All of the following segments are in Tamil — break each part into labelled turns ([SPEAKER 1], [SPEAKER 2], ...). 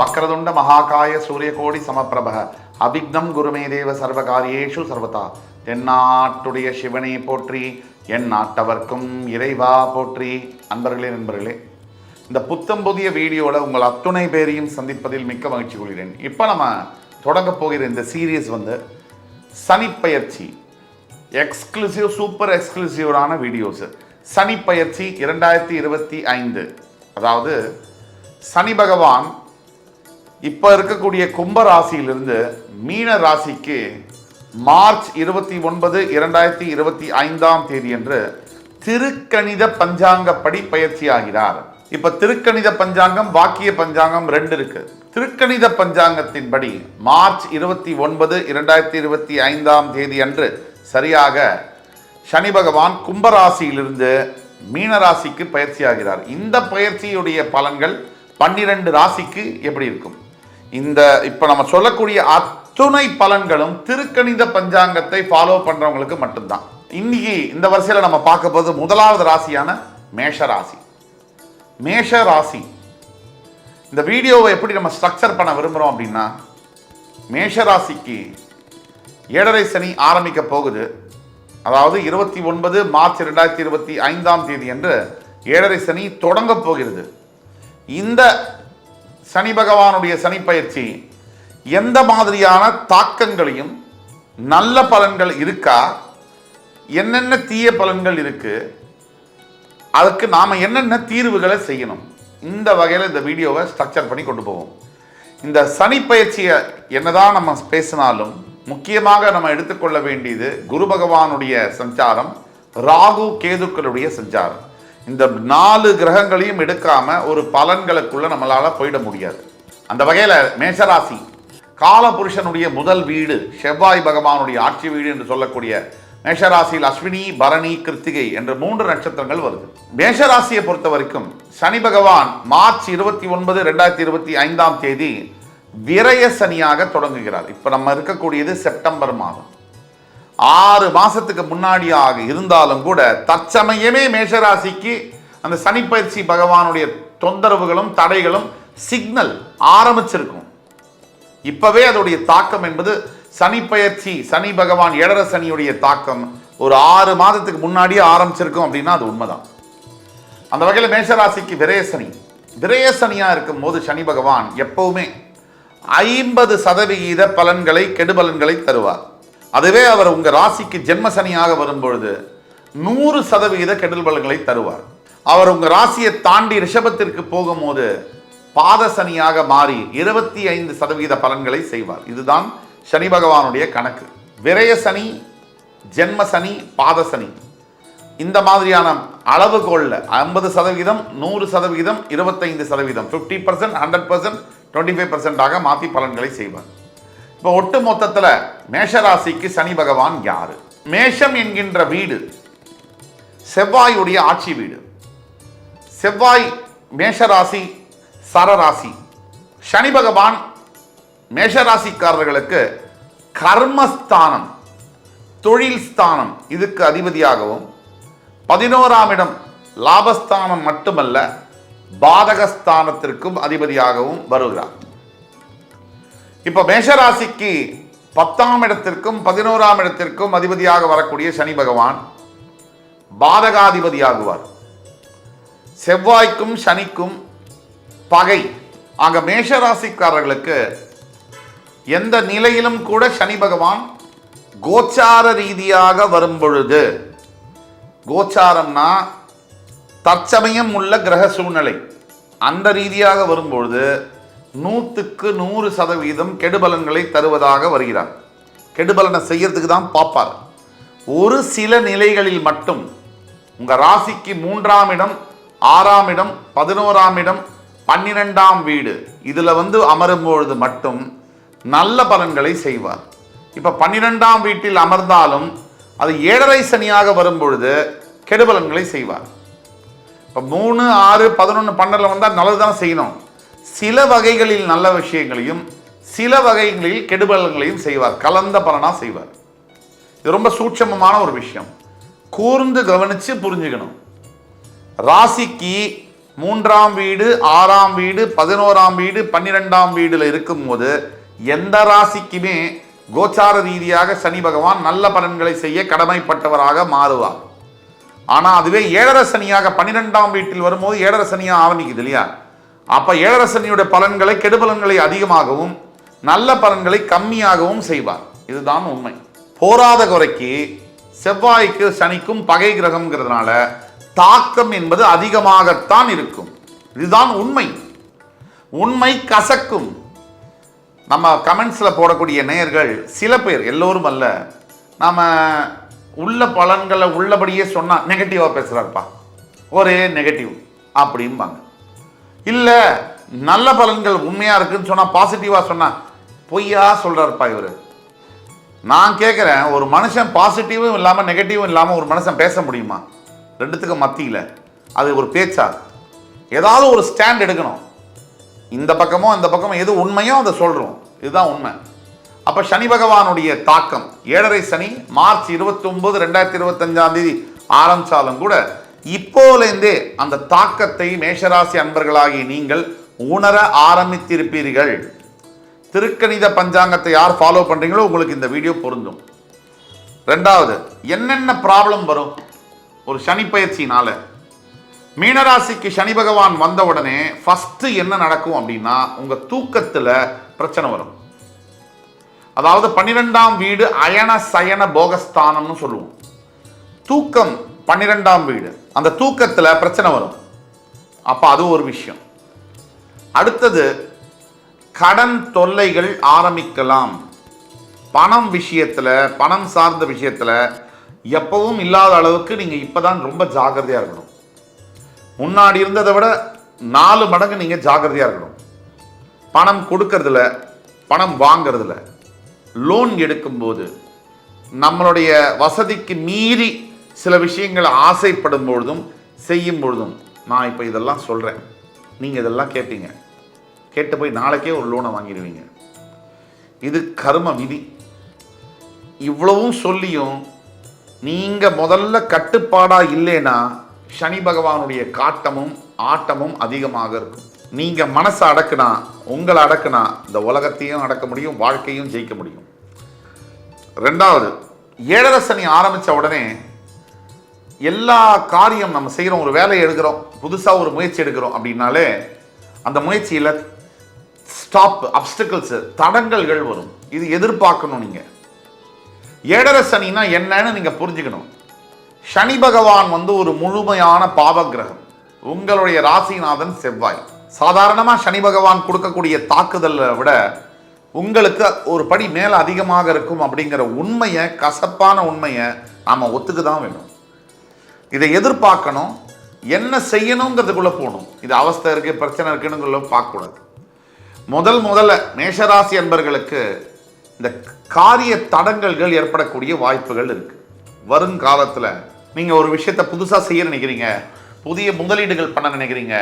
[SPEAKER 1] வக்ரதுண்ட மகாகாய சூரியகோடி சமப்பிரப அபிக்னம் குருமே தேவ சர்வகாரியேஷு சர்வதா. தென்னாட்டுடைய சிவனை போற்றி, என் நாட்டவர்க்கும் இறைவா போற்றி. நண்பர்களே, இந்த புத்தம் புதிய வீடியோவில் உங்கள் அத்துணை பேரையும் சந்திப்பதில் மிக்க மகிழ்ச்சி கொள்கிறேன். இப்போ நம்ம தொடங்க போகிற இந்த சீரியஸ் சனிப்பெயர்ச்சி எக்ஸ்க்ளூசிவ், சூப்பர் எக்ஸ்க்ளூசிவான வீடியோஸ். சனிப்பெயர்ச்சி 2025, அதாவது சனி பகவான் இப்போ இருக்கக்கூடிய கும்ப ராசியிலிருந்து மீன ராசிக்கு மார்ச் 29, 2025 அன்று திருக்கணித பஞ்சாங்கப்படி பயிற்சி ஆகிறார். இப்ப திருக்கணித பஞ்சாங்கம், வாக்கிய பஞ்சாங்கம் 2 இருக்கு. திருக்கணித பஞ்சாங்கத்தின்படி மார்ச் 29, 2025 அன்று சரியாக சனி பகவான் கும்பராசியிலிருந்து மீனராசிக்கு பயிற்சி ஆகிறார். இந்த பயிற்சியுடைய பலன்கள் 12 ராசிக்கு எப்படி இருக்கும்? இப்ப நம்ம சொல்லக்கூடிய அத்துணை பலன்களும் திருக்கணித பஞ்சாங்கத்தை ஃபாலோ பண்றவங்களுக்கு மட்டும்தான். இன்னைக்கு இந்த வரிசையில் நம்ம பார்க்க போது முதலாவது ராசியான மேஷராசி. மேஷராசி இந்த வீடியோவை எப்படி நம்ம ஸ்ட்ரக்சர் பண்ண விரும்புகிறோம் அப்படின்னா, மேஷராசிக்கு 7.5 சனி ஆரம்பிக்க போகுது. அதாவது 29 மார்ச் 2025 அன்று 7.5 சனி தொடங்க போகிறது. இந்த சனி பகவானுடைய சனி பயிற்சி எந்த மாதிரியான தாக்கங்களையும், நல்ல பலன்கள் இருக்கா, என்னென்ன தீய பலன்கள் இருக்கு, அதுக்கு நாம என்னென்ன தீர்வுகளை செய்யணும், இந்த வகையில் இந்த வீடியோவை ஸ்ட்ரக்சர் பண்ணி கொண்டு போவோம். இந்த சனி பயிற்சியை என்னதான் நம்ம பேசினாலும் முக்கியமாக நம்ம எடுத்துக்கொள்ள வேண்டியது குரு பகவானுடைய சஞ்சாரம், ராகு கேதுக்களுடைய சஞ்சாரம். இந்த 4 கிரகங்களையும் எடுக்காம ஒரு பலன்களுக்குள்ள நம்மளால போயிட முடியாது. அந்த வகையில மேஷராசி காலபுருஷனுடைய முதல் வீடு, செவ்வாய் பகவானுடைய ஆட்சி வீடு என்று சொல்லக்கூடிய மேஷராசியில் அஸ்வினி, பரணி, கிருத்திகை என்ற 3 நட்சத்திரங்கள் வருது. மேஷராசியை பொறுத்த வரைக்கும் சனி பகவான் மார்ச் 29, 2025 விரய சனியாக தொடங்குகிறார். இப்ப நம்ம இருக்கக்கூடியது செப்டம்பர் மாதம். 6 மாசத்துக்கு முன்னாடியாக இருந்தாலும் கூட தற்சமயமே மேஷராசிக்கு அந்த சனி பயிற்சி பகவானுடைய தொந்தரவுகளும் தடைகளும் சிக்னல் ஆரம்பிச்சிருக்கும். இப்பவே அதோடைய தாக்கம் என்பது சனி பயிற்சி, சனி பகவான் 7.5 சனியுடைய தாக்கம் ஒரு 6 மாதத்துக்கு முன்னாடியே ஆரம்பிச்சிருக்கும் அப்படின்னா அது உண்மைதான். அந்த வகையில் மேஷராசிக்கு விரயசனியா இருக்கும் போது சனி பகவான் எப்பவுமே 50% பலன்களை, கெடுபலன்களை தருவார். அதுவே அவர் உங்க ராசிக்கு ஜென்ம சனியாக வரும்பொழுது 100% கெடுதல் பலன்களை தருவார். அவர் உங்க ராசியை தாண்டி ரிஷபத்திற்கு போகும்போது பாத சனியாக மாறி 25% பலன்களை செய்வார். இதுதான் சனி பகவானுடைய கணக்கு. விரய சனி, ஜென்ம சனி, பாத சனி, இந்த மாதிரியான அளவுகோல்ல 50%, 100%, 25%, 50%, 100%, 25% மாற்றி பலன்களை செய்வார். இப்போ ஒட்டு மொத்தத்தில் மேஷராசிக்கு சனி பகவான் யாரு? மேஷம் என்கின்ற வீடு செவ்வாயுடைய ஆட்சி வீடு. செவ்வாய் மேஷராசி சரராசி. சனி பகவான் மேஷராசிக்காரர்களுக்கு கர்மஸ்தானம், தொழில் ஸ்தானம், இதுக்கு அதிபதியாகவும் 11ஆம் இடம் லாபஸ்தானம் மட்டுமல்ல பாதகஸ்தானத்திற்கும் அதிபதியாகவும் வருகிறார். இப்ப மேஷராசிக்கு 10ஆம் இடத்திற்கும் 11ஆம் இடத்திற்கும் அதிபதியாக வரக்கூடிய சனி பகவான் பாதகாதிபதியாகுவார். செவ்வாய்க்கும் சனிக்கும் பகை. ஆக மேஷராசிக்காரர்களுக்கு எந்த நிலையிலும் கூட சனி பகவான் கோச்சார ரீதியாக வரும் பொழுது, கோச்சாரம்னா தற்சமயம் உள்ள கிரக சூழ்நிலை, அந்த ரீதியாக வரும்பொழுது 100க்கு 100% கெடுபலன்களை தருவதாக வருகிறார். கெடுபலனை செய்யறதுக்கு தான் பார்ப்பார். ஒரு சில நிலைகளில் மட்டும் உங்க ராசிக்கு 3ஆம் இடம், 6ஆம் இடம், 11ஆம் இடம், 12ஆம் வீடு இதுல அமரும் பொழுது மட்டும் நல்ல பலன்களை செய்வார். இப்ப 12ஆம் வீட்டில் அமர்ந்தாலும் அது 7.5 சனியாக வரும் பொழுது கெடுபலன்களை செய்வார். இப்ப 3, 6, 11, 12 வந்தால் நல்லதுதான் செய்யணும். சில வகைகளில் நல்ல விஷயங்களையும் சில வகைகளில் கெடுபலன்களையும் செய்வார். கலந்த பலனா செய்வார். இது ரொம்ப சூட்சமமான ஒரு விஷயம். கூர்ந்து கவனிச்சு புரிஞ்சுக்கணும். ராசிக்கு 3ஆம் வீடு, 6ஆம் வீடு, 11ஆம் வீடு, 12ஆம் வீடுல இருக்கும்போது எந்த ராசிக்குமே கோச்சார ரீதியாக சனி பகவான் நல்ல பலன்களை செய்ய கடமைப்பட்டவராக மாறுவார். ஆனா அதுவே ஏழரை சனியாக 12ஆம் வீட்டில் வரும்போது ஏழரை சனியா ஆரம்பிக்குது இல்லையா? அப்ப ஏழரை சனியுடைய பலன்களை, கெடுபலன்களை அதிகமாகவும் நல்ல பலன்களை கம்மியாகவும் செய்வார். இதுதான் உண்மை. போராத குறைக்கு செவ்வாய்க்கு சனிக்கும் பகை கிரகம்ங்கிறதுனால தாக்கம் என்பது அதிகமாகத்தான் இருக்கும். இதுதான் உண்மை. உண்மை கசக்கும். நம்ம கமெண்ட்ஸ்ல போடக்கூடிய நேயர்கள் சில பேர், எல்லோரும் அல்ல, நாம உள்ள பலன்களை உள்ளபடியே சொன்னா நெகட்டிவா பேசுறாருப்பா, ஒரே நெகட்டிவ் அப்படிம்பாங்க. இல்ல நல்ல பலன்கள் உண்மையா இருக்குன்னு சொன்னா, பாசிட்டிவா சொன்னா பொய்யா சொல்றாருப்பா இவரு. நான் கேட்கிறேன், ஒரு மனுஷன் பாசிட்டிவும் இல்லாம நெகட்டிவும் இல்லாம ஒரு மனுஷன் பேச முடியுமா? ரெண்டுத்துக்கு மத்தியில அது ஒரு பேச்சா? ஏதாவது ஒரு ஸ்டாண்ட் எடுக்கணும். இந்த பக்கமோ இந்த பக்கமோ எது உண்மையோ அதை சொல்றோம். இதுதான் உண்மை. அப்ப சனி பகவானுடைய தாக்கம், ஏழரை சனி மார்ச் 29, 2025 ஆரம்பிச்சாலும் கூட இப்போலேருந்தே அந்த தாக்கத்தை மேஷராசி அன்பர்களாகி நீங்கள் உணர ஆரம்பித்திருப்பீர்கள். திருக்கணித பஞ்சாங்கத்தை யார் ஃபாலோ பண்றீங்களோ உங்களுக்கு இந்த வீடியோ பொருந்தும். ரெண்டாவது, என்னென்ன ப்ராப்ளம் வரும் ஒரு சனி பயிற்சினால? மீனராசிக்கு சனி பகவான் வந்த உடனே ஃபர்ஸ்ட் என்ன நடக்கும் அப்படின்னா, உங்க தூக்கத்துல பிரச்சனை வரும். அதாவது 12ஆம் வீடு அயன சயன போகஸ்தானம்னு சொல்லுவோம். தூக்கம் 12ஆம் வீடு, அந்த தூக்கத்துல பிரச்சனை வரும். அப்ப அது ஒரு விஷயம். அடுத்தது, கடன் தொல்லைகள் ஆரம்பிக்கலாம். பணம் விஷயத்துல, பணம் சார்ந்த விஷயத்துல எப்பவும் இல்லாத அளவுக்கு நீங்க இப்பதான் ரொம்ப ஜாக்கிரதையா இருக்கணும். முன்னாடி இருந்ததை விட 4 மடங்கு நீங்க ஜாக்கிரதையா இருக்கணும். பணம் கொடுக்கறதுல, பணம் வாங்கிறதுல, லோன் எடுக்கும்போது, நம்மளுடைய வசதிக்கு மீறி சில விஷயங்களை ஆசைப்படும் பொழுதும் செய்யும் பொழுதும், நான் இப்போ இதெல்லாம் சொல்றேன், நீங்க இதெல்லாம் கேட்பீங்க. கேட்டு போய் நாளைக்கே ஒரு லோனை வாங்கிடுவீங்க. இது கர்ம விதி. இவ்வளவும் சொல்லியும் நீங்க முதல்ல கட்டுப்பாடா இல்லைன்னா சனி பகவானுடைய காட்டமும் ஆட்டமும் அதிகமாக இருக்கும். நீங்க மனசை அடக்குனா, உங்களை அடக்குனா இந்த உலகத்தையும் அடக்க முடியும், வாழ்க்கையும் ஜெயிக்க முடியும். ரெண்டாவது, ஏழரை சனி ஆரம்பிச்ச உடனே எல்லா காரியம் நம்ம செய்கிறோம், ஒரு வேலையை எடுக்கிறோம், புதுசாக ஒரு முயற்சி எடுக்கிறோம் அப்படின்னாலே அந்த முயற்சியில் ஸ்டாப், அப்டிகல்ஸ், தடங்கல்கள் வரும். இது எதிர்பார்க்கணும். நீங்க ஏழரை சனினா என்னன்னு நீங்க புரிஞ்சுக்கணும். சனி பகவான் ஒரு முழுமையான பாவ கிரகம். உங்களுடைய ராசிநாதன் செவ்வாய். சாதாரணமா சனி பகவான் கொடுக்கக்கூடிய தாக்குதலை விட உங்களுக்கு ஒரு படி மேல அதிகமாக இருக்கும் அப்படிங்கிற உண்மையை, கசப்பான உண்மையை நாம ஒத்துக்கு தான் வேணும். இதை எதிர்பார்க்கணும். என்ன செய்யணுங்கிறதுக்குள்ள போகணும். இது அவஸ்தை இருக்கு, பிரச்சனை இருக்குன்னு பார்க்கக்கூடாது. முதல்ல மேஷராசி என்பர்களுக்கு இந்த காரிய தடங்கல்கள் ஏற்படக்கூடிய வாய்ப்புகள் இருக்கு. வருங்காலத்துல நீங்க ஒரு விஷயத்தை புதுசா செய்ய நினைக்கிறீங்க, புதிய முதலீடுகள் பண்ண நினைக்கிறீங்க,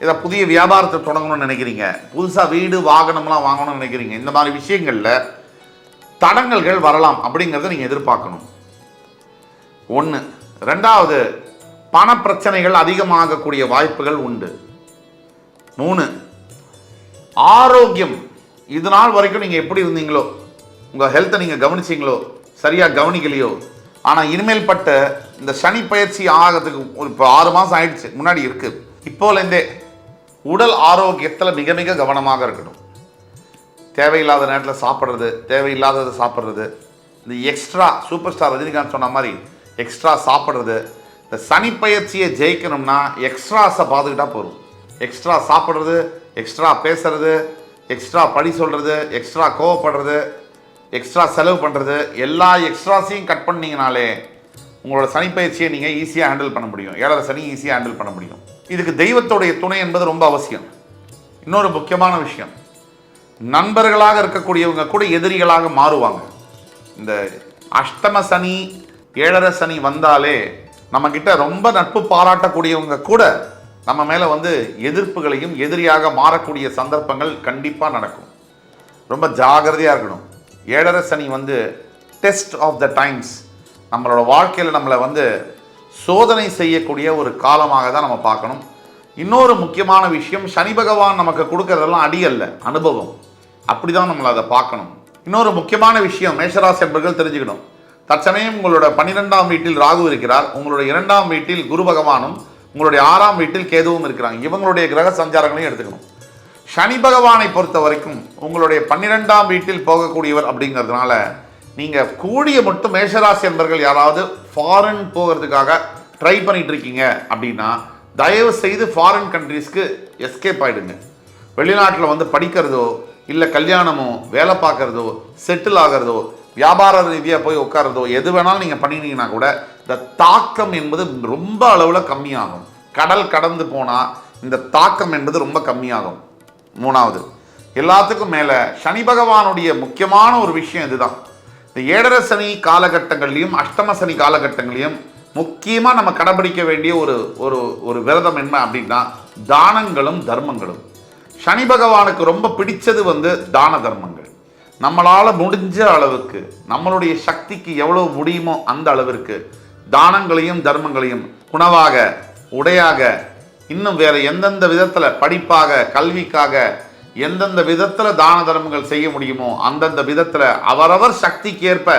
[SPEAKER 1] இதை புதிய வியாபாரத்தை தொடங்கணும்னு நினைக்கிறீங்க, புதுசா வீடு வாகனம்லாம் வாங்கணும்னு நினைக்கிறீங்க, இந்த மாதிரி விஷயங்கள்ல தடங்கல்கள் வரலாம் அப்படிங்கிறத நீங்க எதிர்பார்க்கணும். ஒன்று. ரெண்டாவது, பண பிரச்சனைகள் அதிகமாகக்கூடிய வாய்ப்புகள் உண்டு. 3, ஆரோக்கியம். இது நாள் வரைக்கும் நீங்க எப்படி இருந்தீங்களோ, உங்க ஹெல்த்தை நீங்க கவனிச்சீங்களோ, சரியா கவனிக்கலையோ, ஆனா இனிமேல் பட்ட இந்த சனி பயிற்சி ஆகிறதுக்கு இப்போ 6 மாசம் ஆயிடுச்சு, முன்னாடி இருக்கு. இப்போலேருந்தே உடல் ஆரோக்கியத்தில் மிக மிக கவனமாக இருக்கணும். தேவையில்லாத நேரத்தில் சாப்பிட்றது, தேவையில்லாததை சாப்பிட்றது, இந்த எக்ஸ்ட்ரா, சூப்பர் ஸ்டார் ரஜினிகாந்த் சொன்ன மாதிரி எக்ஸ்ட்ரா சாப்பிட்றது. இந்த சனி பயிற்சியை ஜெயிக்கணும்னா எக்ஸ்ட்ராஸை பார்த்துக்கிட்டா போதும். எக்ஸ்ட்ரா சாப்பிட்றது, எக்ஸ்ட்ரா பேசுறது, எக்ஸ்ட்ரா படி சொல்கிறது, எக்ஸ்ட்ரா கோவப்படுறது, எக்ஸ்ட்ரா செலவு பண்ணுறது, எல்லா எக்ஸ்ட்ராஸையும் கட் பண்ணிங்கனாலே உங்களோட சனி பயிற்சியை நீங்கள் ஈஸியாக ஹேண்டில் பண்ண முடியும். ஏழரை சனி ஈஸியாக ஹேண்டில் பண்ண முடியும். இதுக்கு தெய்வத்தோடைய துணை என்பது ரொம்ப அவசியம். இன்னொரு முக்கியமான விஷயம், நண்பர்களாக இருக்கக்கூடியவங்க கூட எதிரிகளாக மாறுவாங்க. இந்த அஷ்டம சனி, ஏழரை சனி வந்தாலே நம்மக்கிட்ட ரொம்ப நட்பு பாராட்டக்கூடியவங்க கூட நம்ம மேலே எதிர்ப்புகளையும் எதிரியாக மாறக்கூடிய சந்தர்ப்பங்கள் கண்டிப்பாக நடக்கும். ரொம்ப ஜாகிரதையாக இருக்கணும். ஏழரை சனி டெஸ்ட் ஆஃப் த டைம்ஸ், நம்மளோட வாழ்க்கையில் நம்மளை சோதனை செய்யக்கூடிய ஒரு காலமாக தான் நம்ம பார்க்கணும். இன்னொரு முக்கியமான விஷயம், சனி பகவான் நமக்கு கொடுக்கறதெல்லாம் அடி அல்ல, அனுபவம். அப்படிதான் நம்மளை அதை பார்க்கணும். இன்னொரு முக்கியமான விஷயம் மேஷராசி என்பர்கள் தெரிஞ்சுக்கணும். தற்சமயம் உங்களோட 12ஆம் வீட்டில் ராகு இருக்கிறார், உங்களுடைய 2ஆம் வீட்டில் குரு பகவானும், உங்களுடைய 6ஆம் வீட்டில் கேதுவும் இருக்கிறாங்க. இவங்களுடைய கிரக சஞ்சாரங்களையும் எடுத்துக்கணும். சனி பகவானை பொறுத்த வரைக்கும் உங்களுடைய 12ஆம் வீட்டில் போகக்கூடியவர் அப்படிங்கிறதுனால நீங்கள் கூடிய மட்டும் மேஷராசி என்பர்கள் யாராவது ஃபாரின் போகிறதுக்காக ட்ரை பண்ணிட்டு இருக்கீங்க அப்படின்னா தயவு செய்து ஃபாரின் கண்ட்ரீஸ்க்கு எஸ்கேப் ஆகிடுங்க. வெளிநாட்டில் வந்து படிக்கிறதோ இல்லை கல்யாணமோ வேலை பார்க்குறதோ செட்டில் ஆகிறதோ வியாபார ரீதியாக போய் உட்காரதோ எது வேணாலும் நீங்கள் பண்ணினீங்கன்னா கூட இந்த தாக்கம் என்பது ரொம்ப அளவில் கம்மியாகும். கடல் கடந்து போனால் இந்த தாக்கம் என்பது ரொம்ப கம்மியாகும். 3வது, எல்லாத்துக்கும் மேலே சனி பகவானுடைய முக்கியமான ஒரு விஷயம் இதுதான். இந்த 7.5 சனி காலகட்டங்கள்லையும் அஷ்டம சனி காலகட்டங்களையும் முக்கியமாக நம்ம கடைபிடிக்க வேண்டிய ஒரு ஒரு ஒரு விரதம் என்ன அப்படின்னா தானங்களும் தர்மங்களும். சனி பகவானுக்கு ரொம்ப பிடிச்சது வந்து தான தர்மங்கள். நம்மளால் முடிஞ்ச அளவுக்கு நம்மளுடைய சக்திக்கு எவ்வளவு முடியுமோ அந்த அளவிற்கு தானங்களையும் தர்மங்களையும் உணவாக உடையாக இன்னும் வேற எந்தெந்த விதத்தில் படிப்பாக கல்விக்காக எந்தெந்த விதத்தில் தான தர்மங்கள் செய்ய முடியுமோ அந்தந்த விதத்தில் அவரவர் சக்திக்கு ஏற்ப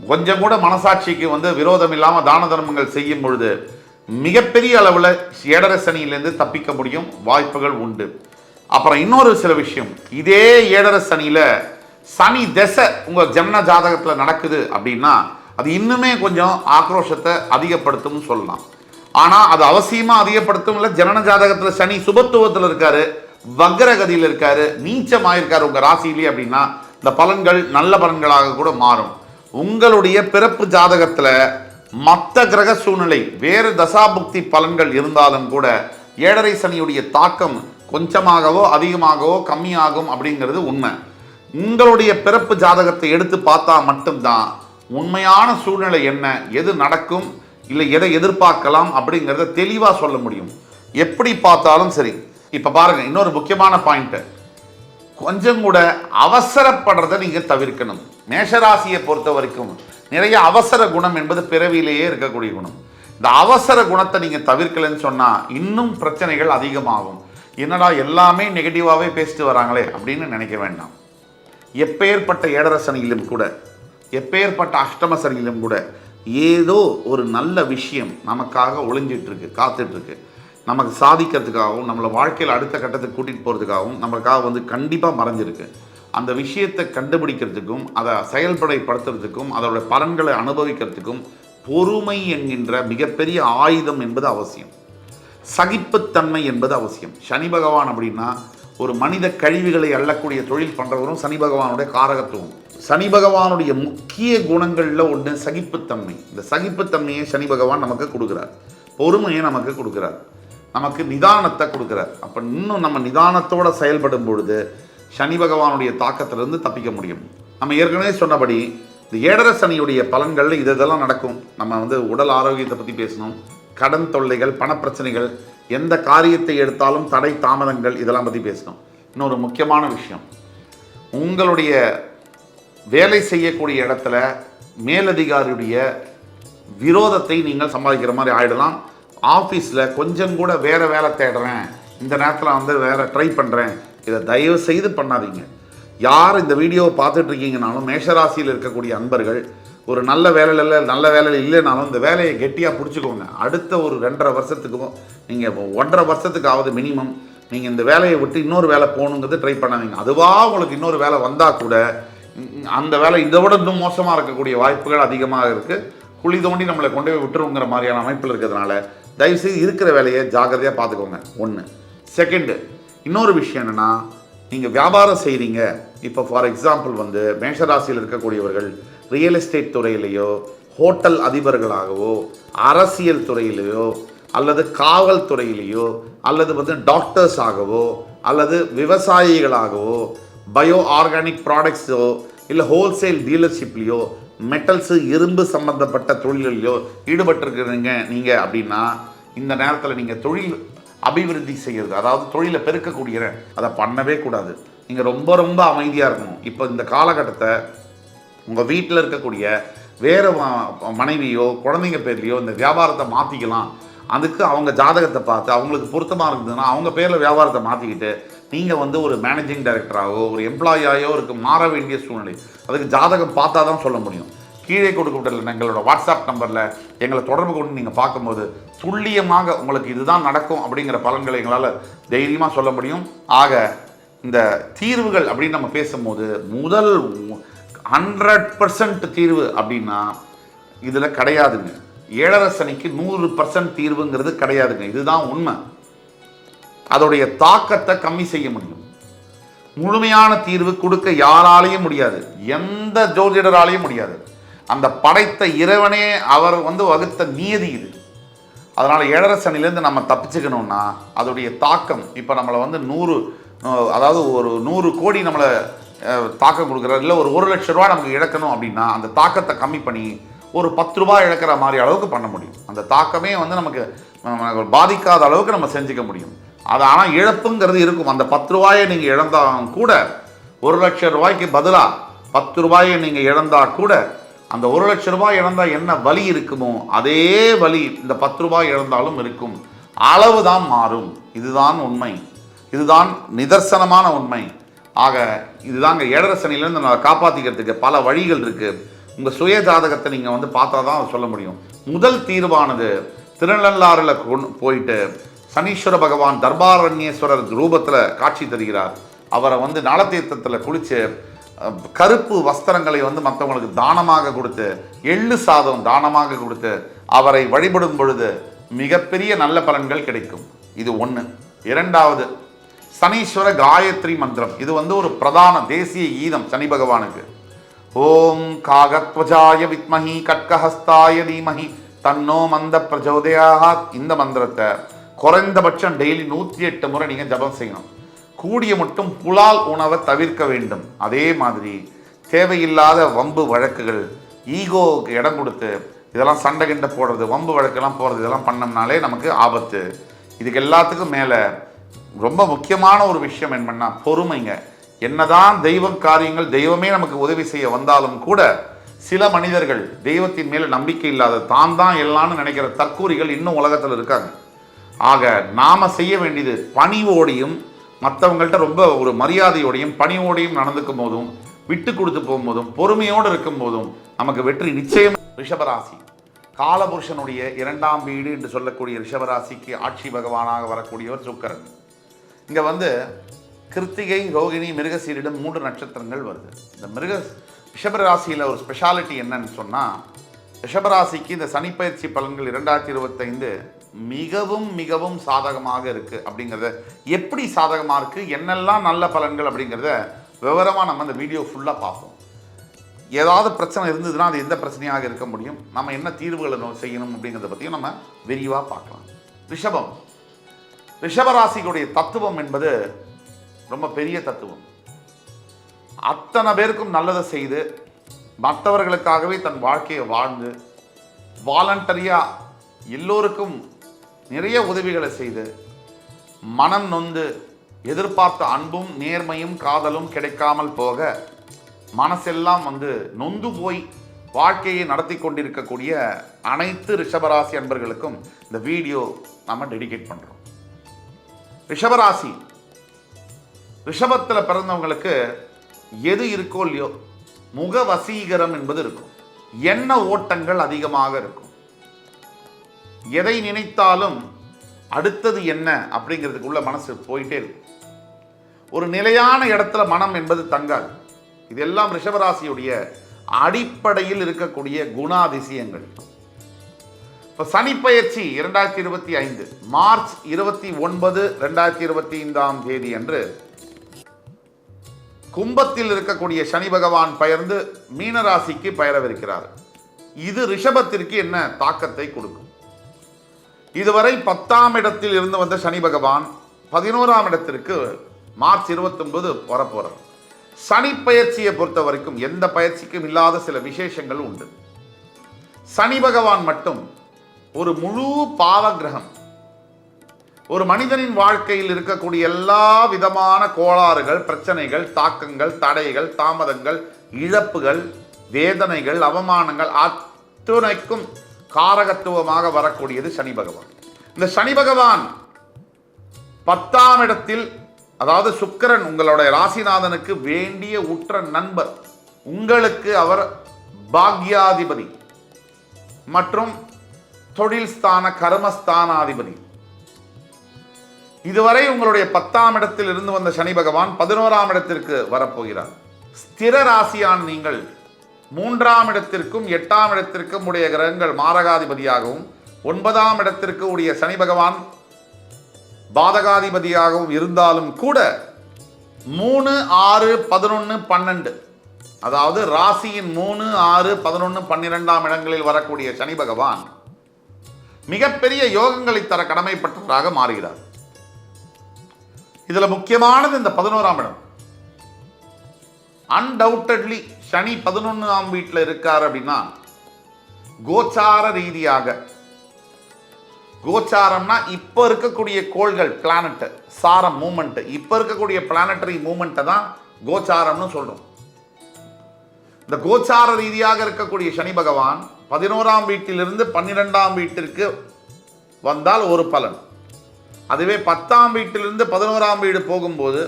[SPEAKER 1] கொஞ்சம் கூட மனசாட்சிக்கு வந்து விரோதம் இல்லாமல் தான தர்மங்கள் செய்யும் பொழுது மிகப்பெரிய அளவில் 7.5 சனியிலேருந்து தப்பிக்க முடியும், வாய்ப்புகள் உண்டு. அப்புறம் இன்னொரு சில விஷயம், இதே 7.5 சனியில் சனி திசை உங்கள் ஜன்ம ஜாதகத்தில் நடக்குது அப்படின்னா அது இன்னுமே கொஞ்சம் ஆக்ரோஷத்தை அதிகப்படுத்தும்னு சொல்லலாம். ஆனால் அது அவசியமாக அதிகப்படுத்தும் இல்லை. ஜனன ஜாதகத்தில் சனி சுபத்துவத்தில் இருக்காரு, வக்ரகதியில் இருக்காரு, நீச்சமாயிருக்காரு உங்கள் ராசியிலே அப்படின்னா இந்த பலன்கள் நல்ல பலன்களாக கூட மாறும். உங்களுடைய பிறப்பு ஜாதகத்தில் மற்ற கிரக சூழ்நிலை வேறு தசாபுக்தி பலன்கள் இருந்தாலும் கூட 7.5 சனியுடைய தாக்கம் கொஞ்சமாகவோ அதிகமாகவோ கம்மியாகும் அப்படிங்கிறது உண்மை. உங்களுடைய பிறப்பு ஜாதகத்தை எடுத்து பார்த்தா மட்டும்தான் உண்மையான சூழ்நிலை என்ன, எது நடக்கும் இல்லை எதை எதிர்பார்க்கலாம் அப்படிங்கிறத தெளிவாக சொல்ல முடியும். எப்படி பார்த்தாலும் சரி. இப்போ பாருங்க, இன்னொரு முக்கியமான பாயிண்ட், கொஞ்சம் கூட அவசரப்படுறதை நீங்கள் தவிர்க்கணும். மேஷராசியை பொறுத்த வரைக்கும் நிறைய அவசர குணம் என்பது பிறவியிலேயே இருக்கக்கூடிய குணம். இந்த அவசர குணத்தை நீங்கள் தவிர்க்கலன்னு சொன்னால் இன்னும் பிரச்சனைகள் அதிகமாகும். என்னடா எல்லாமே நெகட்டிவாகவே பேசிட்டு வராங்களே அப்படின்னு நினைக்க வேண்டாம். எப்பேற்பட்ட 7.5 சனியிலும் கூட எப்பேற்பட்ட அஷ்டம சனியிலும் கூட ஏதோ ஒரு நல்ல விஷயம் நமக்காக ஒளிஞ்சிட்டு இருக்கு, காத்துட்டு இருக்கு. நமக்கு சாதிக்கிறதுக்காகவும் நம்மளை வாழ்க்கையில் அடுத்த கட்டத்துக்கு கூட்டிகிட்டு போகிறதுக்காகவும் நம்மளுக்காக வந்து கண்டிப்பாக மறைஞ்சிருக்கு. அந்த விஷயத்தை கண்டுபிடிக்கிறதுக்கும் அதை செயல்படுத்துறதுக்கும் அதோட பலன்களை அனுபவிக்கிறதுக்கும் பொறுமை என்கின்ற மிகப்பெரிய ஆயுதம் என்பது அவசியம். சகிப்புத்தன்மை என்பது அவசியம். சனி பகவான் அப்படின்னா ஒரு மனித கழிவுகளை அள்ளக்கூடிய தொழில் பண்ணுறவரும் சனி பகவானுடைய காரகத்துவம். சனி பகவானுடைய முக்கிய குணங்களில் ஒன்று சகிப்புத்தன்மை. இந்த சகிப்புத்தன்மையை சனி பகவான் நமக்கு கொடுக்குறார், பொறுமையை நமக்கு கொடுக்குறார், நமக்கு நிதானத்தை கொடுக்குறார். அப்போ இன்னும் நம்ம நிதானத்தோடு செயல்படும் பொழுது சனி பகவானுடைய தாக்கத்திலிருந்து தப்பிக்க முடியும். நம்ம ஏற்கனவே சொன்னபடி இந்த 7.5 சனியுடைய பலன்களில் இதெல்லாம் நடக்கும். நம்ம வந்து உடல் ஆரோக்கியத்தை பற்றி பேசணும், கடன் தொல்லைகள், பணப்பிரச்சனைகள், எந்த காரியத்தை எடுத்தாலும் தடை தாமதங்கள், இதெல்லாம் பற்றி பேசணும். இன்னொரு முக்கியமான விஷயம், உங்களுடைய வேலை செய்யக்கூடிய இடத்துல மேலதிகாரியுடைய விரோதத்தை நீங்கள் சம்பாதிக்கிற மாதிரி ஆகிடலாம். ஆஃபீஸில் கொஞ்சம் கூட வேறு வேலை தேடுறேன், இந்த நேரத்தில் வந்து வேறு ட்ரை பண்ணுறேன், இதை தயவு செய்து பண்ணாதீங்க. யார் இந்த வீடியோவை பார்த்துட்டு இருக்கீங்கனாலும் மேஷராசியில் இருக்கக்கூடிய அன்பர்கள் ஒரு நல்ல வேலையில் இல்லைனாலும் இந்த வேலையை கெட்டியாக பிடிச்சிக்கோங்க. அடுத்த ஒரு 2.5 வருஷத்துக்கும் நீங்கள் 1.5 வருஷத்துக்காவது மினிமம் நீங்கள் இந்த வேலையை விட்டு இன்னொரு வேலை போகணுங்கிறது ட்ரை பண்ணாதீங்க. அதுவாக உங்களுக்கு இன்னொரு வேலை வந்தால் கூட அந்த வேலை இதை விட இன்னும் மோசமாக இருக்கக்கூடிய வாய்ப்புகள் அதிகமாக இருக்குது. குழி தோண்டி நம்மளை கொண்டு போய் விட்டுருங்கிற மாதிரியான அமைப்பில் இருக்கிறதுனால தயவுசெய்து இருக்கிற வேலையை ஜாக்கிரதையாக பார்த்துக்கோங்க. 1. செகண்டு, இன்னொரு விஷயம் என்னென்னா, நீங்கள் வியாபாரம் செய்கிறீங்க. இப்போ ஃபார் எக்ஸாம்பிள் வந்து மேஷராசியில் இருக்கக்கூடியவர்கள் ரியல் எஸ்டேட் துறையிலையோ, ஹோட்டல் அதிபர்களாகவோ, அரசியல் துறையிலையோ, அல்லது காவல்துறையிலையோ, அல்லது வந்து டாக்டர்ஸ் ஆகவோ, அல்லது விவசாயிகளாகவோ, பயோ ஆர்கானிக் ப்ராடக்ட்ஸோ, இல்லை ஹோல்சேல் டீலர்ஷிப்லேயோ, மெட்டல்ஸு இரும்பு சம்பந்தப்பட்ட தொழிலையோ ஈடுபட்டிருக்கிறீங்க நீங்கள் அப்படின்னா இந்த நேரத்தில் நீங்கள் தொழில் அபிவிருத்தி செய்கிறது, அதாவது தொழிலை பெருக்கக்கூடிய அதை பண்ணவே கூடாது. நீங்கள் ரொம்ப ரொம்ப அமைதியாக இருக்கணும். இப்போ இந்த காலகட்டத்தை உங்கள் வீட்டில் இருக்கக்கூடிய வேறு மனைவியோ குழந்தைங்க பேர்லையோ இந்த வியாபாரத்தை மாற்றிக்கலாம் அதுக்கு அவங்க ஜாதகத்தை பார்த்து அவங்களுக்கு பொருத்தமாக இருந்ததுன்னா அவங்க பேரில் வியாபாரத்தை மாற்றிக்கிட்டு நீங்கள் வந்து ஒரு மேனேஜிங் டைரக்டராகவோ ஒரு எம்ப்ளாயியாகவோ மாற வேண்டிய சூழ்நிலை. அதுக்கு ஜாதகம் பார்த்தா தான் சொல்ல முடியும். கீழே கொடுக்கப்பட்டுள்ள எங்களோட வாட்ஸ்அப் நம்பரில் எங்களை தொடர்பு கொண்டு நீங்கள் பார்க்கும்போது துல்லியமாக உங்களுக்கு இதுதான் நடக்கும் அப்படிங்கிற பலன்களை எங்களால் தைரியமாக சொல்ல முடியும். ஆக இந்த தீர்வுகள் அப்படின்னு நம்ம பேசும்போது முதல் 100% தீர்வு அப்படின்னா இதில் கிடையாதுங்க. 7.5 சனிக்கு 100% தீர்வுங்கிறது கிடையாதுங்க. இதுதான் உண்மை. அதோடைய தாக்கத்தை கம்மி செய்ய முடியும். முழுமையான தீர்வு கொடுக்க யாராலையும் முடியாது, எந்த ஜோதிடராலையும் முடியாது. அந்த படைத்த இறைவனே அவர் வகுத்த நியதி இது. அதனால் 7.5 சனிலேருந்து நம்ம தப்பிச்சுக்கணும்னா அதோடைய தாக்கம் இப்போ நம்மளை 100 அதாவது ஒரு 100 கோடி நம்மளை தாக்கம் கொடுக்குறாரு, இல்லை ஒரு 1 லட்ச ரூபா நமக்கு இழக்கணும் அப்படின்னா அந்த தாக்கத்தை கம்மி பண்ணி ஒரு 10 ரூபாய் இழக்கிற மாதிரி அளவுக்கு பண்ண முடியும். அந்த தாக்கமே நமக்கு பாதிக்காத அளவுக்கு நம்ம செஞ்சுக்க முடியும். அது ஆனால் இழப்புங்கிறது இருக்கும். அந்த 10 ரூபாயை நீங்கள் இழந்தாலும் கூட 1 லட்சம் ரூபாய்க்கு பதிலாக 10 ரூபாயை நீங்கள் இழந்தால் கூட அந்த 1 லட்ச ரூபாய் இழந்தால் என்ன வலி இருக்குமோ அதே வலி இந்த 10 ரூபாய் இழந்தாலும் இருக்கும். அளவு தான் மாறும். இதுதான் உண்மை, இதுதான் நிதர்சனமான உண்மை. ஆக இதுதாங்க 7.5 சனிலேருந்து நம்ம காப்பாற்றிக்கிறதுக்கு பல வழிகள் இருக்குது. உங்கள் சுய ஜாதகத்தை நீங்கள் பார்த்தா தான் அதை சொல்ல முடியும். முதல் தீர்வானது திருநள்ளாறில் போயிட்டு சனீஸ்வர பகவான் தர்பாரண்யேஸ்வரர் ரூபத்தில் காட்சி தருகிறார். அவரை நலத்தீர்த்தத்தில் குளித்து கருப்பு வஸ்திரங்களை மற்றவங்களுக்கு தானமாக கொடுத்து எள்ளு சாதம் தானமாக கொடுத்து அவரை வழிபடும் பொழுது மிகப்பெரிய நல்ல பலன்கள் கிடைக்கும். இது ஒன்று. இரண்டாவது, சனீஸ்வர காயத்ரி மந்திரம். இது ஒரு பிரதான தேசிய கீதம் சனி பகவானுக்கு. ஓம் காகத்வஜாய வித்மஹி கட்கஹஸ்தாய தீமஹி தன்னோ மந்த பிரச்சோதயாத். இந்த மந்திரத்தை குறைந்தபட்சம் டெய்லி 108 முறை நீங்கள் ஜபம் செய்யணும். கூடிய மட்டும் புலால் உணவை தவிர்க்க வேண்டும். அதே மாதிரி தேவையில்லாத வம்பு வழக்குகள், ஈகோவுக்கு இடம் கொடுத்து இதெல்லாம் சண்டை கிண்ட போடுறது, வம்பு வழக்கெல்லாம் போடுறது, இதெல்லாம் பண்ணோம்னாலே நமக்கு ஆபத்து. இதுக்கு எல்லாத்துக்கும் மேலே ரொம்ப முக்கியமான ஒரு விஷயம் என்னன்னா பொறுமைங்க. என்னதான் தெய்வ காரியங்கள் தெய்வமே நமக்கு உதவி செய்ய வந்தாலும் கூட சில மனிதர்கள் தெய்வத்தின் மேலே நம்பிக்கை இல்லாத தான் எல்லாம்னு நினைக்கிற தற்கூரிகள் இன்னும் உலகத்தில் இருக்காங்க. ஆக நாம செய்ய வேண்டியது பணிவோடையும் மற்றவங்கள்ட்ட ரொம்ப ஒரு மரியாதையோடையும் பணிவோடையும் நடந்துக்கும் போதும் விட்டு கொடுத்து போகும்போதும் பொறுமையோடு இருக்கும் போதும் நமக்கு வெற்றி நிச்சயம். ரிஷபராசி காலபுருஷனுடைய 2ஆம் வீடு என்று சொல்லக்கூடிய ரிஷபராசிக்கு ஆட்சி பகவானாக வரக்கூடியவர் சுக்கிரன். இங்கே கிருத்திகை, ரோகிணி, மிருகசீரிடம் 3 நட்சத்திரங்கள் வருது. இந்த ரிஷபராசியில் ஒரு ஸ்பெஷாலிட்டி என்னன்னு சொன்னால், ரிஷபராசிக்கு இந்த சனிப்பயிற்சி பலன்கள் 2025 மிகவும் மிகவும் சாதகமாக இருக்குது. அப்படிங்கிறத எப்படி சாதகமாக இருக்குது, என்னெல்லாம் நல்ல பலன்கள் அப்படிங்கிறத விவரமாக நம்ம இந்த வீடியோ ஃபுல்லாக பார்ப்போம். ஏதாவது பிரச்சனை இருந்ததுன்னா அது எந்த பிரச்சனையாக இருக்க முடியும், நம்ம என்ன தீர்வுகளை செய்யணும் அப்படிங்கிறத பற்றியும் நம்ம விரிவாக பார்க்கலாம். ரிஷபராசிக்குடைய தத்துவம் என்பது ரொம்ப பெரிய தத்துவம். அத்தனை பேருக்கும் நல்லதை செய்து மற்றவர்களுக்காகவே தன் வாழ்க்கையை வாழ்ந்து வாலண்டரியாக எல்லோருக்கும் நிறைய உதவிகளை செய்து மனம் நொந்து எதிர்பார்த்த அன்பும் நேர்மையும் காதலும் கிடைக்காமல் போக மனசெல்லாம் நொந்து போய் வாழ்க்கையை நடத்தி கொண்டிருக்கக்கூடிய அனைத்து ரிஷபராசி அன்பர்களுக்கும் இந்த வீடியோ நம்ம டெடிகேட் பண்ணுறோம். ரிஷபராசி, ரிஷபத்தில் பிறந்தவங்களுக்கு எது இருக்கோ இல்லையோ முக வசீகரம் என்பது இருக்கும். எண்ண ஓட்டங்கள் அதிகமாக இருக்கும். எதை நினைத்தாலும் அடுத்தது என்ன அப்படிங்கிறதுக்குள்ள மனசு போயிட்டே இருக்கும். ஒரு நிலையான இடத்துல மனம் என்பது தங்காது. இதெல்லாம் ரிஷபராசியுடைய அடிப்படையில் இருக்கக்கூடிய குணாதிசயங்கள். இப்போ சனிப்பெயர்ச்சி 2025 மார்ச் 29, 2025 அன்று கும்பத்தில் இருக்கக்கூடிய சனி பகவான் பெயர்ந்து மீனராசிக்கு பெயரவிருக்கிறார். இது ரிஷபத்திற்கு என்ன தாக்கத்தை கொடுக்கும்? இதுவரை 10ஆம் இடத்தில் இருந்து வந்த சனி பகவான் 11ஆம் இடத்திற்கு மார்ச் 29 வரப்போறார். சனி பயிற்சியை பொறுத்த வரைக்கும் எந்த பயிற்சிக்கும் இல்லாத சில விசேஷங்கள் உண்டு. சனி பகவான் மட்டும் ஒரு முழு பாவ கிரகம். ஒரு மனிதனின் வாழ்க்கையில் இருக்கக்கூடிய எல்லா விதமான கோளாறுகள், பிரச்சனைகள், தாக்கங்கள், தடைகள், தாமதங்கள், இழப்புகள், வேதனைகள், அவமானங்கள் அத்துணைக்கும் காரகத்துவமாக வரக்கூடியது சனி பகவான். இந்த சனி பகவான் 10ஆம் இடத்தில், அதாவது சுக்கிரன் உங்களுடைய ராசிநாதனுக்கு வேண்டிய உற்ற நண்பர், உங்களுக்கு அவர் பாக்யாதிபதி மற்றும் தொழில் ஸ்தான கர்மஸ்தானாதிபதி. இதுவரை உங்களுடைய 10ஆம் இடத்தில் இருந்து வந்த சனி பகவான் 11ஆம் இடத்திற்கு வரப்போகிறார். ஸ்திர ராசியான நீங்கள் 3ஆம் இடத்திற்கும் 8ஆம் இடத்திற்கும் உடைய கிரகங்கள் மாரகாதிபதியாகவும் 9ஆம் இடத்திற்கு உடைய சனி பகவான் பாதகாதிபதியாகவும் இருந்தாலும் கூட 3, 6, 11, 12, அதாவது ராசியின் 3, 6, 11, 12ஆம் இடங்களில் வரக்கூடிய சனி பகவான் மிகப்பெரிய யோகங்களை தர கடமைப்பட்டவராக மாறுகிறார். இதுல முக்கியமானது இந்த 11ஆம் இடம். அன்டவுட்டட்லி சனி 11ஆம் வீட்டில் இருக்கார் அப்படின்னா, கோச்சார ரீதியாக, கோச்சாரம்னா இப்ப இருக்கக்கூடிய கோள்கள், பிளானட் சாரம் மூமெண்ட், இப்ப இருக்கக்கூடிய பிளானட்டரி மூமெண்ட்டை தான் கோச்சாரம்னு சொல்றோம். இந்த கோச்சார ரீதியாக இருக்கக்கூடிய சனி பகவான் 11ஆம் வீட்டிலிருந்து 12ஆம் வீட்டிற்கு வந்தால் ஒரு பலன். அதுவே 10ஆம் வீட்டிலிருந்து 11ஆம் வீடு போகும்போது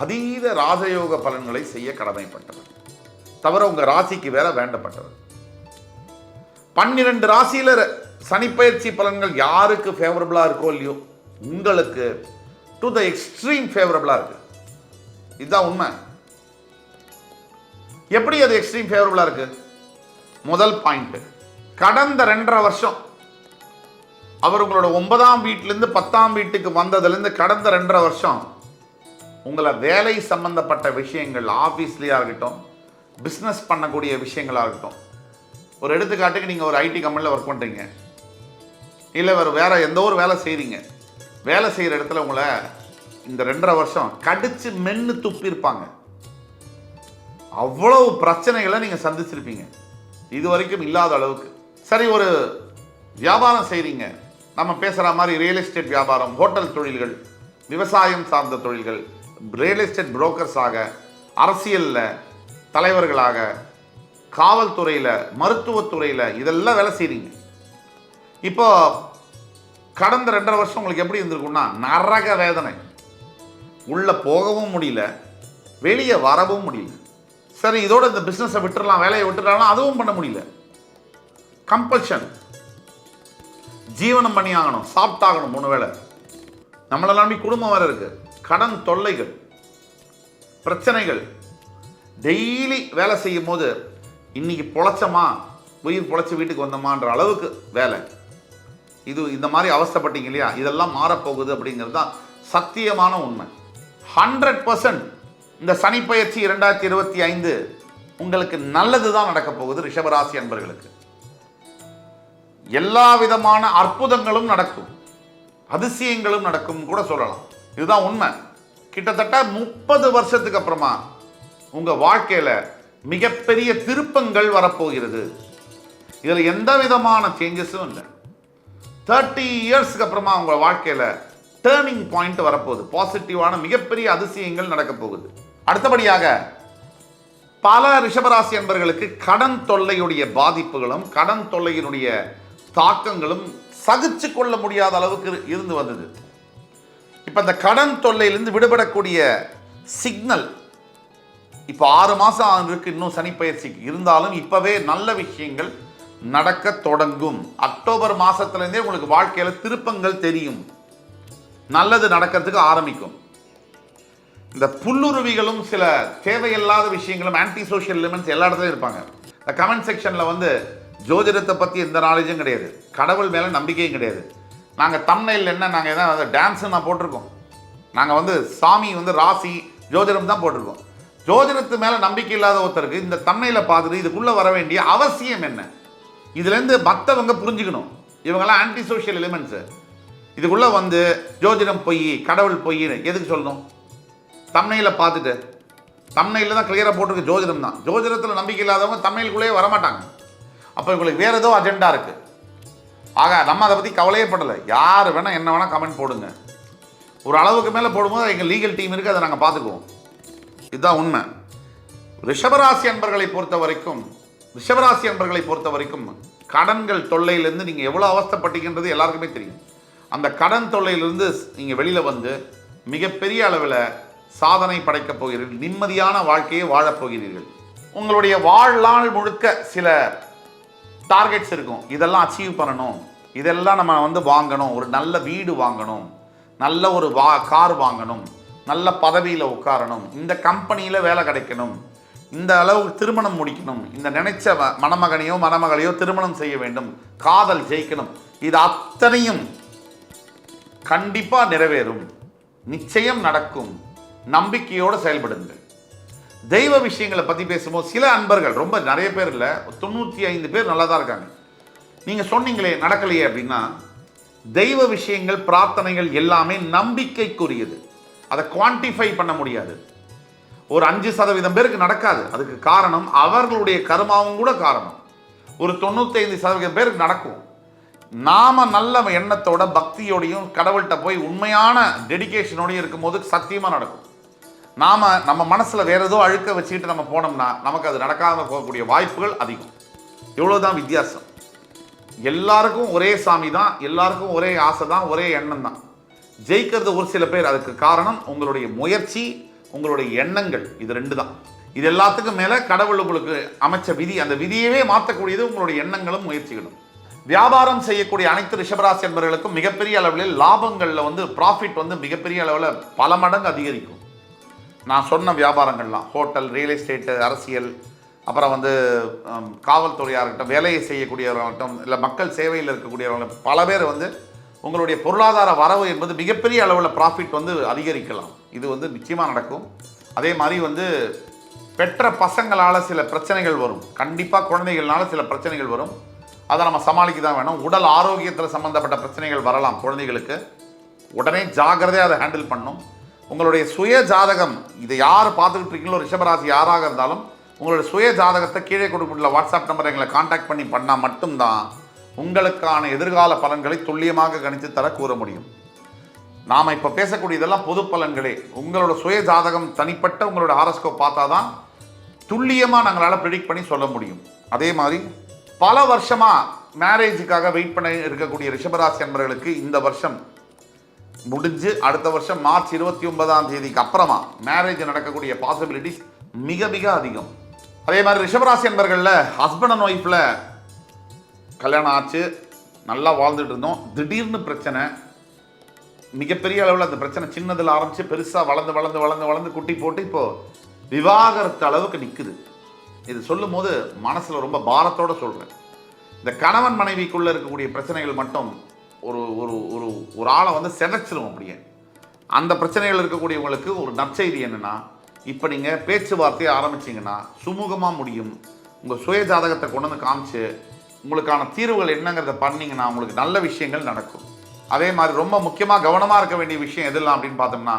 [SPEAKER 1] அதீத ராஜயோக பலன்களை செய்ய கடமைப்பட்டவர், தவிர உங்க ராசிக்கு வேற வேண்டப்பட்டவர். 12 ராசியில சனிப்பயிற்சி பலன்கள் யாருக்கு ஃபேவரபிளா இருக்கோ இல்லையோ, உங்களுக்கு டு த எக்ஸ்ட்ரீம் ஃபேவரபிளா இருக்கு. இதுதான் உண்மை. எப்படி அது எக்ஸ்ட்ரீம் ஃபேவரபிளா இருக்கு? முதல் பாயிண்ட், கடந்த 2.5 வருஷம் அவர் உங்களோட 9ஆம் வீட்டிலிருந்து 10ஆம் வீட்டுக்கு வந்ததுலேருந்து கடந்த 2.5 வருஷம் உங்களை வேலை சம்பந்தப்பட்ட விஷயங்கள், ஆஃபீஸ்லையாக இருக்கட்டும், பிஸ்னஸ் பண்ணக்கூடிய விஷயங்களாக இருக்கட்டும். ஒரு எடுத்துக்காட்டுக்கு நீங்கள் ஒரு ஐடி கம்பெனியில் ஒர்க் பண்ணுறீங்க, இல்லை வேற எந்த ஒரு வேலை செய்கிறீங்க. வேலை செய்கிற இடத்துல உங்களை இந்த 2.5 வருஷம் கடிச்சு மென்று துப்பியிருப்பாங்க. அவ்வளவு பிரச்சனைகளை நீங்கள் சந்திச்சிருப்பீங்க, இது வரைக்கும் இல்லாத அளவுக்கு. சரி, ஒரு வியாபாரம் செய்கிறீங்க, நம்ம பேசுகிற மாதிரி ரியல் எஸ்டேட் வியாபாரம், ஹோட்டல் தொழில்கள், விவசாயம் சார்ந்த தொழில்கள், ரியல் எஸ்டேட் புரோக்கர்ஸாக, அரசியலில் தலைவர்களாக, காவல்துறையில், மருத்துவத்துறையில், இதெல்லாம் வேலை செய்கிறீங்க. இப்போ கடந்த 2.5 வருஷம் உங்களுக்கு எப்படி இருந்திருக்குன்னா, நரக வேதனை, உள்ளே போகவும் முடியல, வெளியே வரவும் முடியல. சரி, இதோட இந்த பிஸ்னஸை விட்டுறலாம், வேலையை விட்டுறலாம், அதுவும் பண்ண முடியல. கம்பல்ஷன், ஜீவனம் பண்ணி ஆகணும், சாப்பிட்டாகணும் 3 வேளை. நம்மளெல்லாம் குடும்பம் வேற இருக்கு, கடன் தொல்லைகள், பிரச்சனைகள், டெய்லி வேலை செய்யும் போது இன்னைக்கு பொழைச்சமா, உயிர் பொழைச்சி வீட்டுக்கு வந்தோமான்ற அளவுக்கு வேலை. இது இந்த மாதிரி அவஸ்தைப்பட்டீங்க இல்லையா, இதெல்லாம் மாறப்போகுது அப்படிங்கிறது தான் சத்தியமான உண்மை. 100% இந்த சனி பயிற்சி 2025 உங்களுக்கு நல்லது தான் நடக்க போகுது. ரிஷபராசி அன்பர்களுக்கு எல்லா விதமான அற்புதங்களும் நடக்கும், அதிசயங்களும் நடக்கும் கூட சொல்லலாம். இதுதான் உண்மை. கிட்டத்தட்ட 30 வருஷத்துக்கு அப்புறமா உங்க வாழ்க்கையில மிகப்பெரிய திருப்பங்கள் வரப்போகிறது. இதுல எந்த விதமான சேஞ்சஸும் இல்லை. 30 இயர்ஸ்க்கு அப்புறமா உங்க வாழ்க்கையில டேர்னிங் பாயிண்ட் வரப்போகுது. பாசிட்டிவான மிகப்பெரிய அதிசயங்கள் நடக்க போகுது. அடுத்தபடியாக பல ரிஷபராசி என்பவர்களுக்கு கடன் தொல்லையுடைய பாதிப்புகளும் கடன் தொல்லையினுடைய தாக்கங்களும் சகிச்சு கொள்ள முடியாத அளவுக்கு இருந்து வந்தது. இப்ப இந்த கடன் தொல்லையிலிருந்து விடுபடக்கூடிய சிக்னல் இப்போ 6 மாதம் இருக்கு இன்னும் சனி பயிற்சிக்கு. இருந்தாலும் இப்பவே நல்ல விஷயங்கள் நடக்க தொடங்கும். அக்டோபர் மாசத்திலிருந்தே உங்களுக்கு வாழ்க்கையில திருப்பங்கள் தெரியும், நல்லது நடக்கிறதுக்கு ஆரம்பிக்கும். இந்த புல்லுருவிகளும் சில தேவையில்லாத விஷயங்களும், ஆன்டி சோஷியல் எலிமெண்ட்ஸ் எல்லா இடத்துலையும் இருப்பாங்க. இந்த கமெண்ட் செக்ஷனில் வந்து ஜோதிடத்தை பற்றி எந்த நாலேஜும் கிடையாது, கடவுள் மேலே நம்பிக்கையும் கிடையாது. நாங்கள் தம்ப்நெயில் என்ன, நாங்கள் எதாவது டான்ஸு நான் போட்டிருக்கோம், நாங்கள் வந்து சாமி வந்து ராசி ஜோதிடம் தான் போட்டிருக்கோம். ஜோதிடத்து மேலே நம்பிக்கை இல்லாத ஒருத்தருக்கு இந்த தம்ப்நெயிலை பார்த்துட்டு இதுக்குள்ளே வர வேண்டிய அவசியம் என்ன? இதுலேருந்து மற்றவங்க புரிஞ்சுக்கணும், இவங்கெல்லாம் ஆன்டி சோஷியல் எலிமெண்ட்ஸு. இதுக்குள்ளே வந்து ஜோதிடம் பொய், கடவுள் பொய்ன்னு எதுக்கு சொல்லணும்? தம்ப்நெயிலை பார்த்துட்டு, தம்ப்நெயிலில் தான் கிளியராக போட்டிருக்கு ஜோதிடம் தான். ஜோதிடத்தில் நம்பிக்கை இல்லாதவங்க தம்ப்நெயிலுக்குள்ளேயே வரமாட்டாங்க. அப்போ இவங்களுக்கு வேறு ஏதோ அஜெண்டா இருக்குது. ஆக நம்ம அதை பற்றி கவலையே படலை. யார் வேணால் என்ன வேணால் கமெண்ட் போடுங்க. ஒரு அளவுக்கு மேலே போடும்போது எங்கள் லீகல் டீம் இருக்குது, அதை நாங்கள் பார்த்துக்குவோம். இதுதான் உண்மை. ரிஷபராசி அன்பர்களை பொறுத்த வரைக்கும் கடன்கள் தொல்லையிலேருந்து நீங்கள் எவ்வளோ அவஸ்தைப்பட்டீங்கன்றது எல்லாருக்குமே தெரியும். அந்த கடன் தொல்லையிலிருந்து நீங்கள் வெளியில் வந்து மிகப்பெரிய அளவில் சாதனை படைக்கப் போகிறீர்கள், நிம்மதியான வாழ்க்கையை வாழப் போகிறீர்கள். உங்களுடைய வாழ்நாள் முழுக்க சில டார்கெட்ஸ் இருக்கும், இதெல்லாம் அச்சீவ் பண்ணணும், இதெல்லாம் நம்ம வந்து வாங்கணும், ஒரு நல்ல வீடு வாங்கணும், நல்ல ஒரு கார் வாங்கணும், நல்ல பதவியில் உட்காரணும், இந்த கம்பெனியில் வேலை கிடைக்கணும், இந்த அளவுக்கு திருமணம் முடிக்கணும், இந்த நினைச்ச மணமகனையோ மணமகளையோ திருமணம் செய்ய வேண்டும், காதல் ஜெயிக்கணும். இது அத்தனையும் கண்டிப்பாக நிறைவேறும், நிச்சயம் நடக்கும். நம்பிக்கையோடு செயல்படுங்கள். தெய்வ விஷயங்களை பற்றி பேசும்போது சில அன்பர்கள், ரொம்ப நிறைய பேர் இல்லை, 95 பேர் நல்லா தான் இருக்காங்க. நீங்கள் சொன்னீங்களே நடக்கலையே அப்படின்னா, தெய்வ விஷயங்கள் பிரார்த்தனைகள் எல்லாமே நம்பிக்கைக்குரியது. அதை குவான்டிஃபை பண்ண முடியாது. ஒரு 5% பேருக்கு நடக்காது. அதுக்கு காரணம் அவர்களுடைய கர்மாவும் கூட காரணம். ஒரு 95% பேருக்கு நடக்கும். நாம நல்ல எண்ணத்தோட பக்தியோடையும் கடவுள்கிட்ட போய் உண்மையான டெடிகேஷனோடையும் இருக்கும்போது சத்தியமாக நடக்கும். நம்ம மனசில் வேற ஏதோ அழுக்க வச்சுக்கிட்டு நம்ம போனோம்னா நமக்கு அது நடக்காமல் போகக்கூடிய வாய்ப்புகள் அதிகம். இவ்வளோதான் வித்தியாசம். எல்லாருக்கும் ஒரே சாமி தான், எல்லாருக்கும் ஒரே ஆசை தான், ஒரே எண்ணம் தான். ஜெயிக்கிறது ஒரு சில பேர். அதுக்கு காரணம் உங்களுடைய முயற்சி, உங்களுடைய எண்ணங்கள். இது 2 தான். இது எல்லாத்துக்கும் மேலே கடவுள் உங்களுக்கு அமைச்ச விதி. அந்த விதியவே மாற்றக்கூடியது உங்களுடைய எண்ணங்களும் முயற்சிகளும். வியாபாரம் செய்யக்கூடிய அனைத்து ரிஷபராசி என்பவர்களுக்கும் மிகப்பெரிய அளவில் லாபங்களில் வந்து ப்ராஃபிட் வந்து மிகப்பெரிய அளவில் பல மடங்கு அதிகரிக்கும். நான் சொன்ன வியாபாரங்கள்லாம் ஹோட்டல், ரியல் எஸ்டேட்டு, அரசியல், அப்புறம் வந்து காவல்துறையாக இருக்கட்டும், வேலையை செய்யக்கூடியவர்களாகட்டும், இல்லை மக்கள் சேவையில் இருக்கக்கூடியவர்கள், பல பேர் வந்து உங்களுடைய பொருளாதார வரவு என்பது மிகப்பெரிய அளவில் ப்ராஃபிட் வந்து அதிகரிக்கலாம். இது வந்து நிச்சயமாக நடக்கும். அதே மாதிரி வந்து பெற்ற பசங்களால் சில பிரச்சனைகள் வரும். கண்டிப்பாக குழந்தைகள்னால சில பிரச்சனைகள் வரும். அதை நம்ம சமாளிக்க தான் வேணும். உடல் ஆரோக்கியத்தில் சம்மந்தப்பட்ட பிரச்சனைகள் வரலாம் குழந்தைகளுக்கு. உடனே ஜாகிரதையாக அதை ஹேண்டில் பண்ணணும். உங்களுடைய சுய ஜாதகம், இதை யார் பார்த்துக்கிட்டு இருக்கீங்களோ ரிஷபராசி யாராக இருந்தாலும், உங்களுடைய சுய ஜாதகத்தை கீழே கொடுக்கப்பட்டுள்ள வாட்ஸ்அப் நம்பரை எங்களை காண்டாக்ட் பண்ணி பண்ணால் மட்டும்தான் உங்களுக்கான எதிர்கால பலன்களை துல்லியமாக கணித்து தர கூற முடியும். நாம் இப்போ பேசக்கூடியதெல்லாம் பொது பலன்களே. உங்களோட சுய ஜாதகம் தனிப்பட்ட உங்களோட ஹாரோஸ்கோப் பார்த்தா தான் துல்லியமாக நாங்களால் ப்ரிடிக்ட் பண்ணி சொல்ல முடியும். அதே மாதிரி பல வருஷமாக மேரேஜுக்காக வெயிட் பண்ண இருக்கக்கூடிய ரிஷபராசி அன்பர்களுக்கு இந்த வருஷம் முடிஞ்சு அடுத்த வருஷம் மார்ச் 29ஆம் தேதிக்கு அப்புறமா மேரேஜ் நடக்கக்கூடிய பாசிபிலிட்டிஸ் மிக மிக அதிகம். அதே மாதிரி ரிஷபராசி அன்பர்களில் ஹஸ்பண்ட் அண்ட் ஒய்ஃபில் கல்யாணம் ஆச்சு, நல்லா வாழ்ந்துட்டு இருந்தோம், திடீர்னு பிரச்சனை, மிகப்பெரிய அளவில் அந்த பிரச்சனை சின்னதில் ஆரம்பித்து பெருசாக வளர்ந்து வளர்ந்து வளர்ந்து வளர்ந்து குட்டி போட்டு இப்போது விவாகரத்து அளவுக்கு நிற்குது. இது சொல்லும் போது மனசில் ரொம்ப பாரத்தோடு சொல்கிறேன். இந்த கணவன் மனைவிக்குள்ளே இருக்கக்கூடிய பிரச்சனைகள் மட்டும் ஒரு ஒரு ஒரு ஒரு ஆளை வந்து செதைச்சிடும். அப்படியே அந்த பிரச்சனைகள் இருக்கக்கூடியவங்களுக்கு ஒரு நற்செய்தி என்னென்னா, இப்போ நீங்கள் பேச்சுவார்த்தையை ஆரம்பிச்சிங்கன்னா சுமூகமாக முடியும். உங்கள் சுய ஜாதகத்தை கொண்டு வந்து காமிச்சு உங்களுக்கான தீர்வுகள் என்னங்கிறத பண்ணிங்கன்னா உங்களுக்கு நல்ல விஷயங்கள் நடக்கும். அதே மாதிரி ரொம்ப முக்கியமாக கவனமாக இருக்க வேண்டிய விஷயம் எதெல்லாம் அப்படின்னு பார்த்தோம்னா,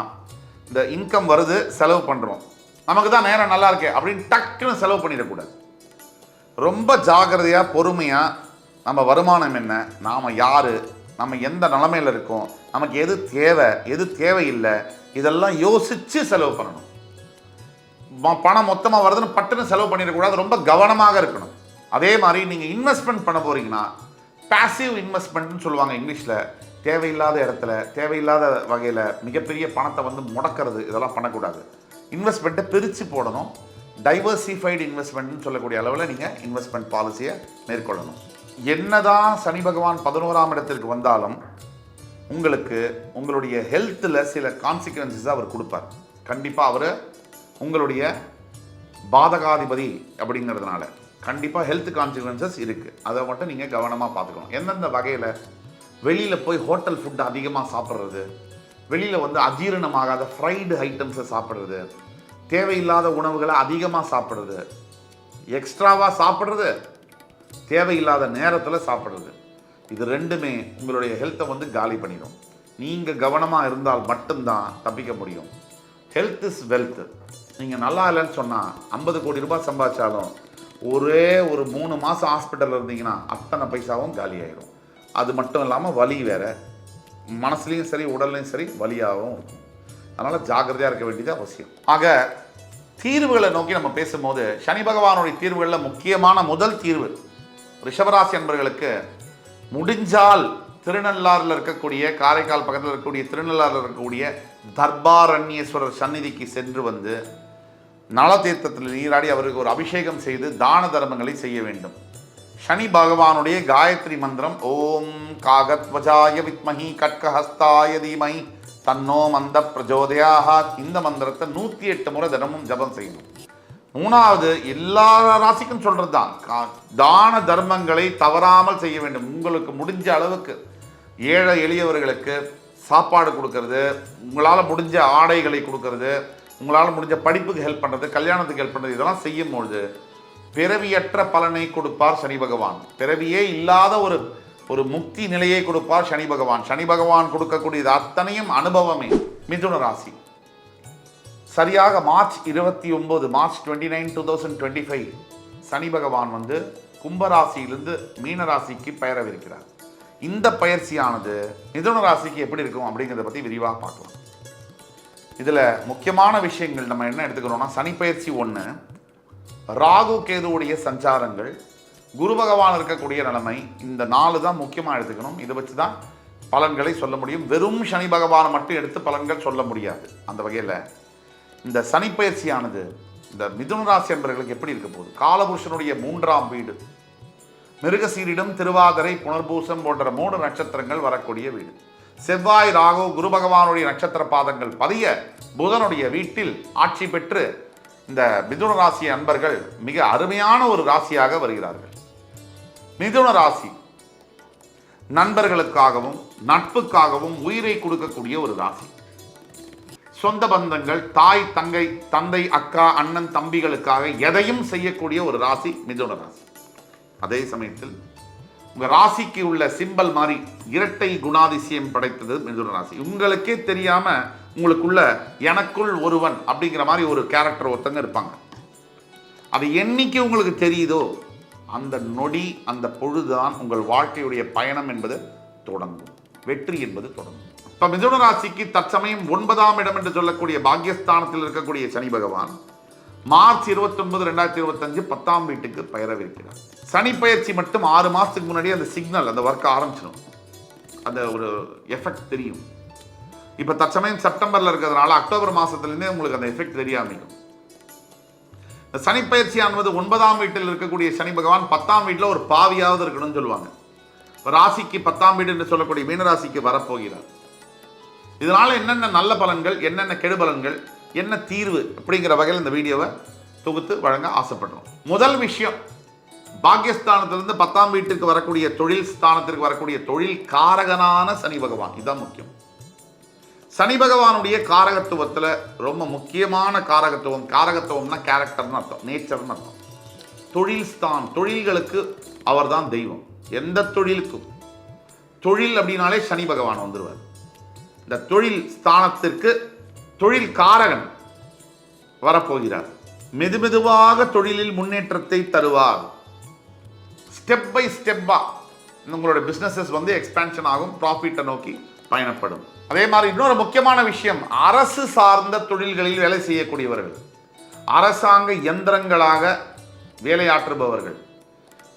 [SPEAKER 1] இந்த இன்கம் வருது, செலவு பண்ணுறோம், நமக்கு தான் நேரம் நல்லா இருக்கே அப்படின்னு டக்குன்னு செலவு பண்ணிடக்கூடாது. ரொம்ப ஜாக்கிரதையாக பொறுமையாக நம்ம வருமானம் என்ன, நாம் யார், நம்ம எந்த நிலைமையில் இருக்கோம், நமக்கு எது தேவை எது தேவையில்லை, இதெல்லாம் யோசித்து செலவு பண்ணணும். பணம் மொத்தமாக வருதுன்னு பட்டுன்னு செலவு பண்ணிடக்கூடாது, ரொம்ப கவனமாக இருக்கணும். அதே மாதிரி நீங்கள் இன்வெஸ்ட்மெண்ட் பண்ண போகிறீங்கன்னா பேசிவ் இன்வெஸ்ட்மெண்ட்னு சொல்லுவாங்க இங்கிலீஷில். தேவையில்லாத இடத்துல தேவையில்லாத வகையில் மிகப்பெரிய பணத்தை வந்து முடக்கிறது, இதெல்லாம் பண்ணக்கூடாது. இன்வெஸ்ட்மெண்ட்டை பிரித்து போடணும். டைவர்சிஃபைடு இன்வெஸ்ட்மெண்ட்னு சொல்லக்கூடிய அளவில் நீங்கள் இன்வெஸ்ட்மெண்ட் பாலிசியை மேற்கொள்ளணும். என்னதான் சனி பகவான் 11ஆம் இடத்திற்கு வந்தாலும் உங்களுக்கு உங்களுடைய ஹெல்த்தில் சில கான்சிக்வன்சஸ் அவர் கொடுப்பார். கண்டிப்பாக அவர் உங்களுடைய பாதகாதிபதி அப்படிங்கிறதுனால கண்டிப்பாக ஹெல்த் கான்சிக்வன்சஸ் இருக்குது. அதை மட்டும் நீங்கள் கவனமாக பார்த்துக்கணும். எந்தெந்த வகையில் வெளியில் போய் ஹோட்டல் ஃபுட்டு அதிகமாக சாப்பிட்றது, வெளியில் வந்து அஜீரணமாகாத ஃப்ரைடு ஐட்டம்ஸை சாப்பிட்றது, தேவையில்லாத உணவுகளை அதிகமாக சாப்பிட்றது, எக்ஸ்ட்ராவாக சாப்பிட்றது, தேவையில்லாத நேரத்தில் சாப்பிட்றது, இது ரெண்டுமே உங்களுடைய ஹெல்த்தை வந்து காலி பண்ணிடும். நீங்கள் கவனமாக இருந்தால் மட்டும்தான் தப்பிக்க முடியும். Health is wealth. நீங்கள் நல்லா இல்லைன்னு சொன்னால் 50 கோடி ரூபாய் சம்பாதிச்சாலும் ஒரே ஒரு 3 மாதம் ஹாஸ்பிட்டலில் இருந்தீங்கன்னா அத்தனை பைசாவும் காலி ஆகிடும். அது மட்டும் இல்லாமல் வலி வேறு, மனசுலையும் சரி உடல்லையும் சரி வலியாகவும் இருக்கும். அதனால் ஜாக்கிரதையாக இருக்க வேண்டியது அவசியம். ஆக தீர்வுகளை நோக்கி நம்ம பேசும்போது சனி பகவானுடைய தீர்வுகளில் முக்கியமான முதல் தீர்வு ரிஷபராசி என்பவர்களுக்கு முடிஞ்சால் திருநள்ளாறில் இருக்கக்கூடிய, காரைக்கால் பக்கத்தில் இருக்கக்கூடிய திருநள்ளாறில் இருக்கக்கூடிய தர்பாரண்யேஸ்வரர் சந்நிதிக்கு சென்று வந்து நலதீர்த்தத்தில் நீராடி அவருக்கு ஒரு அபிஷேகம் செய்து தான தர்மங்களை செய்ய வேண்டும். சனி பகவானுடைய காயத்ரி மந்திரம் ஓம் காகத்வஜாய வித்மஹி கட்கஹஸ்தாய தீமஹி தன்னோ மந்த பிரஜோதயாக, இந்த மந்திரத்தை 108 முறை தினமும் ஜபம் செய்யணும். மூணாவது, எல்லா ராசிக்கும் சொல்றது தான், தான தர்மங்களை தவறாமல் செய்ய வேண்டும். உங்களுக்கு முடிஞ்ச அளவுக்கு ஏழை எளியவர்களுக்கு சாப்பாடு கொடுக்கறது, உங்களால் முடிஞ்ச ஆடைகளை கொடுக்கறது, உங்களால் முடிஞ்ச படிப்புக்கு ஹெல்ப் பண்ணுறது, கல்யாணத்துக்கு ஹெல்ப் பண்ணுறது, இதெல்லாம் செய்யும்பொழுது பிறவியற்ற பலனை கொடுப்பார் சனி பகவான். பிறவியே இல்லாத ஒரு முக்தி நிலையை கொடுப்பார் சனி பகவான். சனி பகவான் கொடுக்கக்கூடியது அத்தனையும் அனுபவமே. மிதுன ராசி சரியாக மார்ச் 29, மார்ச் 29, 2025 சனி பகவான் வந்து கும்பராசியிலிருந்து மீனராசிக்கு பெயரவிருக்கிறார். இந்த பயிற்சியானது மிதுன ராசிக்கு எப்படி இருக்கும் அப்படிங்கிறத பற்றி விரிவாக பார்க்கலாம். இதில் முக்கியமான விஷயங்கள் நம்ம என்ன எடுத்துக்கிறோம்னா, சனி பயிற்சி 1, ராகு கேதுவுடைய சஞ்சாரங்கள், குரு பகவான் இருக்கக்கூடிய நிலைமை, இந்த 4 தான் முக்கியமாக எடுத்துக்கணும். இதை வச்சு தான் பலன்களை சொல்ல முடியும். வெறும் சனி பகவானை மட்டும் எடுத்து பலன்கள் சொல்ல முடியாது. அந்த வகையில் இந்த சனி பயிற்சியானது இந்த மிதுன ராசி என்பவர்களுக்கு எப்படி இருக்க போகுது? காலபுருஷனுடைய 3ஆம் வீடு, மிருகசீரிடம், திருவாதிரை, புனர்பூசம் போன்ற 3 நட்சத்திரங்கள் வரக்கூடிய வீடு. செவ்வாய், ராகு, குரு பகவானுடைய நட்சத்திர பாதங்கள் பதிய புதனுடைய வீட்டில் ஆட்சி பெற்று இந்த மிதுன ராசி அன்பர்கள் மிக அருமையான ஒரு ராசியாக வருகிறார்கள். மிதுன ராசி நண்பர்களுக்காகவும் நட்புக்காகவும் உயிரை கொடுக்கக்கூடிய ஒரு ராசி. சொந்த பந்தங்கள், தாய், தந்தை, அக்கா, அண்ணன், தம்பிகளுக்காக எதையும் செய்யக்கூடிய ஒரு ராசி மிதுன ராசி. அதே சமயத்தில் உங்க ராசிக்கு உள்ள சிம்பல் மாதிரி இரட்டை குணாதிசயம் படைத்தது மிதுன ராசி. உங்களுக்கே தெரியாம உங்களுக்குள்ள எனக்குள் ஒருவன் அப்படிங்கிற மாதிரி ஒரு கேரக்டர் ஒருத்தங்க இருப்பாங்க. அது என்னைக்கு உங்களுக்கு தெரியுதோ அந்த நொடி, அந்த பொழுதுதான் உங்கள் வாழ்க்கையுடைய பயணம் என்பது தொடங்கும், வெற்றி என்பது தொடங்கும். இப்ப மிதுன ராசிக்கு தற்சமயம் 9ஆம் இடம் என்று சொல்லக்கூடிய பாக்யஸ்தானத்தில் இருக்கக்கூடிய சனி பகவான் மார்ச் 29, 2025 10ஆம் வீட்டுக்கு பெயரவிருக்கிறார். சனி பயிற்சி மட்டும் 6 மாசத்துக்கு முன்னாடி அந்த சிக்னல், அந்த ஒர்க் ஆரம்பிச்சிடும், அந்த ஒரு எஃபெக்ட் தெரியும். இப்ப தற்சமயம் செப்டம்பர்ல இருக்கிறதுனால அக்டோபர் மாசத்துலேருந்தே உங்களுக்கு அந்த எஃபெக்ட் தெரிய ஆரம்பிக்கும். இந்த சனி பயிற்சியானது 9ஆம் வீட்டில் இருக்கக்கூடிய சனி பகவான் 10ஆம் வீட்டில் ஒரு பாவியாவது இருக்கணும்னு சொல்லுவாங்க. ராசிக்கு 10ஆம் வீடு என்று சொல்லக்கூடிய மீனராசிக்கு வரப்போகிறார். இதனால என்னென்ன நல்ல பலன்கள், என்னென்ன கெடு பலன்கள், என்ன தீர்வு அப்படிங்கிற வகையில் இந்த வீடியோவை தொகுத்து வழங்க ஆசைப்படுறோம். முதல் விஷயம், பாக்யஸ்தானத்திலிருந்து 10ஆம் வீட்டுக்கு வரக்கூடிய தொழில் ஸ்தானத்திற்கு வரக்கூடிய தொழில் காரகனான சனி பகவான். இதுதான் முக்கியம். சனி பகவானுடைய காரகத்துவத்தில் ரொம்ப முக்கியமான காரகத்துவம்னா கேரக்டர்னு அர்த்தம், நேச்சர்னு அர்த்தம். தொழில் ஸ்தான், தொழில்களுக்கு அவர் தான் தெய்வம். எந்த தொழிலுக்கும் தொழில் அப்படின்னாலே சனி பகவான் வந்துடுவார். இந்த தொழில் ஸ்தானத்திற்கு தொழில் காரகன் வரப்போகிறார். மெதுமெதுவாக தொழிலில் முன்னேற்றத்தை தருவார். ஸ்டெப் பை ஸ்டெப்பா உங்களோட பிசினஸஸ் வந்து எக்ஸ்பான்ஷன் ஆகும், ப்ராஃபிட்டை நோக்கி பயணப்படும். அதே மாதிரி இன்னொரு முக்கியமான விஷயம், அரசு சார்ந்த தொழில்களில் வேலை செய்யக்கூடியவர்கள், அரசாங்க யந்திரங்களாக வேலையாற்றுபவர்கள்,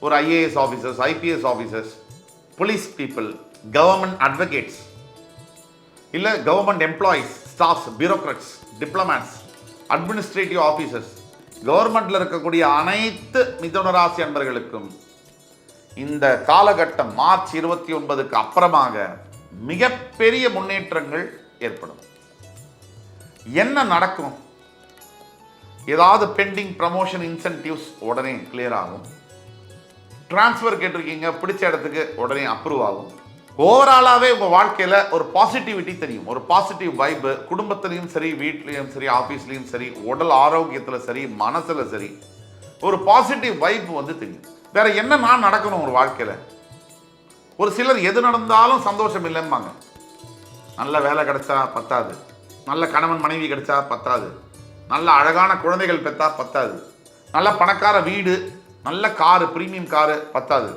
[SPEAKER 1] ஒரு IAS officers, IPS officers, police people, government advocates, இல்லை government employees, staffs, bureaucrats, diplomats, administrative officers, கவர்மெண்ட்ல இருக்கக்கூடிய அனைத்து மிதுன ராசி அன்பர்களுக்கும் இந்த காலகட்டம் மார்ச் 29க்கு அப்புறமாக மிகப்பெரிய முன்னேற்றங்கள் ஏற்படும். என்ன நடக்கும்? ஏதாவது பெண்டிங் ப்ரமோஷன், இன்சென்டிவ்ஸ் உடனே கிளியர் ஆகும். டிரான்ஸ்ஃபர் கேட்டிருக்கீங்க, பிடிச்ச இடத்துக்கு உடனே அப்ரூவ் ஆகும். ஓவராலாகவே உங்கள் வாழ்க்கையில் ஒரு பாசிட்டிவிட்டி தெரியும், ஒரு பாசிட்டிவ் வைப்பு. குடும்பத்திலையும் சரி, வீட்லேயும் சரி, ஆஃபீஸ்லேயும் சரி, உடல் ஆரோக்கியத்தில் சரி, மனசில் சரி, ஒரு பாசிட்டிவ் வைப்பு வந்து தெரியும். வேற என்ன நான் நடக்கணும் ஒரு வாழ்க்கையில்? ஒரு சிலர் எது நடந்தாலும் சந்தோஷம் இல்லைம்பாங்க. நல்ல வேலை கிடைச்சா பத்தாது, நல்ல கணவன் மனைவி கிடைச்சா பத்தாது, நல்ல அழகான குழந்தைகள் பெற்றா பத்தாது, நல்ல பணக்கார வீடு, நல்ல காரு, பிரீமியம் காரு பத்தாது,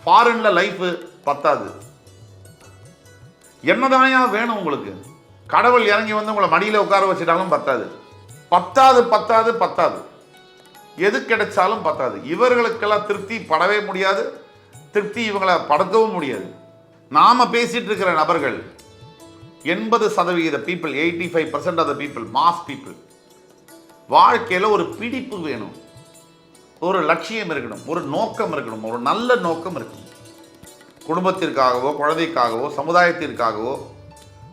[SPEAKER 1] ஃபாரின்ல லைஃப் பத்தாது. என்னதாயா வேணும் உங்களுக்கு? கடவுள் இறங்கி வந்து உங்களை மடியில் உட்கார வச்சுட்டாலும் பத்தாது. பத்தாது பத்தாது பத்தாது, எது கிடைச்சாலும் பத்தாது. இவர்களுக்கெல்லாம் திருப்தி படவே முடியாது, திருப்தி இவங்களை படுத்தவும் முடியாது. நாம பேசிட்டு இருக்கிற நபர்கள் 80% people, 85% of the people, mass people, வாழ்க்கையில் ஒரு பிடிப்பு வேணும், ஒரு லட்சியம் இருக்கணும், ஒரு நோக்கம் இருக்கணும், ஒரு நல்ல நோக்கம் இருக்கணும். குடும்பத்திற்காகவோ, குழந்தைக்காகவோ, சமுதாயத்திற்காகவோ,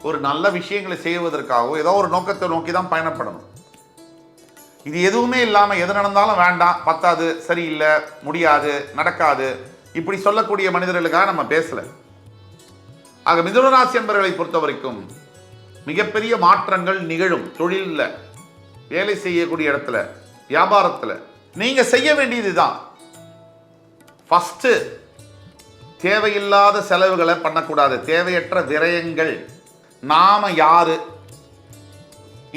[SPEAKER 1] ஒரு நல்ல விஷயங்களை செய்வதற்காகவோ ஏதோ ஒரு நோக்கத்தை நோக்கி தான் பயணப்படணும். இது எதுவுமே இல்லாமல் எது நடந்தாலும் வேண்டாம், பத்தாது, சரியில்லை, முடியாது, நடக்காது, இப்படி சொல்லக்கூடிய மனிதர்களுக்காக நம்ம பேசலை. ஆக மிதுன ராசி என்பவர்களை பொறுத்த வரைக்கும் மிகப்பெரிய மாற்றங்கள் நிகழும். தொழிலில், வேலை செய்யக்கூடிய இடத்துல, வியாபாரத்தில் நீங்கள் செய்ய வேண்டியது தான். ஃபஸ்ட்டு தேவையில்லாத செலவுகளை பண்ணக்கூடாது. தேவையற்ற விரயங்கள். நாம யாரு,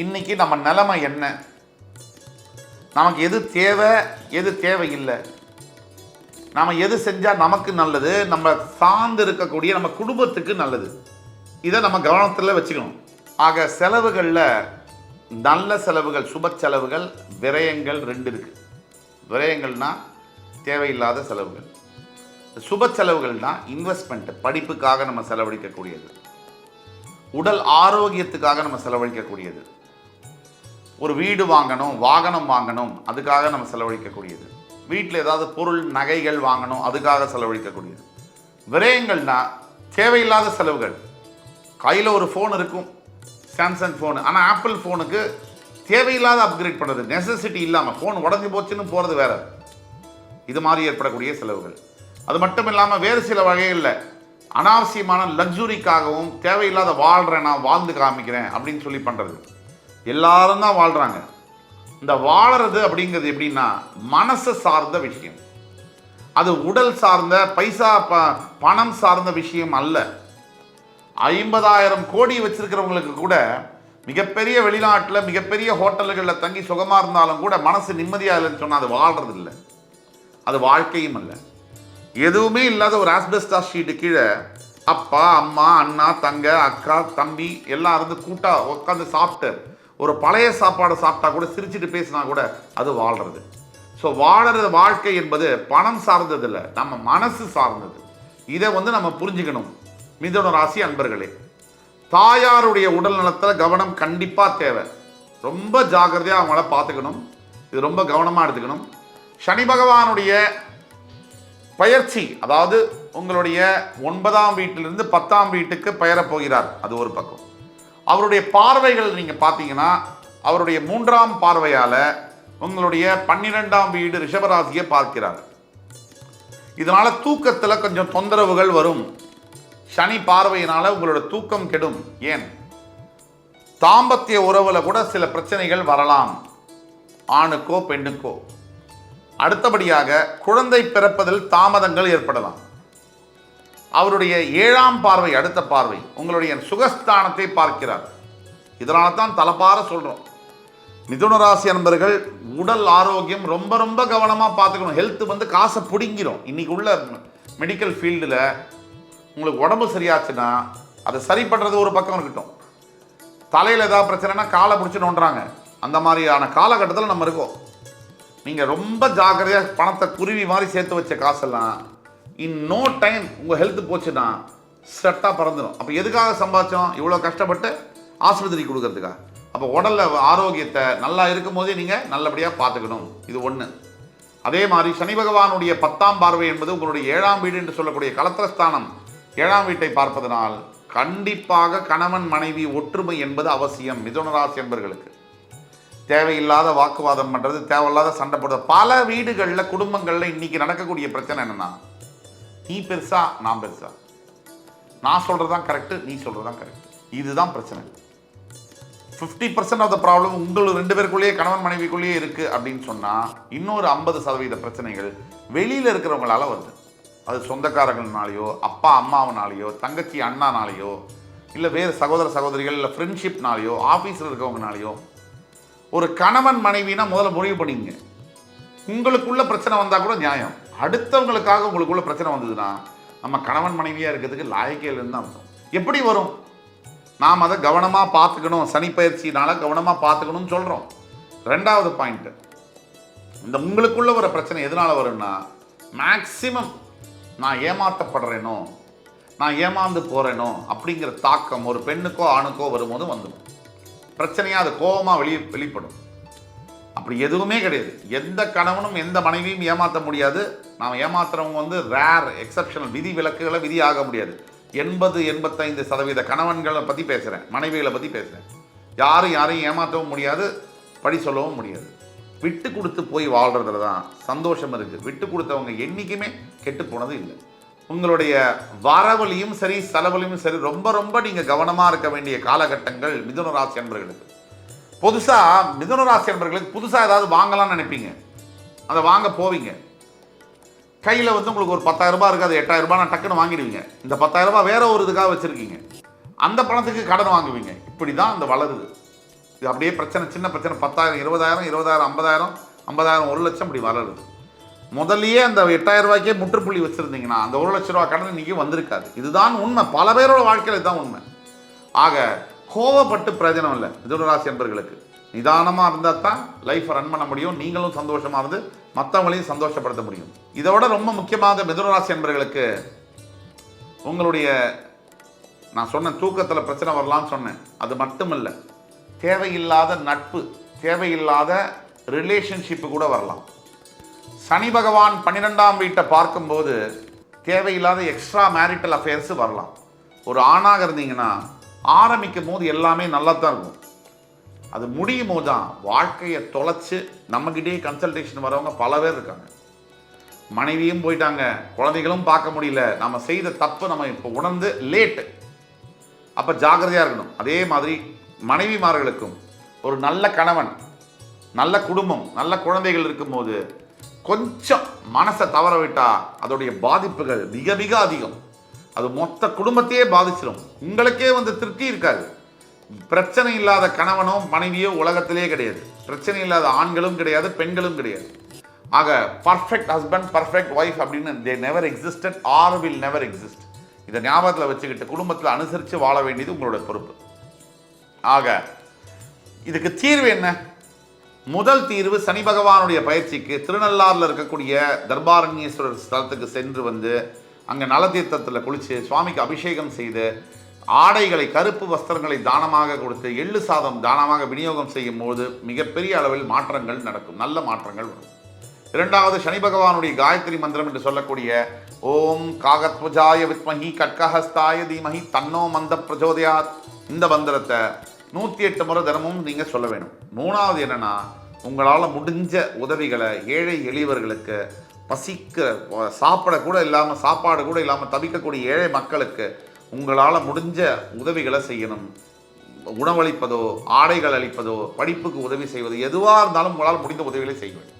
[SPEAKER 1] இன்னைக்கு நம்ம நிலைமை என்ன, நமக்கு எது தேவை, எது தேவையில்லை, நாம எது செஞ்சா நமக்கு நல்லது, நம்ம சார்ந்து இருக்கக்கூடிய நம்ம குடும்பத்துக்கு நல்லது, இதை நம்ம கவனத்தில் வச்சுக்கணும். ஆக செலவுகளில் நல்ல செலவுகள், சுப செலவுகள், விரயங்கள் 2 இருக்கு. விரயங்கள்னா தேவையில்லாத செலவுகள், சுப செலவுகள்னா இன்வெஸ்ட்மெண்ட், படிப்புக்காக நம்ம செலவழிக்கக்கூடியது, உடல் ஆரோக்கியத்துக்காக நம்ம செலவழிக்கக்கூடியது, ஒரு வீடு வாங்கணும், வாகனம் வாங்கணும், அதுக்காக நம்ம செலவழிக்கக்கூடியது, வீட்டில் ஏதாவது பொருள் நகைகள் வாங்கணும், அதுக்காக செலவழிக்கக்கூடியது. விரயங்கள்னா தேவையில்லாத செலவுகள். கையில் ஒரு ஃபோன் இருக்கும், சாம்சங் ஃபோனு, ஆனால் ஆப்பிள் ஃபோனுக்கு தேவையில்லாத அப்கிரேட் பண்ணுறது, நெசசிட்டி இல்லாமல் ஃபோன் உடஞ்சி போச்சுன்னு போகிறது வேற. இது மாதிரி ஏற்படக்கூடிய செலவுகள். அது மட்டும் இல்லாமல் வேறு சில வகைகளில் அனாவசியமான லக்ஸுரிக்காகவும், தேவையில்லாத வாழ்கிறேன், நான் வாழ்ந்து காமிக்கிறேன் அப்படின்னு சொல்லி பண்ணுறது. எல்லாரும் தான் வாழ்கிறாங்க. இந்த வாழறது அப்படிங்கிறது எப்படின்னா மனசை சார்ந்த விஷயம். அது உடல் சார்ந்த, பைசா பணம் சார்ந்த விஷயம் அல்ல. 50,000 கோடி வச்சிருக்கிறவங்களுக்கு கூட மிகப்பெரிய வெளிநாட்டில் மிகப்பெரிய ஹோட்டல்களில் தங்கி சுகமாக இருந்தாலும் கூட மனசு நிம்மதியாக இல்லைன்னு சொன்னால் அது வாழ்றது இல்லை, அது வாழ்க்கையும் அல்ல. எதுவுமே இல்லாத ஒரு ஆஸ்பெஸ்டாஸ் ஷீட்டு கீழே அப்பா, அம்மா, அண்ணா, தங்க, அக்கா, தம்பி எல்லாம் இருந்து கூட்டா உட்காந்து சாப்பிட்டு ஒரு பழைய சாப்பாடு சாப்பிட்டா கூட சிரிச்சுட்டு பேசினா கூட அது வாழ்றது. ஸோ வாழறது வாழ்க்கை என்பது பணம் சார்ந்தது இல்லை, நம்ம மனசு சார்ந்தது. இதை நம்ம புரிஞ்சுக்கணும். மிதுன ராசி அன்பர்களே, தாயாருடைய உடல் நலத்தில் கவனம் கண்டிப்பாக தேவை. ரொம்ப ஜாக்கிரதையாக அவங்கள பார்த்துக்கணும். இது ரொம்ப கவனமாக எடுத்துக்கணும். சனி பகவானுடைய பயிற்சி, அதாவது உங்களுடைய 9ஆம் வீட்டிலிருந்து 10ஆம் வீட்டுக்கு பெயரப் போகிறார், அது ஒரு பக்கம். அவருடைய பார்வைகள் நீங்கள் பார்த்தீங்கன்னா அவருடைய 3ஆம் பார்வையால் உங்களுடைய 12ஆம் வீடு ரிஷபராசியை பார்க்கிறார். இதனால் தூக்கத்தில் கொஞ்சம் தொந்தரவுகள் வரும். சனி பார்வையினால் உங்களோட தூக்கம் கெடும். ஏன், தாம்பத்திய உறவில் கூட சில பிரச்சனைகள் வரலாம், ஆணுக்கோ பெண்ணுக்கோ. அடுத்தபடியாக குழந்தை பிறப்பதில் தாமதங்கள் ஏற்படலாம். அவருடைய 7ஆம் பார்வை, அடுத்த பார்வை உங்களுடைய சுகஸ்தானத்தை பார்க்கிறார். இதனால தான் தலப்பார சொல்கிறோம், மிதுன ராசி அன்பர்கள் உடல் ஆரோக்கியம் ரொம்ப ரொம்ப கவனமாக பார்த்துக்கணும். ஹெல்த் காசை பிடிங்கிடும். இன்னைக்கு உள்ள மெடிக்கல் ஃபீல்டில் உங்களுக்கு உடம்பு சரியாச்சுன்னா அதை சரி பண்ணுறது ஒரு பக்கம் இருக்கட்டும், தலையில் ஏதாவது பிரச்சனைனா காலை பிடிச்சி நோண்டுறாங்க. அந்த மாதிரியான காலகட்டத்தில் நம்ம இருக்கோம். நீங்கள் ரொம்ப ஜாக்கிரதையாக பணத்தை குருவி மாதிரி சேர்த்து வச்ச காசெல்லாம் இன் நோ டைம் உங்கள் ஹெல்த் போச்சுன்னா செட்டாக பறந்துடும். அப்போ எதுக்காக சம்பாதிச்சோம்? இவ்வளோ கஷ்டப்பட்டு ஆஸ்பத்திரி கொடுக்கறதுக்காக. அப்போ உடலில் ஆரோக்கியத்தை நல்லா இருக்கும் போதே நீங்கள் நல்லபடியாக பார்த்துக்கணும். இது ஒன்று. அதே மாதிரி சனி பகவானுடைய 10ஆம் பார்வை என்பது உங்களுடைய 7ஆம் வீடு என்று சொல்லக்கூடிய கலத்திரஸ்தானம், 7ஆம் வீட்டை பார்ப்பதனால் கண்டிப்பாக கணவன் மனைவி ஒற்றுமை என்பது அவசியம். மிதுன ராசி என்பவர்களுக்கு தேவையில்லாத வாக்குவாதம் பண்ணுறது, தேவையில்லாத சண்டை போடுறது. பல வீடுகளில் குடும்பங்களில் இன்னைக்கு நடக்கக்கூடிய பிரச்சனை என்னென்னா, நீ பெருசா நான் பெருசா, நான் சொல்கிறது தான் கரெக்டு, நீ சொல்கிறது தான் கரெக்ட். இதுதான் பிரச்சனை. 50% ஆஃப் த ப்ராப்ளம் உங்கள் 2 பேருக்குள்ளேயே, கணவன் மனைவிக்குள்ளேயே இருக்குது அப்படின்னு சொன்னால், இன்னொரு 50% பிரச்சனைகள் வெளியில் இருக்கிறவங்களால வருது. அது சொந்தக்காரங்கள்னாலேயோ, அப்பா அம்மாவனாலேயோ, தங்கச்சி அண்ணானாலேயோ, இல்லை வேறு சகோதர சகோதரிகள், இல்லை ஃப்ரெண்ட்ஷிப்னாலேயோ, ஆஃபீஸில் இருக்கவங்கனாலேயோ. ஒரு கணவன் மனைவினா முதல்ல முடிவு பண்ணிங்க. உங்களுக்குள்ள பிரச்சனை வந்தால் கூட நியாயம். அடுத்தவங்களுக்காக உங்களுக்குள்ள பிரச்சனை வந்ததுன்னா நம்ம கணவன் மனைவியாக இருக்கிறதுக்கு லாயக்கையிலேருந்து தான் அர்த்தம். எப்படி வரும்? நாம் அதை கவனமாக பார்த்துக்கணும். சனி பயிற்சினால கவனமாக பார்த்துக்கணும்னு சொல்கிறோம். 2வது பாயிண்ட்டு, இந்த உங்களுக்குள்ள வர பிரச்சனை எதனால் வரும்னா, மேக்சிமம் நான் ஏமாற்றப்படுறேனோ, நான் ஏமாந்து போகிறேனோ அப்படிங்கிற தாக்கம் ஒரு பெண்ணுக்கோ ஆணுக்கோ வரும்போது வந்துடும். பிரச்சனையாக அது கோபமாக வெளிப்படும். அப்படி எதுவுமே கிடையாது. எந்த கணவனும் எந்த மனைவியும் ஏமாற்ற முடியாது. நாம் ஏமாத்துறவங்க வந்து ரேர், எக்ஸப்ஷனல், விதி விலக்குகளை விதி ஆக முடியாது. 80-85% கணவன்களை பற்றி பேசுகிறேன், மனைவிகளை பற்றி பேசுகிறேன். யாரையும் ஏமாற்றவும் முடியாது, படி சொல்லவும் முடியாது. விட்டு கொடுத்து போய் வாழ்கிறதுல தான் சந்தோஷம் இருக்குது. விட்டு கொடுத்தவங்க என்றைக்குமே கெட்டு போனது இல்லை. உங்களுடைய வரவழியும் சரி செலவழியும் சரி ரொம்ப ரொம்ப நீங்கள் கவனமாக இருக்க வேண்டிய காலகட்டங்கள் மிதுன ராசி அன்பர்களுக்கு. புதுசாக மிதுன ராசி அன்பர்களுக்கு புதுசாக ஏதாவது வாங்கலாம்னு நினைப்பீங்க, அதை வாங்க போவீங்க. கையில் வந்து உங்களுக்கு ஒரு 10,000 ரூபாய் இருக்குது, அது 8,000 ரூபாய் நான் டக்குன்னு வாங்கிடுவீங்க. இந்த 10,000 ரூபாய் வேற ஒரு இதுக்காக வச்சுருக்கீங்க, அந்த பணத்துக்கு கடன் வாங்குவீங்க. இப்படி தான் அந்த வளருது. இது அப்படியே பிரச்சனை, சின்ன பிரச்சனை 10,000 20,000 20,000 50,000 50,000 1 லட்சம் இப்படி வளருது. முதல்லையே அந்த 8,000 ரூபாய்க்கே முற்றுப்புள்ளி வச்சுருந்தீங்கன்னா அந்த 1 லட்ச ரூபா கடன் இன்றைக்கி வந்திருக்காது. இதுதான் உண்மை. பல பேரோட வாழ்க்கையில் இதுதான் உண்மை. ஆக கோவப்பட்டு பிரயோஜனம் இல்லை. மிதுனராசி என்பர்களுக்கு நிதானமாக இருந்தால் தான் லைஃப்பை ரன் பண்ண முடியும். நீங்களும் சந்தோஷமாக இருந்து மற்றவங்களையும் சந்தோஷப்படுத்த முடியும். இதோட ரொம்ப முக்கியமாக மிதுனராசி என்பர்களுக்கு உங்களுடைய, நான் சொன்னேன் தூக்கத்தில் பிரச்சனை வரலாம்னு சொன்னேன், அது மட்டும் இல்லை, தேவையில்லாத நட்பு, தேவையில்லாத ரிலேஷன்ஷிப்பு கூட வரலாம். சனி பகவான் 12ஆம் வீட்டை பார்க்கும்போது தேவையில்லாத எக்ஸ்ட்ரா மேரிட்டல் அஃபேர்ஸு வரலாம். ஒரு ஆணாக இருந்தீங்கன்னா ஆரம்பிக்கும் போது எல்லாமே நல்லா தான் இருக்கும். அது முடியும் போது தான் வாழ்க்கையை தொலைச்சி நம்மகிட்டே கன்சல்டேஷன் வரவங்க பல பேர் இருக்காங்க. மனைவியும் போயிட்டாங்க, குழந்தைகளும் பார்க்க முடியல, நம்ம செய்த தப்பு நம்ம இப்போ உணர்ந்து லேட்டு. அப்போ ஜாக்கிரதையாக இருக்கணும். அதே மாதிரி மனைவிமார்களுக்கும் ஒரு நல்ல கணவன், நல்ல குடும்பம், நல்ல குழந்தைகள் இருக்கும்போது கொஞ்சம் மனசை தவற விட்டால் அதோடைய பாதிப்புகள் மிக மிக அதிகம். அது மொத்த குடும்பத்தையே பாதிச்சிடும். உங்களுக்கே வந்து திருப்தி இருக்காது. பிரச்சனை இல்லாத கணவனோ மனைவியோ உலகத்திலே கிடையாது. பிரச்சனை இல்லாத ஆண்களும் கிடையாது, பெண்களும் கிடையாது. ஆக பர்ஃபெக்ட் ஹஸ்பண்ட், பர்ஃபெக்ட் ஒய்ஃப் அப்படின்னு they never existed or will never exist. இதை ஞாபகத்தில் வச்சுக்கிட்டு குடும்பத்தில் அனுசரித்து வாழ வேண்டியது உங்களோட பொறுப்பு. ஆக இதுக்கு தீர்வு என்ன? முதல் தீர்வு, சனி பகவானுடைய பயிற்சிக்கு திருநள்ளாறில் இருக்கக்கூடிய தர்பாரண்யேஸ்வரர் ஸ்தலத்துக்கு சென்று வந்து அங்கே நலதீர்த்தத்தில் குளித்து சுவாமிக்கு அபிஷேகம் செய்து ஆடைகளை, கருப்பு வஸ்திரங்களை தானமாக கொடுத்து எள்ளு சாதம் தானமாக விநியோகம் செய்யும் போது மிகப்பெரிய அளவில் மாற்றங்கள் நடக்கும், நல்ல மாற்றங்கள் வரும். இரண்டாவது, சனி பகவானுடைய காயத்ரி மந்திரம் என்று சொல்லக்கூடிய ஓம் காகத்வஜாய வித்மஹி கட்கஹஸ்தாய தீமஹி தன்னோ மந்த பிரச்சோதயாத், இந்த மந்திரத்தை 108 முறை தினமும் நீங்கள் சொல்ல வேணும். மூணாவது என்னென்னா, உங்களால் முடிஞ்ச உதவிகளை ஏழை எளியவர்களுக்கு, சாப்பாடு கூட இல்லாமல் தவிக்கக்கூடிய ஏழை மக்களுக்கு உங்களால் முடிஞ்ச உதவிகளை செய்யணும். உணவளிப்பதோ, ஆடைகள் அளிப்பதோ, படிப்புக்கு உதவி செய்வது, எதுவாக இருந்தாலும் உங்களால் முடிந்த உதவிகளை செய்ய வேண்டும்.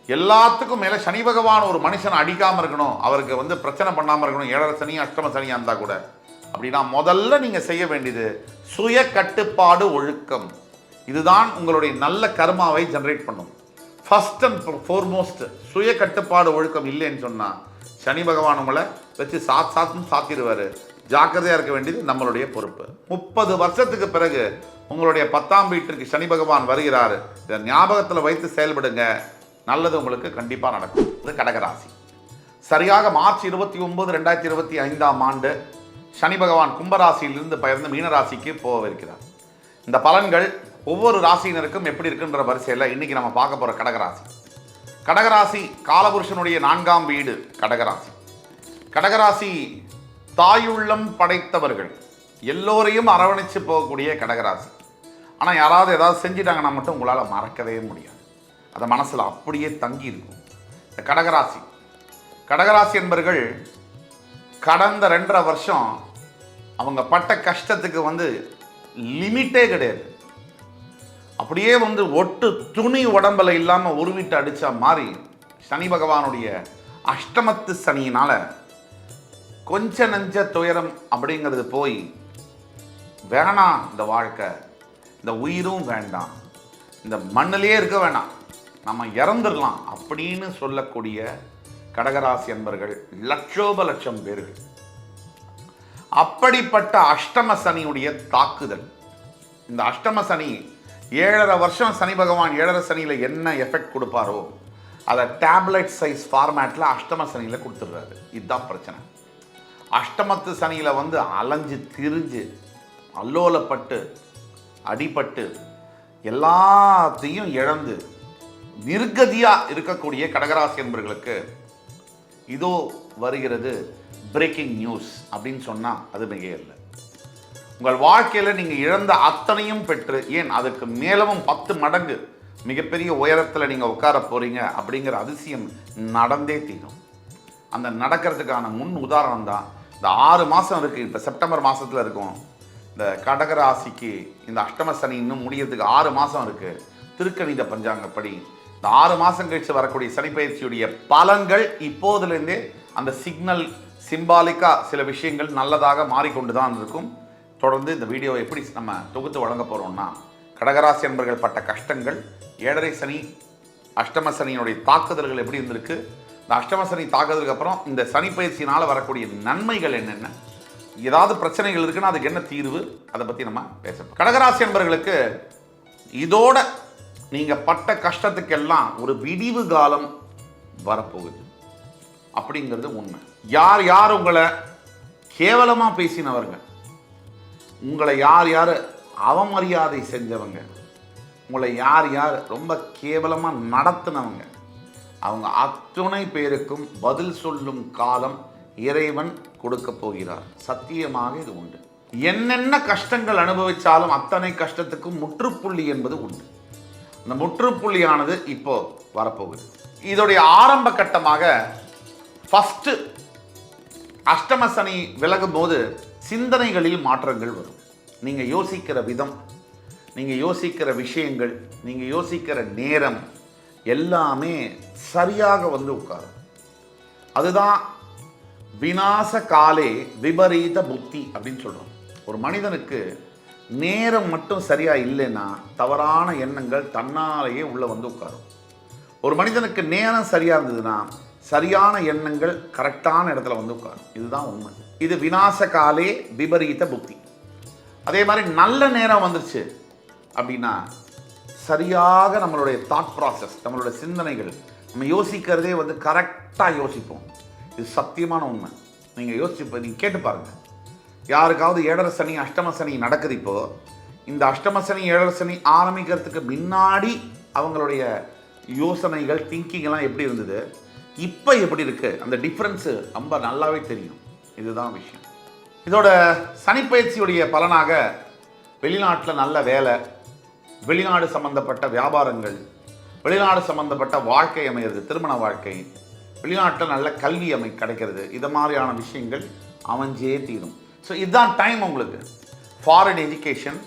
[SPEAKER 1] எல்லாத்துக்கும் மேலே சனி பகவான் ஒரு மனுஷனை அடிக்காமல் இருக்கணும், அவருக்கு வந்து பிரச்சனை பண்ணாமல் இருக்கணும், 7 சனி அஷ்டம சனியாக இருந்தால் கூட. அப்படின்னா முதல்ல நீங்கள் செய்ய வேண்டியது சுய கட்டுப்பாடு ஒழுக்கம். இதுதான் உங்களுடைய நல்ல கர்மாவை ஜென்ரேட் பண்ணும். ஃபர்ஸ்ட் அண்ட் ஃபோர்மோஸ்ட் சுய கட்டுப்பாடு ஒழுக்கம் இல்லைன்னு சொன்னால் சனி பகவான் உங்களை வச்சு சாத்திடுவார். ஜாக்கிரதையாக இருக்க வேண்டியது நம்மளுடைய பொறுப்பு. 30 வருஷத்துக்கு பிறகு உங்களுடைய 10ஆம் வீட்டிற்கு சனி பகவான் வருகிறார். இதை ஞாபகத்தில் வைத்து செயல்படுங்க, நல்லது உங்களுக்கு கண்டிப்பாக நடக்கும். இது கடகராசி. சரியாக மார்ச் 29, 2025ஆம் ஆண்டு சனி பகவான் கும்பராசியிலிருந்து பெயர்ந்து மீனராசிக்கு போகவிருக்கிறார். இந்த பலன்கள் ஒவ்வொரு ராசியினருக்கும் எப்படி இருக்குன்ற வரிசையில் இன்னைக்கு நம்ம பார்க்க போகிற கடகராசி. கடகராசி காலபுருஷனுடைய 4ஆம் வீடு கடகராசி. கடகராசி தாயுள்ளம் படைத்தவர்கள், எல்லோரையும் அரவணைச்சு போகக்கூடிய கடகராசி. ஆனால் யாராவது ஏதாவது செஞ்சிட்டாங்கன்னா மட்டும் உங்களால் மறக்கவே முடியாது. அதை மனசில் அப்படியே தங்கி இருக்கும். இந்த கடகராசி என்பவர்கள் கடந்த 2.5 வருஷம் அவங்க பட்ட கஷ்டத்துக்கு வந்து லிமிட்டே கிடையாது. அப்படியே வந்து ஒட்டு துணி உடம்பில் இல்லாமல் உருவிட்டு அடித்தா மாதிரி சனி பகவானுடைய அஷ்டமத்து சனியினால் கொஞ்ச நஞ்ச துயரம் அப்படிங்கிறது போய் வேணாம், இந்த வாழ்க்கை, இந்த உயிரும் வேண்டாம், இந்த மண்ணிலேயே இருக்க வேணாம், நம்ம இறந்துடலாம் அப்படின்னு சொல்லக்கூடிய கடகராசி என்பர்கள் லட்சோப பேர்கள். அப்படிப்பட்ட அஷ்டம சனியுடைய தாக்குதல். இந்த அஷ்டம சனி 7.5 வருஷம் சனி பகவான் 7.5 சனியில் என்ன எஃபெக்ட் கொடுப்பாரோ அதை டேப்லெட் சைஸ் ஃபார்மேட்டில் அஷ்டம சனியில் கொடுத்துடுறாரு. இதுதான் பிரச்சனை. அஷ்டமத்து சனியில் வந்து அலைஞ்சு திரிஞ்சு அல்லோலப்பட்டு அடிபட்டு எல்லாத்தையும் இழந்து நிர்கதியாக இருக்கக்கூடிய கடகராசி என்பர்களுக்கு இதோ வருகிறது பிரேக்கிங் நியூஸ் அப்படின்னு சொன்னால் அது மிக இல்லை. உங்கள் வாழ்க்கையில் நீங்கள் இழந்த அத்தனையும் பெற்று, ஏன் அதுக்கு மேலவும் 10 மடங்கு மிகப்பெரிய உயரத்தில் நீங்கள் உட்கார போகிறீங்க அப்படிங்கிற அதிசயம் நடந்தே தீரும். அந்த நடக்கிறதுக்கான முன் உதாரணம் தான் இந்த 6 மாதம் இருக்குது. இப்போ செப்டம்பர் மாதத்தில் இருக்கும். இந்த கடகராசிக்கு இந்த அஷ்டம சனி இன்னும் முடியறதுக்கு 6 மாதம் இருக்குது. திருக்கணித பஞ்சாங்கப்படி இந்த 6 மாதம் கழித்து வரக்கூடிய சனிப்பயிற்சியுடைய பலன்கள் இப்போதுலேருந்தே அந்த சிக்னல் சிம்பாலிக்காக சில விஷயங்கள் நல்லதாக மாறிக்கொண்டு தான் இருக்கும். தொடர்ந்து இந்த வீடியோவை எப்படி நம்ம தொகுத்து வழங்க போகிறோம்னா, கடகராசி என்பர்கள் பட்ட கஷ்டங்கள், 7.5 சனி அஷ்டம சனியினுடைய தாக்குதல்கள் எப்படி இருந்திருக்கு, இந்த அஷ்டம சனி தாக்குதலுக்கு அப்புறம் இந்த சனி பயிற்சியினால் வரக்கூடிய நன்மைகள் என்னென்ன, ஏதாவது பிரச்சனைகள் இருக்குன்னா அதுக்கு என்ன தீர்வு, அதை பற்றி நம்ம பேசணும். கடகராசி என்பர்களுக்கு இதோட நீங்கள் பட்ட கஷ்டத்துக்கெல்லாம் ஒரு விடிவு காலம் வரப்போகுது அப்படிங்கிறது உண்மை. யார் யார் உங்களை கேவலமாக பேசினவர்கள், உங்களை யார் யார் அவமரியாதை செஞ்சவங்க, உங்களை யார் யார் ரொம்ப கேவலமாக நடத்தினவங்க, அவங்க அத்துணை பேருக்கும் பதில் சொல்லும் காலம் இறைவன் கொடுக்க போகிறார். சத்தியமாக இது உண்டு. என்னென்ன கஷ்டங்கள் அனுபவித்தாலும் அத்தனை கஷ்டத்துக்கும் முற்றுப்புள்ளி என்பது உண்டு. அந்த முற்றுப்புள்ளியானது இப்போ வரப்போகுது. இதோடைய ஆரம்ப கட்டமாக ஃபஸ்ட்டு அஷ்டம சனி விலகும் போது சிந்தனைகளில் மாற்றங்கள் வரும். நீங்கள் யோசிக்கிற விதம், நீங்கள் யோசிக்கிற விஷயங்கள், நீங்கள் யோசிக்கிற நேரம் எல்லாமே சரியாக வந்து உட்காரும். அதுதான் விநாச காலே விபரீத புத்தி அப்படின்னு சொல்கிறோம். ஒரு மனிதனுக்கு நேரம் மட்டும் சரியாக இல்லைன்னா தவறான எண்ணங்கள் தன்னாலேயே உள்ளே வந்து உட்காரும். ஒரு மனிதனுக்கு நேரம் சரியாக இருந்ததுன்னா சரியான எண்ணங்கள் கரெக்டான இடத்துல வந்து உட்காரும். இதுதான் உண்மை. இது விநாச காலே விபரீத புத்தி. அதே மாதிரி நல்ல நேரம் வந்துருச்சு அப்படின்னா சரியாக நம்மளுடைய தாட் ப்ராசஸ், நம்மளுடைய சிந்தனைகள், நம்ம யோசிக்கிறதே வந்து கரெக்டாக யோசிப்போம். இது சத்தியமான உண்மை. நீங்கள் கேட்டு பாருங்கள். யாருக்காவது 7.5 சனி அஷ்டம சனி நடக்குது. இப்போது இந்த அஷ்டம சனி 7.5 சனி ஆரம்பிக்கிறதுக்கு முன்னாடி அவங்களுடைய யோசனைகள் திங்கிங்லாம் எப்படி இருந்தது, இப்போ எப்படி இருக்குது, அந்த டிஃப்ரென்ஸு ரொம்ப நல்லாவே தெரியும். இதுதான் விஷயம். இதோட சனிப்பயிற்சியுடைய பலனாக வெளிநாட்டில் நல்ல வேலை, வெளிநாடு சம்பந்தப்பட்ட வியாபாரங்கள், வெளிநாடு சம்பந்தப்பட்ட வாழ்க்கை அமையிறது, திருமண வாழ்க்கை, வெளிநாட்டில் நல்ல கல்வி கிடைக்கிறது, இது மாதிரியான விஷயங்கள் அமைஞ்சே தீரும். ஸோ இதுதான் டைம் உங்களுக்கு. Foreign education,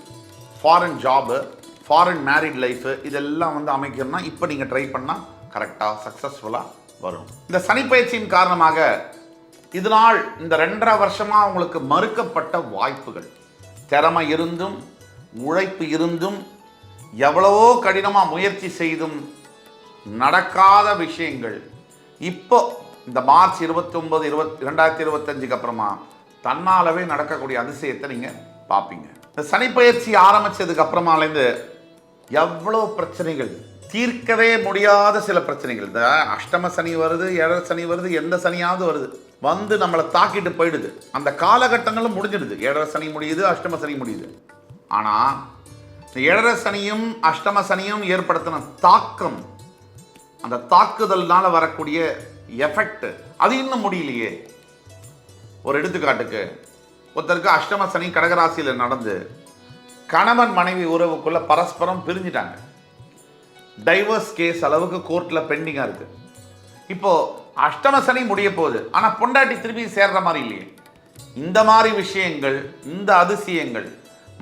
[SPEAKER 1] foreign job, foreign married life இதெல்லாம் வந்து அமைக்கணும்னா இப்போ நீங்கள் ட்ரை பண்ணால் கரெக்டாக சக்ஸஸ்ஃபுல்லாக வரும். இந்த சனிப்பயிற்சியின் காரணமாக இதனால் இந்த 2.5 வருஷமாக உங்களுக்கு மறுக்கப்பட்ட வாய்ப்புகள், திறமை இருந்தும் உழைப்பு இருந்தும் எவ்வளவோ கடினமாக முயற்சி செய்தும் நடக்காத விஷயங்கள் இப்போ இந்த மார்ச் 29, 2025 அப்புறமா தன்னாலவே நடக்கக்கூடிய அதிசயத்தை நீங்கள் பார்ப்பீங்க. இந்த சனிப்பயிற்சி ஆரம்பித்ததுக்கு அப்புறமாலேருந்து எவ்வளோ பிரச்சனைகள், தீர்க்கவே முடியாத சில பிரச்சனைகள், இந்த அஷ்டம சனி வருது, 7.5 சனி வருது, எந்த சனியாவது வருது, வந்து நம்மளை தாக்கிட்டு போயிடுது. அந்த காலகட்டங்களும் முடிஞ்சிடுது. 7.5 சனி முடியுது, அஷ்டம சனி முடியுது. ஆனால் இந்த 7.5 சனியும் அஷ்டம சனியும் ஏற்படுத்தின தாக்கம், அந்த தாக்குதல்னால வரக்கூடிய எஃபெக்ட் அது இன்னும் முடியலையே. ஒரு எடுத்துக்காட்டுக்கு, ஒருத்தருக்கு அஷ்டம சனி கடகராசியில் நடந்து கணவன் மனைவி உறவுக்குள்ள பரஸ்பரம் பிரிஞ்சிட்டாங்க. டைவர்ஸ் கேஸ் அளவுக்கு கோர்ட்டில் பெண்டிங்காக இருக்குது. இப்போது அஷ்டம சனி முடிய போகுது, ஆனால் பொண்டாட்டி திருப்பி சேர்ற மாதிரி இல்லையே. இந்த மாதிரி விஷயங்கள், இந்த அதிசயங்கள்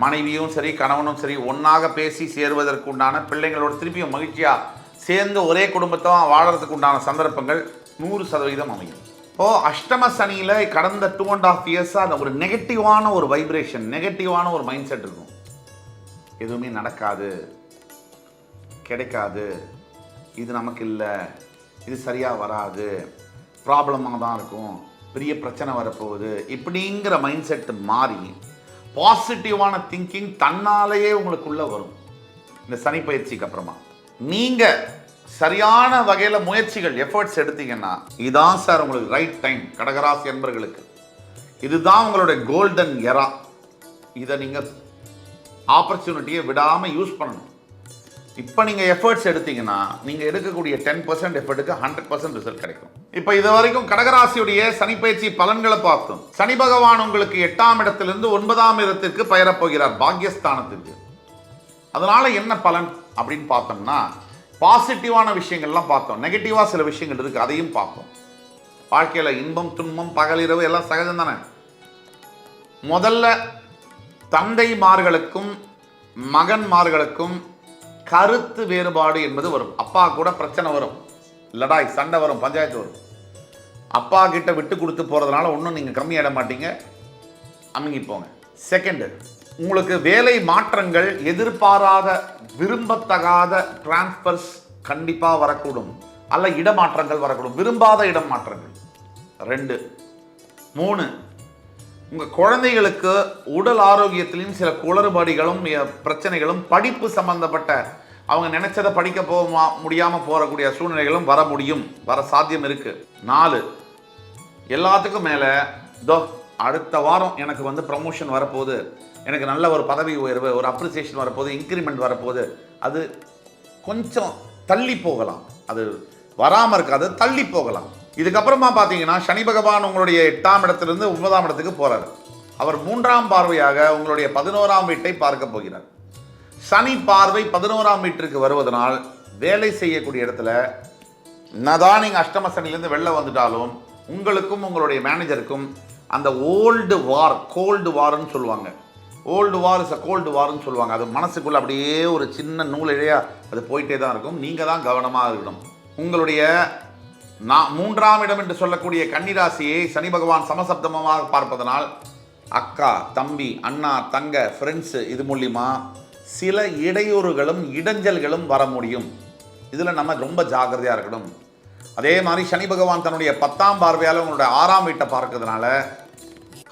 [SPEAKER 1] மனைவியும் சரி கணவனும் சரி ஒன்றாக பேசி சேருவதற்கு உண்டான, பிள்ளைங்களோட திருப்பியும் மகிழ்ச்சியாக சேர்ந்து ஒரே குடும்பத்தை வாழறதுக்கு உண்டான சந்தர்ப்பங்கள் 100% அமையும். இப்போது அஷ்டம சனியில் கடந்த 2.5 இயர்ஸாக அந்த ஒரு நெகட்டிவான ஒரு வைப்ரேஷன், நெகட்டிவான ஒரு மைண்ட் செட் இருக்கும். எதுவுமே நடக்காது, கிடைக்காது, இது நமக்கு இல்லை, இது சரியாக வராது, ப்ராப்ளமாக தான் இருக்கும், பெரிய பிரச்சனை வரப்போகுது, இப்படிங்கிற மைண்ட் செட் மாறி பாசிட்டிவான திங்கிங் தன்னாலேயே உங்களுக்குள்ளே வரும். இந்த சனி பயிற்சிக்கு அப்புறமா நீங்கள் சரியான வகையில் முயற்சிகள், எஃபர்ட்ஸ் எடுத்தீங்கன்னா இதான் சார் உங்களுக்கு ரைட் டைம். கடகராசி என்பர்களுக்கு இதுதான் உங்களுடைய கோல்டன் எரா. இதை நீங்கள் ஆப்பர்ச்சுனிட்டியை விடாமல் யூஸ் பண்ணணும். இப்போ நீங்கள் எஃபர்ட்ஸ் எடுத்தீங்கன்னா நீங்கள் எடுக்கக்கூடிய 10% எஃபர்ட்டுக்கு 100% ரிசல்ட் கிடைக்கும். இப்போ இது வரைக்கும் கடகராசியுடைய சனிப்பயிற்சி பலன்களை பார்த்தோம். சனி பகவான் உங்களுக்கு 8ஆம் இடத்திலிருந்து 9ஆம் இடத்திற்கு பெயரப் போகிறார், பாக்யஸ்தானத்திற்கு. அதனால என்ன பலன் அப்படின்னு பார்த்தோம்னா, பாசிட்டிவான விஷயங்கள்லாம் பார்த்தோம், நெகட்டிவாக சில விஷயங்கள் இருக்குது, அதையும் பார்ப்போம். வாழ்க்கையில் இன்பம் துன்பம் பகலிரவு எல்லாம் சகஜம் தானே. முதல்ல தந்தைமார்களுக்கும் மகன்மார்களுக்கும் கருத்து வேறுபாடு என்பது வரும். அப்பா கூட பிரச்சனை வரும், லடாய் சண்டை வரும், பஞ்சாயத்து வரும். அப்பா கிட்ட விட்டு கொடுத்து போகிறதுனால ஒன்றும் நீங்கள் கம்மியாயிட மாட்டீங்க, அமுங்கி போங்க. செகண்டு, உங்களுக்கு வேலை மாற்றங்கள், எதிர்பாராத விரும்பத்தகாத டிரான்ஸ்ஃபர்ஸ் கண்டிப்பாக வரக்கூடும், அல்ல இடமாற்றங்கள் வரக்கூடும், விரும்பாத இடம் மாற்றங்கள். 2, 3, உங்கள் குழந்தைகளுக்கு உடல் ஆரோக்கியத்திலையும் சில குளறுபடிகளும் பிரச்சனைகளும், படிப்பு சம்பந்தப்பட்ட அவங்க நினைச்சதை படிக்க முடியாமல் போகக்கூடிய சூழ்நிலைகளும் வர சாத்தியம் இருக்கு. 4, எல்லாத்துக்கும் மேலே அடுத்த வாரம் எனக்கு ப்ரமோஷன் வரப்போகுது, எனக்கு நல்ல ஒரு பதவி உயர்வு, ஒரு அப்ரிசியேஷன் வரப்போகுது, இன்க்ரிமெண்ட் வரப்போகுது. அது கொஞ்சம் தள்ளி போகலாம், அது வராமல் இருக்காது, தள்ளி போகலாம். இதுக்கப்புறமா பார்த்தீங்கன்னா சனி பகவான் உங்களுடைய 8ஆம் இடத்திலிருந்து 9ஆம் இடத்துக்கு போகிறார். அவர் 3ஆம் பார்வையாக உங்களுடைய 11ஆம் வீட்டை பார்க்க போகிறார். சனி பார்வை 11ஆம் வீட்டிற்கு வருவதனால் வேலை செய்யக்கூடிய இடத்துல என்னதான் நீங்கள் அஷ்டம சனிலேருந்து வெளில வந்துட்டாலும் உங்களுக்கும் உங்களுடைய மேனேஜருக்கும் அந்த ஓல்டு வார், கோல்டு வார்ன்னு சொல்லுவாங்க, old war is a cold வார்ன்னு சொல்லுவாங்க. அது மனசுக்குள்ளே அப்படியே ஒரு சின்ன நூலிழையா அது போயிட்டே தான் இருக்கும். நீங்கள் தான் கவனமாக இருக்கணும். உங்களுடைய 3ஆம் இடம் என்று சொல்லக்கூடிய கன்னிராசியை சனி பகவான் சமசப்தமமாக பார்ப்பதனால் அக்கா தம்பி அண்ணா தங்க ஃப்ரெண்ட்ஸு இது மூலிமா சில இடையூறுகளும் இடைஞ்சல்களும் வர முடியும். இதில் நம்ம ரொம்ப ஜாக்கிரதையாக இருக்கணும். அதே மாதிரி சனி பகவான் தன்னுடைய 10ஆம் பார்வையால் உங்களுடைய 6ஆம் வீட்டை பார்க்கறதுனால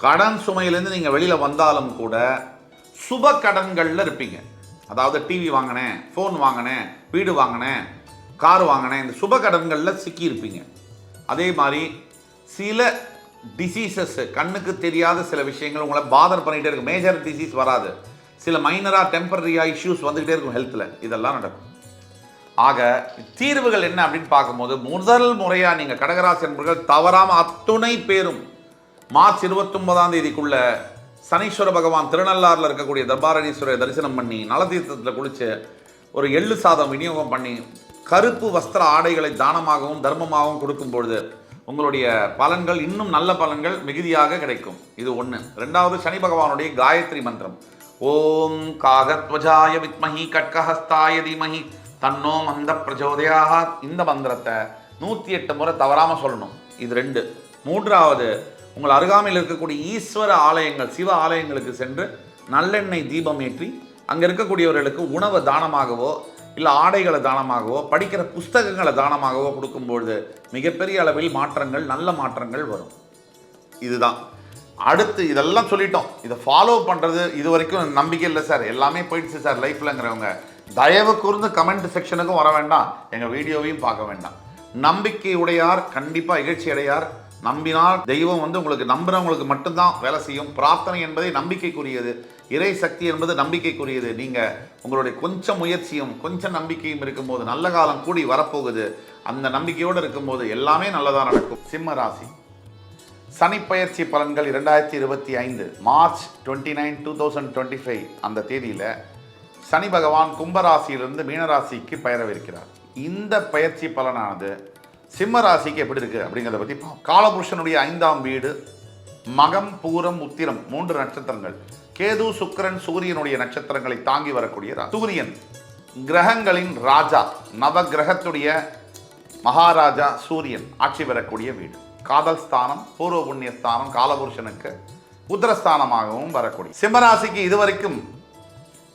[SPEAKER 1] கடன் சுமையிலேருந்து நீங்கள் வெளியில் வந்தாலும் கூட சுப கடன்களில் இருப்பீங்க. அதாவது டிவி வாங்கினேன், ஃபோன் வாங்கினேன், வீடு வாங்கினேன், கார் வாங்கினேன், இந்த சுப கடன்களில் சிக்கியிருப்பீங்க. அதே மாதிரி சில டிசீசஸ், கண்ணுக்கு தெரியாத சில விஷயங்கள் உங்களை பாதர் பண்ணிகிட்டே இருக்கும். மேஜர் டிசீஸ் வராது, சில மைனராக டெம்பரரியாக இஷ்யூஸ் வந்துக்கிட்டே இருக்கும் ஹெல்த்தில், இதெல்லாம் நடக்கும். ஆக தீர்வுகள் என்ன அப்படின்னு பார்க்கும்போது, முதல் முறையாக நீங்கள் கடகராசி என்பவர்கள் தவறாமல் அத்துணை பேரும் மார்ச் 29ஆம் தேதிக்குள்ள சனீஸ்வர பகவான் திருநள்ளாறில் இருக்கக்கூடிய தர்பாரணீஸ்வரரை தரிசனம் பண்ணி நலதீர்த்தத்தில் குளித்து ஒரு எள்ளு சாதம் விநியோகம் பண்ணி கருப்பு வஸ்திர ஆடைகளை தானமாகவும் தர்மமாகவும் கொடுக்கும் பொழுது உங்களுடைய பலன்கள், இன்னும் நல்ல பலன்கள் மிகுதியாக கிடைக்கும். இது 1. 2வது, சனி பகவானுடைய காயத்ரி மந்திரம், ஓம் காகத்வஜாய வித்மஹி கட்கஹஸ்தாய தீமஹி தன்னோ மந்த பிரச்சோதயாக. இந்த மந்திரத்தை 108 முறை தவறாமல் சொல்லணும். இது 2. 3வது, உங்கள் அருகாமையில் இருக்கக்கூடிய ஈஸ்வர ஆலயங்கள், சிவ ஆலயங்களுக்கு சென்று நல்லெண்ணெய் தீபம் ஏற்றி அங்கே இருக்கக்கூடியவர்களுக்கு உணவை தானமாகவோ இல்லை ஆடைகளை தானமாகவோ படிக்கிற புஸ்தகங்களை தானமாகவோ கொடுக்கும்பொழுது மிகப்பெரிய அளவில் மாற்றங்கள், நல்ல மாற்றங்கள் வரும். இதுதான். அடுத்து இதெல்லாம் சொல்லிட்டோம், இதை ஃபாலோ பண்ணுறது இது வரைக்கும் நம்பிக்கை இல்லை சார், எல்லாமே போயிடுச்சு சார் லைஃப்லங்கிறவங்க தயவு கூர்ந்து கமெண்ட் செக்ஷனுக்கும் வர வேண்டாம், எங்கள் வீடியோவையும் பார்க்க வேண்டாம். நம்பிக்கை உடையார் கண்டிப்பாக இகழ்ச்சி அடையார். நம்பினால் தெய்வம் உங்களுக்கு நம்புறவங்களுக்கு மட்டும்தான் வேலை செய்யும். பிரார்த்தனை என்பதை நம்பிக்கைக்குரியது, இறை சக்தி என்பது நம்பிக்கைக்குரியது. நீங்கள் உங்களுடைய கொஞ்சம் முயற்சியும் கொஞ்சம் நம்பிக்கையும் இருக்கும்போது நல்ல காலம் கூடி வரப்போகுது. அந்த நம்பிக்கையோடு இருக்கும்போது எல்லாமே நல்லதாக நடக்கும். சிம்ம ராசி சனிப்பெயர்ச்சி பலன்கள் 2025 மார்ச் 29, 2025 அந்த தேதியில் சனி பகவான் கும்பராசியிலிருந்து மீனராசிக்கு பெயரவிருக்கிறார். இந்த பயிற்சி பலனானது சிம்ம ராசிக்கு எப்படி இருக்குது அப்படிங்கிறத பற்றி காலபுருஷனுடைய 5ஆம் வீடு, மகம் பூரம் உத்திரம் 3 நட்சத்திரங்கள், கேது சுக்கிரன் சூரியனுடைய நட்சத்திரங்களை தாங்கி வரக்கூடிய சூரியன் கிரகங்களின் ராஜா, நவ கிரகத்துடைய மகாராஜா சூரியன் ஆட்சி பெறக்கூடிய வீடு. காதல் ஸ்தானம், பூர்வ புண்ணிய ஸ்தானம், காலபுருஷனுக்கு உத்தரஸ்தானமாகவும் வரக்கூடிய சிம்மராசிக்கு இதுவரைக்கும்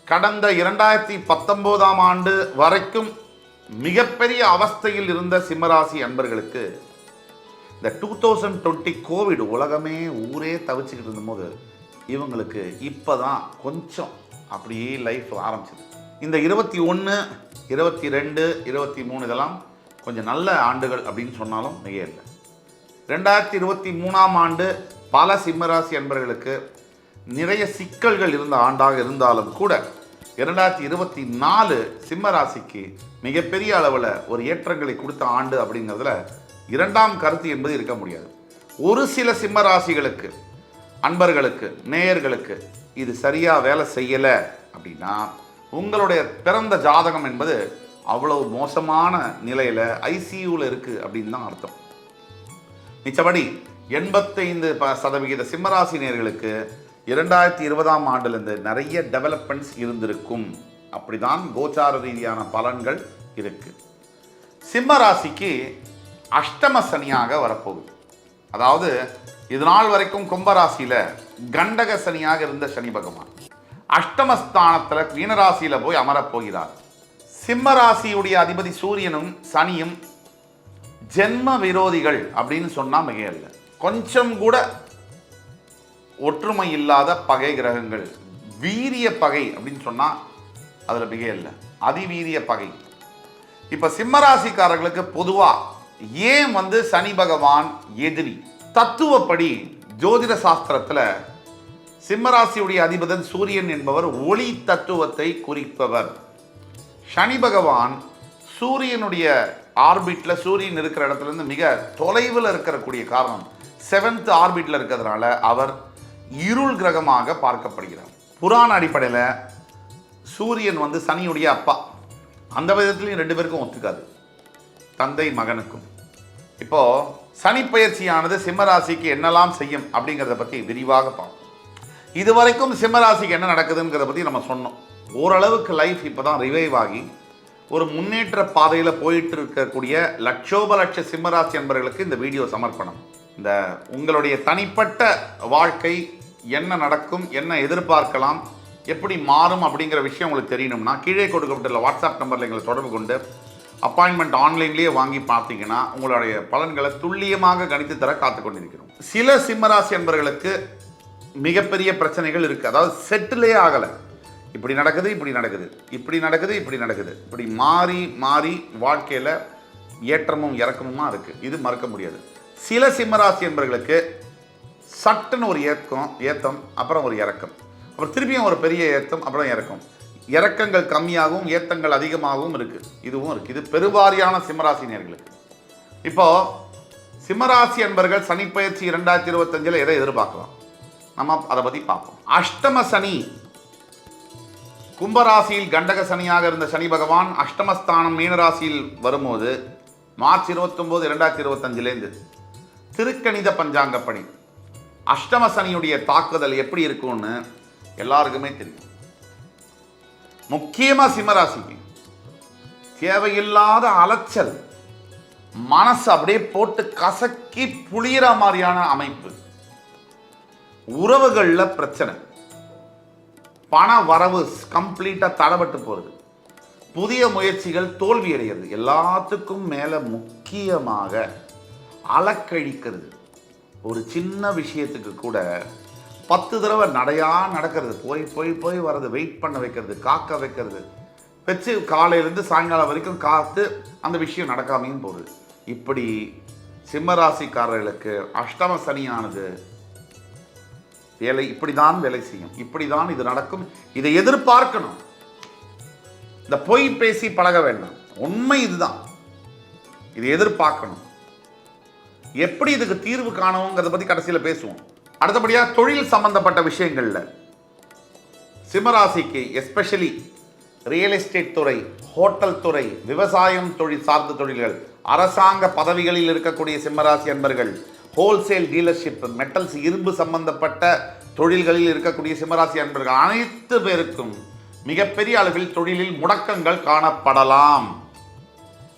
[SPEAKER 1] கடந்த 2019ஆம் ஆண்டு வரைக்கும் மிகப்பெரிய அவஸ்தையில் இருந்த சிம்மராசி அன்பர்களுக்கு இந்த 2020 கோவிட் உலகமே ஊரே தவிச்சுக்கிட்டு இருந்தபோது இவங்களுக்கு இப்போ தான் கொஞ்சம் அப்படியே லைஃப் ஆரம்பிச்சது. இந்த 21, 22, 23 இதெல்லாம் கொஞ்சம் நல்ல ஆண்டுகள் அப்படின்னு சொன்னாலும் மிக இல்லை. 2023ஆம் ஆண்டு பல சிம்மராசி அன்பர்களுக்கு நிறைய சிக்கல்கள் இருந்த ஆண்டாக இருந்தாலும் கூட 2024 சிம்ம ராசிக்கு மிகப்பெரிய அளவில் ஒரு ஏற்றங்களை கொடுத்த ஆண்டு அப்படிங்கிறதுல இரண்டாம் கருத்து என்பது இருக்க முடியாது. ஒரு சில சிம்ம ராசிகளுக்கு, அன்பர்களுக்கு, நேயர்களுக்கு இது சரியாக வேலை செய்யலை அப்படின்னா உங்களுடைய பிறந்த ஜாதகம் என்பது அவ்வளவு மோசமான நிலையில் ஐசியூவில் இருக்குது அப்படின்னு தான் அர்த்தம். மிச்சபடி 85% சிம்மராசி நேயர்களுக்கு 2020ஆம் ஆண்டிலிருந்து நிறைய டெவலப்மெண்ட்ஸ் இருந்திருக்கும். அப்படிதான் கோச்சார ரீதியான பலன்கள் இருக்கு. சிம்ம ராசிக்கு அஷ்டம சனியாக வரப்போகுது. அதாவது இது நாள் வரைக்கும் கும்பராசியில் கண்டக சனியாக இருந்த சனி பகவான் அஷ்டமஸ்தானத்தில் மீனராசியில் போய் அமரப்போகிறார். சிம்ம ராசியுடைய அதிபதி சூரியனும் சனியும் ஜென்ம விரோதிகள் அப்படின்னு சொன்னால் மிகையல்ல. கொஞ்சம் கூட ஒற்றுமை இல்லாத பகை கிரகங்கள். வீரிய பகை அப்படின்னு சொன்னால் அதில் மிகையல்ல, அதிவீரிய பகை. இப்போ சிம்மராசிக்காரர்களுக்கு பொதுவாக ஏன் சனி பகவான் எதிரி? தத்துவப்படி ஜோதிட சாஸ்திரத்தில் சிம்மராசியுடைய அதிபதன் சூரியன் என்பவர் ஒளி தத்துவத்தை குறிப்பவர். சனி பகவான் சூரியனுடைய ஆர்பிட்டில், சூரியன் இருக்கிற இடத்துலேருந்து மிக தொலைவில் இருக்கக்கூடிய காரணம் 7th ஆர்பிட்டில் இருக்கிறதுனால அவர் இருள் கிரகமாக பார்க்கப்படுகிறார். புராண அடிப்படையில் சூரியன் சனியுடைய அப்பா. அந்த விதத்துலையும் 2 பேருக்கும் ஒத்துக்காது, தந்தை மகனுக்கும். இப்போ சனி பயிற்சியானது சிம்மராசிக்கு என்னெல்லாம் செய்யும் அப்படிங்கிறத பற்றி விரிவாக பார்ப்போம். இதுவரைக்கும் சிம்மராசிக்கு என்ன நடக்குதுங்கிறத பற்றி நம்ம சொன்னோம். ஓரளவுக்கு லைஃப் இப்போ தான் ரிவைவ் ஆகி ஒரு முன்னேற்ற பாதையில் போயிட்டு இருக்கக்கூடிய லட்சோபலட்ச சிம்மராசி என்பவர்களுக்கு இந்த வீடியோ சமர்ப்பணம். இந்த உங்களுடைய தனிப்பட்ட வாழ்க்கை என்ன நடக்கும், என்ன எதிர்பார்க்கலாம், எப்படி மாறும் அப்படிங்கிற விஷயம் உங்களுக்கு தெரியணும்னா கீழே கொடுக்கப்பட்டுள்ள வாட்ஸ்அப் நம்பரில் எங்களை தொடர்பு கொண்டு அப்பாயின்மெண்ட் ஆன்லைன்லேயே வாங்கி பார்த்தீங்கன்னா உங்களுடைய பலன்களை துல்லியமாக கணித்து தர காத்து கொண்டிருக்கிறோம். சில சிம்மராசி என்பவர்களுக்கு மிகப்பெரிய பிரச்சனைகள் இருக்குது. அதாவது செட்டிலே ஆகலை. இப்படி நடக்குது, இப்படி நடக்குது, இப்படி நடக்குது, இப்படி நடக்குது, இப்படி மாறி மாறி வாழ்க்கையில் ஏற்றமும் இறக்கமுமா இருக்குது. இது மறக்க முடியாது. சில சிம்மராசி என்பவர்களுக்கு சட்டுன்னு ஒரு ஏத்தம், அப்புறம் ஒரு இறக்கம், அப்புறம் திருப்பியும் ஒரு பெரிய ஏத்தம், அப்புறம் இறக்கம். இறக்கங்கள் கம்மியாகவும் ஏத்தங்கள் அதிகமாகவும் இருக்குது. இதுவும் இருக்குது. இது பெருவாரியான சிம்மராசினியர்களுக்கு. இப்போது சிம்மராசி என்பவர்கள் சனி பயிற்சி 2025 எதை எதிர்பார்க்கலாம், நம்ம அதை பற்றி பார்ப்போம். அஷ்டம சனி, கும்பராசியில் கண்டக சனியாக இருந்த சனி பகவான் அஷ்டமஸ்தானம் மீனராசியில் வரும்போது மார்ச் 29, 2025 திருக்கணித பஞ்சாங்கப்படி அஷ்டம சனியுடைய தாக்குதல் எப்படி இருக்கும்னு எல்லாருக்குமே தெரியும். முக்கியமாக சிம்மராசிக்கு தேவையில்லாத அலைச்சல், மனசு அப்படியே போட்டு கசக்கி புளியிற மாதிரியான அமைப்பு, உறவுகளில் பிரச்சனை, பண வரவு கம்ப்ளீட்டாக தடபட்டு போகிறது, புதிய முயற்சிகள் தோல்வி அடைகிறது, எல்லாத்துக்கும் மேலே முக்கியமாக அலக்கழிக்கிறது. ஒரு சின்ன விஷயத்துக்கு கூட 10 தடவை நடக்கிறது, போய் போய் போய் வர்றது, வெயிட் பண்ண வைக்கிறது, காக்க வைக்கிறது, வச்சு காலையிலேருந்து சாயங்காலம் வரைக்கும் காத்து அந்த விஷயம் நடக்காமையும் போகுது. இப்படி சிம்மராசிக்காரர்களுக்கு அஷ்டம சனியானது வேலை இப்படி தான் வேலை செய்யும். இப்படி தான் இது நடக்கும். இதை எதிர்பார்க்கணும். இந்த பொய் பேசி பழக வேண்டாம். உண்மை இதுதான். இதை எதிர்பார்க்கணும். எப்படி இதுக்கு தீர்வு காணுங்கிறத பற்றி கடைசியில் பேசுவோம். அடுத்தபடியாக தொழில் சம்பந்தப்பட்ட விஷயங்களில் சிம்மராசிக்கு எஸ்பெஷலி ரியல் எஸ்டேட் துறை, ஹோட்டல் துறை, விவசாயம் தொழில் சார்ந்த தொழில்கள், அரசாங்க பதவிகளில் இருக்கக்கூடிய சிம்மராசி அன்பர்கள், ஹோல்சேல் டீலர்ஷிப், மெட்டல்ஸ் இரும்பு சம்பந்தப்பட்ட தொழில்களில் இருக்கக்கூடிய சிம்மராசி அன்பர்கள் அனைத்து பேருக்கும் மிகப்பெரிய அளவில் தொழிலில் முடக்கங்கள் காணப்படலாம்.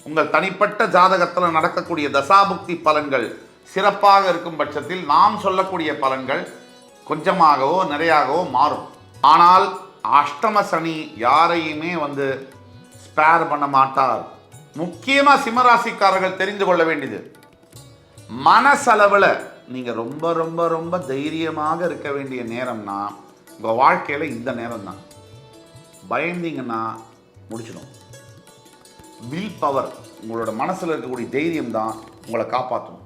[SPEAKER 1] உங்கள் தனிப்பட்ட ஜாதகத்தில் நடக்கக்கூடிய தசாபுக்தி பலன்கள் சிறப்பாக இருக்கும் பட்சத்தில் நாம் சொல்லக்கூடிய பலன்கள் கொஞ்சமாகவோ நிறையாகவோ மாறும். ஆனால் அஷ்டம சனி யாரையுமே ஸ்பேர் பண்ண மாட்டார். முக்கியமாக சிம்மராசிக்காரர்கள் தெரிந்து கொள்ள வேண்டியது, மனசளவில் நீங்கள் ரொம்ப ரொம்ப ரொம்ப தைரியமாக இருக்க வேண்டிய நேரம்னா உங்கள் வாழ்க்கையில் இந்த நேரம் தான். பயந்தீங்கன்னா முடிச்சிடும். வில் பவர், உங்களோட மனசில் இருக்கக்கூடிய தைரியம் தான் உங்களை காப்பாற்றும்.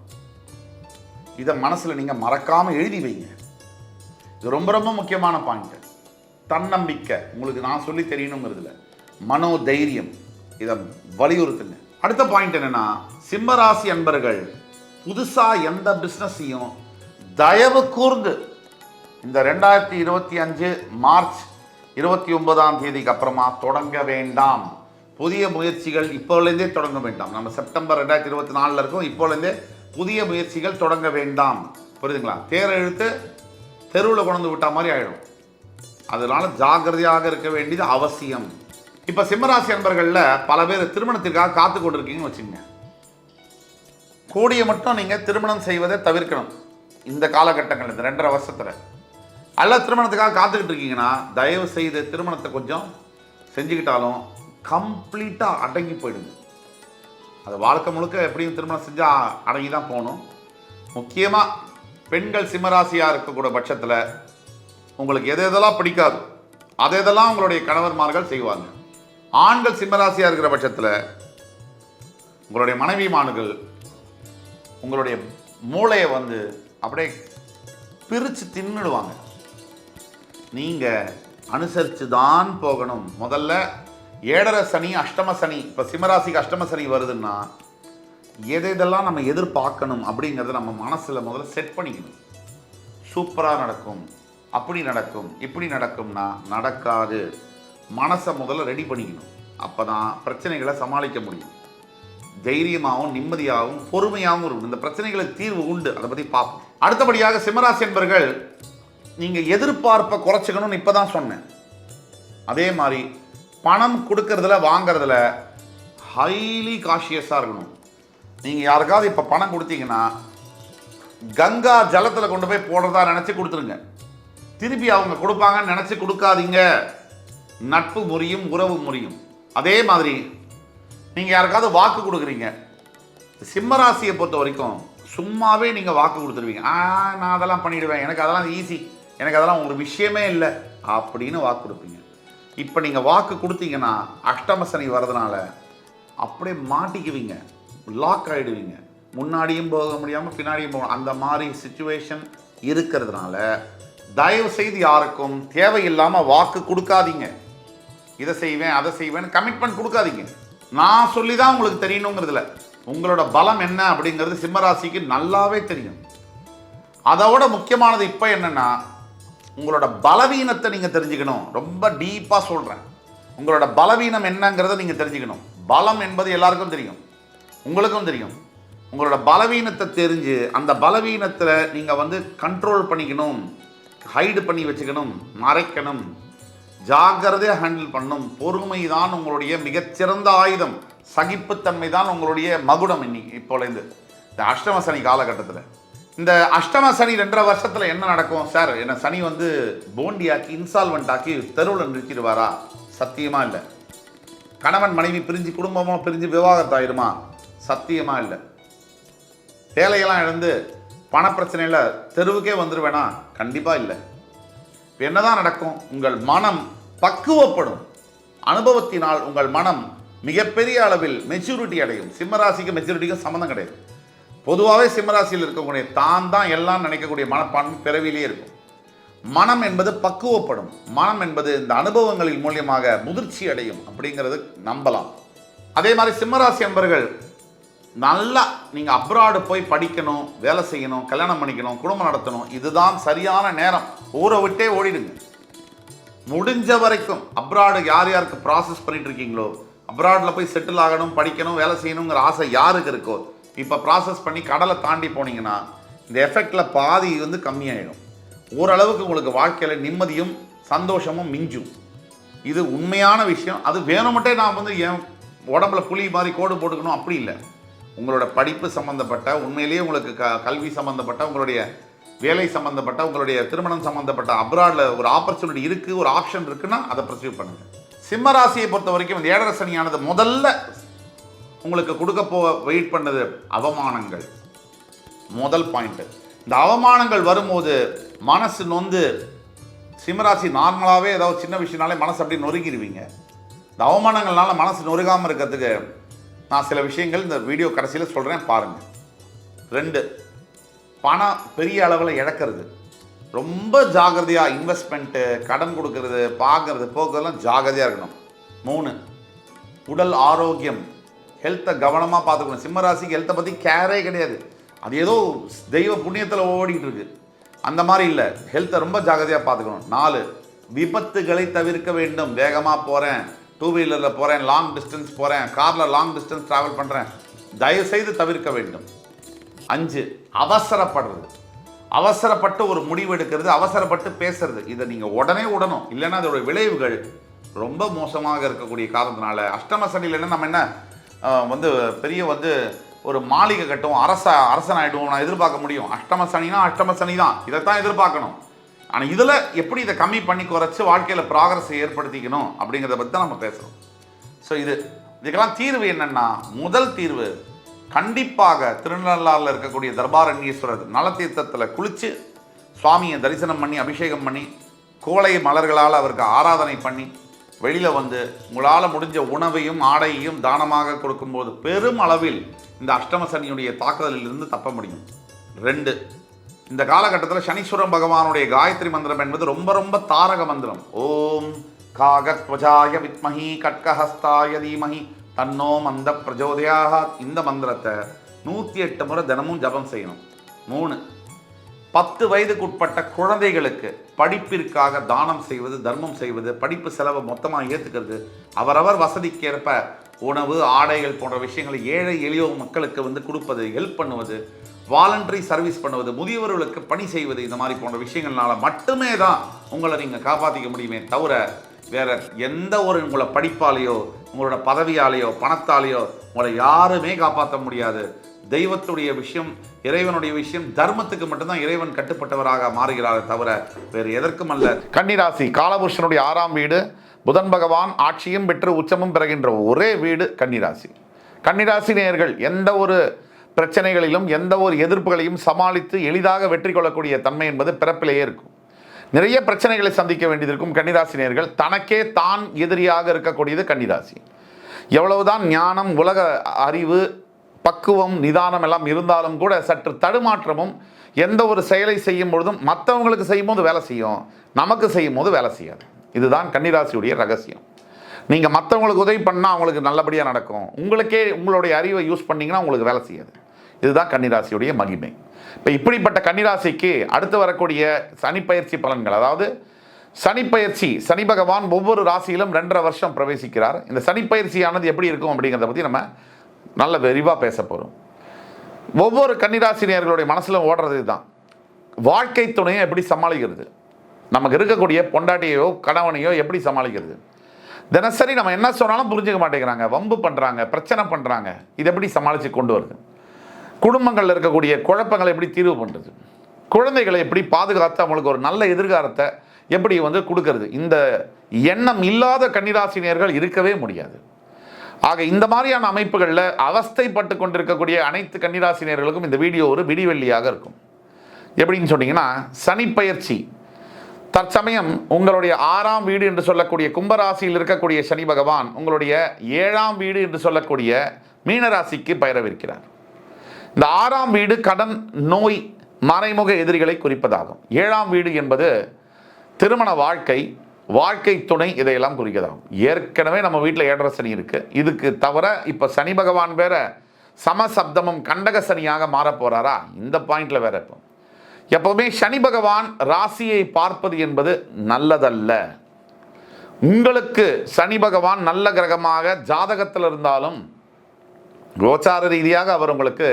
[SPEAKER 1] இதை மனசில் நீங்கள் மறக்காமல் எழுதி வைங்க. இது ரொம்ப ரொம்ப முக்கியமான பாயிண்ட். தன்னம்பிக்கை உங்களுக்கு நான் சொல்லி தெரியணுங்கிறதுல மனோ தைரியம், இதை வலியுறுத்துங்க. அடுத்த பாயிண்ட் என்னன்னா, சிம்மராசி அன்பர்கள் புதுசாக எந்த பிஸ்னஸையும் தயவு கூர்ந்து இந்த 2025 மார்ச் 29ஆம் தேதிக்கு அப்புறமா தொடங்க வேண்டாம். புதிய முயற்சிகள் இப்போலேருந்தே தொடங்க வேண்டாம். நம்ம செப்டம்பர் 2024 இருக்கும். இப்போலேருந்தே புதிய முயற்சிகள் தொடங்க வேண்டாம். புரியுதுங்களா? தேரை இழுத்து தெருவில் கொண்டு விட்டா மாதிரி ஆகிடும். அதனால ஜாக்கிரதையாக இருக்க வேண்டியது அவசியம். இப்போ சிம்மராசி அன்பர்களில் பல பேர் திருமணத்திற்காக காத்து கொண்டிருக்கீங்கன்னு வச்சுங்க. கூடிய மட்டும் நீங்கள் திருமணம் செய்வதை தவிர்க்கணும் இந்த காலகட்டங்கள், இந்த 2.5 வருஷத்தில். அல்ல திருமணத்துக்காக காத்துக்கிட்டு இருக்கீங்கன்னா தயவு செய்து திருமணத்தை கொஞ்சம் செஞ்சுக்கிட்டாலும் கம்ப்ளீட்டாக அடங்கி போயிடுங்க. அது வாழ்க்கை முழுக்க எப்படியும் திருமணம் செஞ்சால் அடங்கி தான் போகணும். முக்கியமாக பெண்கள் சிம்மராசியாக இருக்கக்கூடிய பட்சத்தில் உங்களுக்கு எதெல்லாம் பிடிக்காது அதெல்லாம் உங்களுடைய கணவன்மார்கள் செய்வாங்க. ஆண்கள் சிம்மராசியாக இருக்கிற பட்சத்தில் உங்களுடைய மனைவிமார்கள் உங்களுடைய மூளையை வந்து அப்படியே பிரித்து தின்னுடுவாங்க. நீங்கள் அனுசரித்து தான் போகணும். முதல்ல 7.5 சனி, அஷ்டம சனி. இப்போ சிம்மராசிக்கு அஷ்டம சனி வருதுன்னா எதெல்லாம் நம்ம எதிர்பார்க்கணும் அப்படிங்கிறத நம்ம மனசில் முதல்ல செட் பண்ணிக்கணும். சூப்பராக நடக்கும், அப்படி நடக்கும், இப்படி நடக்கும்னா நடக்காது. மனசை முதல்ல ரெடி பண்ணிக்கணும். அப்போ தான் பிரச்சனைகளை சமாளிக்க முடியும். தைரியமாகவும் நிம்மதியாகவும் பொறுமையாகவும் இருக்கும். இந்த பிரச்சனைகளுக்கு தீர்வு உண்டு. அதை பற்றி பார்ப்போம். அடுத்தபடியாக சிம்மராசி என்பர்கள் நீங்கள் எதிர்பார்ப்பை குறைச்சிக்கணும்னு இப்போ தான் சொன்னேன். அதே மாதிரி பணம் கொடுக்கறதுல வாங்கிறதுல ஹைலி காஷியஸாக இருக்கணும். நீங்கள் யாருக்காவது இப்போ பணம் கொடுத்தீங்கன்னா கங்கா ஜலத்தில் கொண்டு போய் போடுறதா நினச்சி கொடுத்துருங்க. திருப்பி அவங்க கொடுப்பாங்கன்னு நினச்சி கொடுக்காதீங்க. நட்பு முறியும், உறவு முறியும். அதே மாதிரி நீங்கள் யாருக்காவது வாக்கு கொடுக்குறீங்க, சிம்மராசியை பொறுத்த வரைக்கும் சும்மாவே நீங்கள் வாக்கு கொடுத்துருவீங்க. நான் அதெல்லாம் பண்ணிவிடுவேன், எனக்கு அதெல்லாம் ஈஸி, எனக்கு அதெல்லாம் ஒரு விஷயமே இல்லை அப்படின்னு வாக்கு கொடுப்பீங்க. இப்போ நீங்கள் வாக்கு கொடுத்தீங்கன்னா அஷ்டம சனி வர்றதுனால அப்படியே மாட்டிக்குவீங்க, லாக் ஆகிடுவீங்க. முன்னாடியும் போக முடியாமல் பின்னாடியும் போக, அந்த மாதிரி சிச்சுவேஷன் இருக்கிறதுனால தயவு செய்து யாருக்கும் தேவையில்லாமல் வாக்கு கொடுக்காதீங்க. இதை செய்வேன் அதை செய்வேன்னு கமிட்மெண்ட் கொடுக்காதீங்க. நான் சொல்லி தான் உங்களுக்கு தெரியணுங்கிறதுல உங்களோட பலம் என்ன அப்படிங்கிறது சிம்மராசிக்கு நல்லாவே தெரியும். அதோட முக்கியமானது இப்போ என்னென்னா, உங்களோட பலவீனத்தை நீங்கள் தெரிஞ்சுக்கணும். ரொம்ப டீப்பாக சொல்கிறேன். உங்களோட பலவீனம் என்னங்கிறத நீங்கள் தெரிஞ்சுக்கணும். பலம் என்பது எல்லாருக்கும் தெரியும், உங்களுக்கும் தெரியும். உங்களோட பலவீனத்தை தெரிஞ்சு அந்த பலவீனத்தில் நீங்கள் வந்து கண்ட்ரோல் பண்ணிக்கணும், ஹைடு பண்ணி வச்சுக்கணும், மறைக்கணும், ஜாக்கிரதையாக ஹேண்டில் பண்ணணும். பொறுமை தான் உங்களுடைய மிகச்சிறந்த ஆயுதம். சகிப்புத்தன்மை தான் உங்களுடைய மகுடம். இன்னைக்கு இப்போலேருந்து இந்த அஷ்டம சனி காலகட்டத்தில், இந்த அஷ்டம சனி 2.5 வருஷத்தில் என்ன நடக்கும் சார்? என்ன சனி வந்து போண்டியாக்கி இன்சால்வெண்ட் ஆக்கி தெருவில் நிறுத்திடுவாரா? சத்தியமாக இல்லை. கணவன் மனைவி பிரிஞ்சு குடும்பமாக பிரிஞ்சு விவாகரத்தாயிருமா? சத்தியமாக இல்லை. வேலையெல்லாம் இழந்து பணப்பிரச்சனையில் தெருவுக்கே வந்துடுவேனா? கண்டிப்பாக இல்லை. இப்போ என்னதான் நடக்கும்? உங்கள் மனம் பக்குவப்படும். அனுபவத்தினால் உங்கள் மனம் மிகப்பெரிய அளவில் மெச்சூரிட்டி அடையும். சிம்மராசிக்கு மெச்சூரிட்டிக்கு சம்மந்தம் கிடையாது. பொதுவாகவே சிம்மராசியில் இருக்கக்கூடிய தான் எல்லாம் நினைக்கக்கூடிய மனப்பான்மை பிறவிலேயே இருக்கும். மனம் என்பது பக்குவப்படும். மனம் என்பது இந்த அனுபவங்களின் மூலியமாக முதிர்ச்சி அடையும் அப்படிங்கிறது நம்பலாம். அதே மாதிரி சிம்மராசி என்பர்கள் நல்லா நீங்கள் அப்ராடு போய் படிக்கணும், வேலை செய்யணும், கல்யாணம் பண்ணிக்கணும், குடும்பம் நடத்தணும். இதுதான் சரியான நேரம். ஊரை விட்டே ஓடிடுங்க. முடிஞ்ச வரைக்கும் அப்ராடு யார் யாருக்கு ப்ராசஸ் பண்ணிட்டு இருக்கீங்களோ, அப்ராடில் போய் செட்டில் ஆகணும், படிக்கணும், வேலை செய்யணுங்கிற ஆசை யாருக்கு இருக்கோ, இப்போ ப்ராசஸ் பண்ணி கடலை தாண்டி போனீங்கன்னா இந்த எஃபெக்டில் பாதி வந்து கம்மியாயிடும். ஓரளவுக்கு உங்களுக்கு வாழ்க்கையில் நிம்மதியும் சந்தோஷமும் மிஞ்சும். இது உண்மையான விஷயம். அது வேணுமட்டே நான் வந்து என் உடம்புல புலி மாதிரி கோடு போட்டுக்கணும் அப்படி இல்லை. உங்களோட படிப்பு சம்மந்தப்பட்ட, உண்மையிலேயே உங்களுக்கு கல்வி சம்மந்தப்பட்ட, உங்களுடைய வேலை சம்மந்தப்பட்ட, உங்களுடைய திருமணம் சம்மந்தப்பட்ட அப்ராடில் ஒரு ஆப்பர்ச்சுனிட்டி இருக்குது, ஒரு ஆப்ஷன் இருக்குன்னா அதை ப்ரொசீவ் பண்ணுங்கள். சிம்மராசியை பொறுத்த வரைக்கும் இந்த 7.5 சனியானது முதல்ல உங்களுக்கு கொடுக்க வெயிட் பண்ணது அவமானங்கள். முதல் பாயிண்ட்டு. இந்த அவமானங்கள் வரும்போது மனசு நொந்து, சிம்மராசி நார்மலாகவே ஏதாவது சின்ன விஷயம்னாலே மனசு அப்படி நொறுங்கிடுவீங்க. இந்த அவமானங்கள்னால மனசு நொறுகாமல் இருக்கிறதுக்கு நான் சில விஷயங்கள் இந்த வீடியோ கடைசியில் சொல்கிறேன், பாருங்கள். 2, பணம் பெரிய அளவில் இழக்கிறது, ரொம்ப ஜாகிரதையாக இன்வெஸ்ட்மெண்ட்டு, கடன் கொடுக்கறது, பார்க்கறது, போக்குறதுலாம் ஜாகிரதையாக இருக்கணும். 3, உடல் ஆரோக்கியம், ஹெல்த்தை கவனமாக பார்த்துக்கணும். சிம்மராசிக்கு ஹெல்த்தை பற்றி கேரே கிடையாது. அது ஏதோ தெய்வ புண்ணியத்தில் ஓடிட்டு இருக்கு, அந்த மாதிரி இல்லை. ஹெல்த்தை ரொம்ப ஜாகிரதையாக பார்த்துக்கணும். 4, விபத்துகளை தவிர்க்க வேண்டும். வேகமாக போகிறேன், 2 வீலரில் போகிறேன், லாங் டிஸ்டன்ஸ் போகிறேன், காரில் லாங் டிஸ்டன்ஸ் ட்ராவல் பண்ணுறேன், தயவுசெய்து தவிர்க்க வேண்டும். 5, அவசரப்படுறது, அவசரப்பட்டு ஒரு முடிவு எடுக்கிறது, அவசரப்பட்டு பேசுறது, இதை நீங்கள் உடனே விடணும். இல்லைன்னா அதோட விளைவுகள் ரொம்ப மோசமாக இருக்கக்கூடிய காரணத்தினால அஷ்டம சனியில் நம்ம என்ன பெரிய ஒரு மாளிகை கட்டும், அரசன் ஆகிடுவோம் நான் எதிர்பார்க்க முடியும்? அஷ்டம சனினா அஷ்டம சனி தான், இதைத்தான் எதிர்பார்க்கணும். ஆனால் இதில் எப்படி இதை கம்மி பண்ணி குறைச்சி வாழ்க்கையில் ப்ராக்ரஸை ஏற்படுத்திக்கணும் அப்படிங்கிறத பற்றி தான் நம்ம பேசுகிறோம். ஸோ இதுக்கெல்லாம் தீர்வு என்னென்னா, முதல் தீர்வு கண்டிப்பாக திருநள்ளாறில் இருக்கக்கூடிய தர்பாரண்யேஸ்வரர் நலத்தீர்த்தத்தில் குளித்து சுவாமியை தரிசனம் பண்ணி அபிஷேகம் பண்ணி கோலை மலர்களால் அவருக்கு ஆராதனை பண்ணி வெளியில் உங்களால் முடிஞ்ச உணவையும் ஆடையையும் தானமாக கொடுக்கும்போது பெரும் அளவில் இந்த அஷ்டம சனியுடைய தாக்குதலிலிருந்து தப்ப முடியும். 2, இந்த காலகட்டத்தில் சனீஸ்வரன் பகவானுடைய காயத்ரி மந்திரம் என்பது ரொம்ப ரொம்ப தாரக மந்திரம். ஓம் காகத்வஜாய வித்மஹி கட்கஹஸ்தாய தீமஹி தன்னோ மந்த பிரஜோதயாக. இந்த மந்திரத்தை 108 முறை தினமும் ஜபம் செய்யணும். 3, 10 வயதுக்குட்பட்ட குழந்தைகளுக்கு படிப்பிற்காக தானம் செய்வது, தர்மம் செய்வது, படிப்பு செலவை மொத்தமாக ஏற்றுக்கிறது, அவரவர் வசதிக்கேற்ப உணவு ஆடைகள் போன்ற விஷயங்களை ஏழை எளிய மக்களுக்கு கொடுப்பது, ஹெல்ப் பண்ணுவது, வாலண்டரி சர்வீஸ் பண்ணுவது, முதியவர்களுக்கு பணி செய்வது, இந்த மாதிரி போன்ற விஷயங்கள்னால மட்டுமே தான் உங்களை நீங்கள் காப்பாற்றிக்க முடியுமே தவிர வேற எந்த ஒரு உங்களை படிப்பாலேயோ உங்களோட பதவியாலேயோ பணத்தாலேயோ உங்களை யாருமே காப்பாற்ற முடியாது. தெய்வத்துடைய விஷயம், இறைவனுடைய விஷயம், தர்மத்துக்கு மட்டும்தான் இறைவன் கட்டுப்பட்டவராக மாறுகிறாரே தவிர வேறு எதற்கும் அல்ல. கன்னிராசி காலபுருஷனுடைய 6ஆம் வீடு, புதன் பகவான் ஆட்சியும் பெற்று உச்சமும் பெறுகின்ற ஒரே வீடு கன்னிராசி. கன்னிராசி நேயர்கள் எந்த ஒரு பிரச்சனைகளிலும் எந்த ஒரு எதிர்ப்புகளையும் சமாளித்து எளிதாக வெற்றி கொள்ளக்கூடிய தன்மை என்பது பிறப்பிலேயே இருக்கும். நிறைய பிரச்சனைகளை சந்திக்க வேண்டியது இருக்கும். கன்னிராசி நேயர்கள் தனக்கே தான் எதிரியாக இருக்கக்கூடியது கன்னிராசி. எவ்வளவுதான் ஞானம், உலக அறிவு, பக்குவம், நிதானம் எல்லாம் இருந்தாலும் கூட சற்று தடுமாற்றமும், எந்த ஒரு செயலை செய்யும் பொழுதும் மற்றவங்களுக்கு செய்யும் போது வேலை செய்யும், நமக்கு செய்யும் போது வேலை செய்யாது. இதுதான் கன்னிராசியுடைய ரகசியம். நீங்கள் மற்றவங்களுக்கு உதவி பண்ணால் அவங்களுக்கு நல்லபடியாக நடக்கும், உங்களுக்கே உங்களுடைய அறிவை யூஸ் பண்ணிங்கன்னா உங்களுக்கு வேலை செய்யாது. இதுதான் கன்னிராசியுடைய மகிமை. இப்போ இப்படிப்பட்ட கன்னிராசிக்கு அடுத்து வரக்கூடிய சனிப்பயிற்சி பலன்கள், அதாவது சனிப்பயிற்சி, சனி பகவான் ஒவ்வொரு ராசியிலும் 2.5 வருஷம் பிரவேசிக்கிறார். இந்த சனிப்பயிற்சியானது எப்படி இருக்கும் அப்படிங்கிறத பற்றி நம்ம நல்ல விரிவாக பேச போகிறோம். ஒவ்வொரு கன்னிராசினியர்களுடைய மனசில் ஓடுறது தான் வாழ்க்கை துணையை எப்படி சமாளிக்கிறது, நமக்கு இருக்கக்கூடிய பொண்டாட்டியோ கணவனையோ எப்படி சமாளிக்கிறது. தினசரி நம்ம என்ன சொன்னாலும் புரிஞ்சுக்க மாட்டேங்கிறாங்க, வம்பு பண்ணுறாங்க, பிரச்சனை பண்ணுறாங்க. இதை எப்படி சமாளித்து கொண்டு வருது, குடும்பங்களில் இருக்கக்கூடிய குழப்பங்களை எப்படி தீர்வு பண்ணுறது, குழந்தைகளை எப்படி பாதுகாத்து அவங்களுக்கு ஒரு நல்ல எதிர்காலத்தை எப்படி கொடுக்கறது. இந்த எண்ணம் இல்லாத கன்னிராசினியர்கள் இருக்கவே முடியாது. ஆக இந்த மாதிரியான அமைப்புகளில் அவஸ்தைப்பட்டு கொண்டிருக்கக்கூடிய அனைத்து கன்னிராசினியர்களுக்கும் இந்த வீடியோ ஒரு விடிவெள்ளியாக இருக்கும். எப்படின்னு சொன்னீங்கன்னா, சனிப்பயிற்சி தற்சமயம் உங்களுடைய 6ஆம் வீடு என்று சொல்லக்கூடிய கும்பராசியில் இருக்கக்கூடிய சனி பகவான் உங்களுடைய 7ஆம் வீடு என்று சொல்லக்கூடிய மீனராசிக்கு பயிரவிருக்கிறார். இந்த 6ஆம் வீடு கடன், நோய், மறைமுக எதிரிகளை குறிப்பதாகும். 7ஆம் வீடு என்பது திருமண வாழ்க்கை, வாழ்க்கை துணை, இதையெல்லாம் குறிக்கதாகும். ஏற்கனவே நம்ம வீட்டில் 7.5 சனி இருக்குது. இதுக்கு தவிர இப்போ சனி பகவான் வேற சமசப்தமும் கண்டக சனியாக மாற போகிறாரா, இந்த பாயிண்டில் வேற. இப்போ எப்போவுமே சனி பகவான் ராசியை பார்ப்பது என்பது நல்லதல்ல. உங்களுக்கு சனி பகவான் நல்ல கிரகமாக ஜாதகத்தில் இருந்தாலும் கோச்சார ரீதியாக அவர் உங்களுக்கு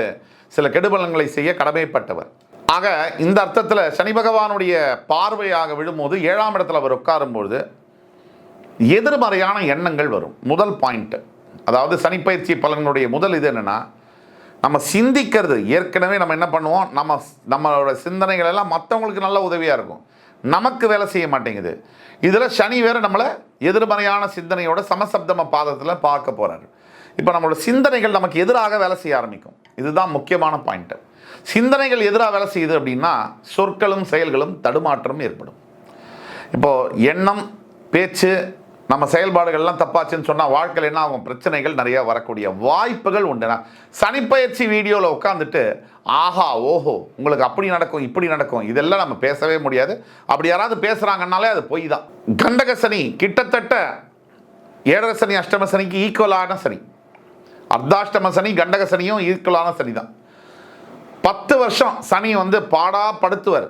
[SPEAKER 1] சில கெடுபலன்களை செய்ய கடமைப்பட்டவர். ஆக இந்த அர்த்தத்தில் சனி பகவானுடைய பார்வையாக விழும்போது 7ஆம் இடத்துல அவர் உட்காரும்பொழுது எதிர்மறையான எண்ணங்கள் வரும். முதல் பாயிண்ட், அதாவது சனிப்பயிற்சி பலன்களுடைய முதல் இது என்னென்னா, நம்ம சிந்திக்கிறது. ஏற்கனவே நம்ம என்ன பண்ணுவோம், நம்மளோட சிந்தனைகள் எல்லாம் மற்றவங்களுக்கு நல்ல உதவியாக இருக்கும், நமக்கு வேலை செய்ய மாட்டேங்குது. இதில் சனி வேறு நம்மளை எதிர்மறையான சிந்தனையோட சமசப்தம பாதத்தில் பார்க்க போகிறாரு. இப்போ நம்மளோட சிந்தனைகள் நமக்கு எதிராக வேலை செய்ய ஆரம்பிக்கும். இதுதான் முக்கியமான பாயிண்ட்டு. சிந்தனைகள் எதிராக வேலை செய்யுது அப்படின்னா சொற்களும் செயல்களும் தடுமாற்றம் ஏற்படும். இப்போது எண்ணம், பேச்சு, நம்ம செயல்பாடுகள்லாம் தப்பாச்சுன்னு சொன்னால் வாழ்க்கையில் என்ன ஆகும், பிரச்சனைகள் நிறைய வரக்கூடிய வாய்ப்புகள் உண்டு. சனிப்பயிற்சி வீடியோவில் உட்காந்துட்டு ஆஹா ஓஹோ உங்களுக்கு அப்படி நடக்கும் இப்படி நடக்கும் இதெல்லாம் நம்ம பேசவே முடியாது. அப்படி யாராவது பேசுகிறாங்கன்னாலே அது பொய் தான். கண்டக சனி கிட்டத்தட்ட 7 சனி அஷ்டம சனிக்கு ஈக்குவலான சனி. அர்த்தாஷ்டம சனி கண்டக சனியும் ஈக்குவலான சனி தான். 10 வருஷம் சனி வந்து பாடா படுத்துவர்.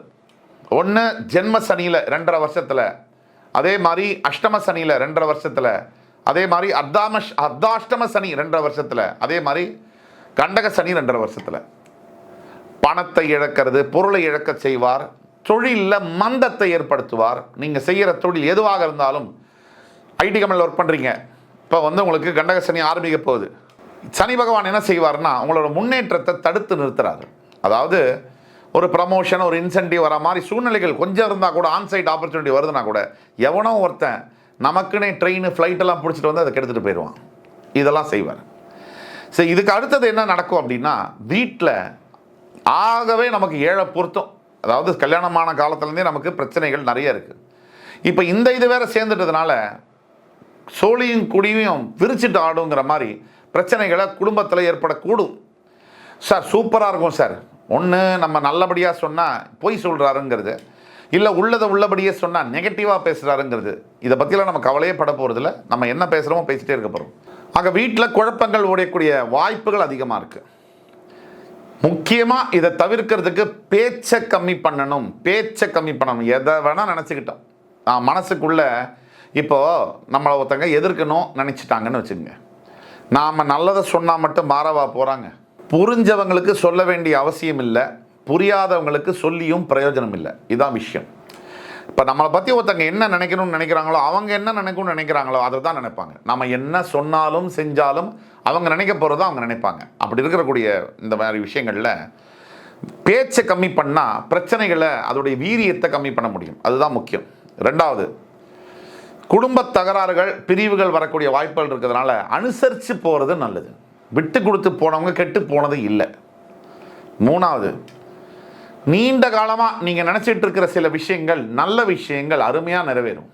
[SPEAKER 1] ஒன்று ஜென்ம சனியில் 2.5 வருஷத்தில், அதே மாதிரி அஷ்டம சனியில் 2.5 வருஷத்தில், அதே மாதிரி அர்த்தாஷ்டம சனி 2.5 வருஷத்தில், அதே மாதிரி கண்டக சனி 2.5 வருஷத்தில். பணத்தை இழக்கிறது, பொருளை இழக்க செய்வார், தொழிலில் மந்தத்தை ஏற்படுத்துவார். நீங்கள் செய்கிற தொழில் எதுவாக இருந்தாலும், ஐடி கம்பெனியில் ஒர்க் பண்ணுறீங்க, இப்போ வந்து உங்களுக்கு கண்டக சனி ஆரம்பிக்க போகுது. சனி பகவான் என்ன செய்வார்னா உங்களோட முன்னேற்றத்தை தடுத்து நிறுத்துறாரு. அதாவது ஒரு ப்ரமோஷன், ஒரு இன்சென்டிவ் வர மாதிரி சூழ்நிலைகள் கொஞ்சம் இருந்தால் கூட, ஆன்சைட் ஆப்பர்ச்சுனிட்டி வருதுன்னா கூட, எவனோ ஒருத்தன் நமக்குன்னே ட்ரெயின் ஃப்ளைட்டெல்லாம் பிடிச்சிட்டு வந்து அதை கெடுத்துட்டு போயிடுவான். இதெல்லாம் செய்வார். சரி, இதுக்கு அடுத்தது என்ன நடக்கும் அப்படின்னா, வீட்டில் ஆகவே நமக்கு ஏழை பொருத்தம். அதாவது கல்யாணமான காலத்துலேருந்தே நமக்கு பிரச்சனைகள் நிறைய இருக்குது. இப்போ இந்த இது வேற சேர்ந்துட்டதுனால சோழியும் குடியும் விரிச்சிட்டு ஆடுங்கிற மாதிரி பிரச்சனைகளை குடும்பத்தில் ஏற்படக்கூடும். சார் சூப்பராக இருக்கும் சார், ஒன்று நம்ம நல்லபடியாக சொன்னால் பொய் சொல்கிறாருங்கிறது, இல்லை உள்ளதை உள்ளபடியே சொன்னால் நெகட்டிவாக பேசுகிறாருங்கிறது. இதை பற்றிலாம் நம்ம கவலையே பட போகிறதில்ல. நம்ம என்ன பேசுகிறோமோ பேசிகிட்டே இருக்க போகிறோம். ஆக வீட்டில் குழப்பங்கள் ஓடக்கூடிய வாய்ப்புகள் அதிகமாக இருக்குது. முக்கியமாக இதை தவிர்க்கிறதுக்கு பேச்சை கம்மி பண்ணணும். எதை வேணால் நினச்சிக்கிட்டோம். மனசுக்குள்ளே இப்போது நம்மளை ஒருத்தங்க எதிர்க்கணும் நினச்சிட்டாங்கன்னு வச்சுக்கோங்க. நாம் நல்லதை சொன்னால் மட்டும் மாறவா போகிறாங்க? புரிஞ்சவங்களுக்கு சொல்ல வேண்டிய அவசியம் இல்லை, புரியாதவங்களுக்கு சொல்லியும் பிரயோஜனம் இல்லை. இதுதான் விஷயம். இப்போ நம்மளை பற்றி ஒருத்தங்க என்ன நினைக்கணும்னு நினைக்கிறாங்களோ, அவங்க என்ன நினைக்கணும்னு நினைக்கிறாங்களோ அதை தான் நினைப்பாங்க. நம்ம என்ன சொன்னாலும் செஞ்சாலும் அவங்க நினைக்க போகிறதா அவங்க நினைப்பாங்க. அப்படி இருக்கக்கூடிய இந்த மாதிரி விஷயங்களில் பேச்சை கம்மி பண்ணால் பிரச்சனைகளை, அதோடைய வீரியத்தை கம்மி பண்ண முடியும். அதுதான் முக்கியம். 2வது, குடும்ப தகராறுகள், பிரிவுகள் வரக்கூடிய வாய்ப்புகள் இருக்கிறதுனால அனுசரித்து போகிறது நல்லது. விட்டு கொடுத்து போனவங்க கெட்டு போனது இல்லை. 3வது, நீண்ட காலமாக நீங்கள் நினச்சிட்டு இருக்கிற சில விஷயங்கள், நல்ல விஷயங்கள் அருமையாக நிறைவேறும்.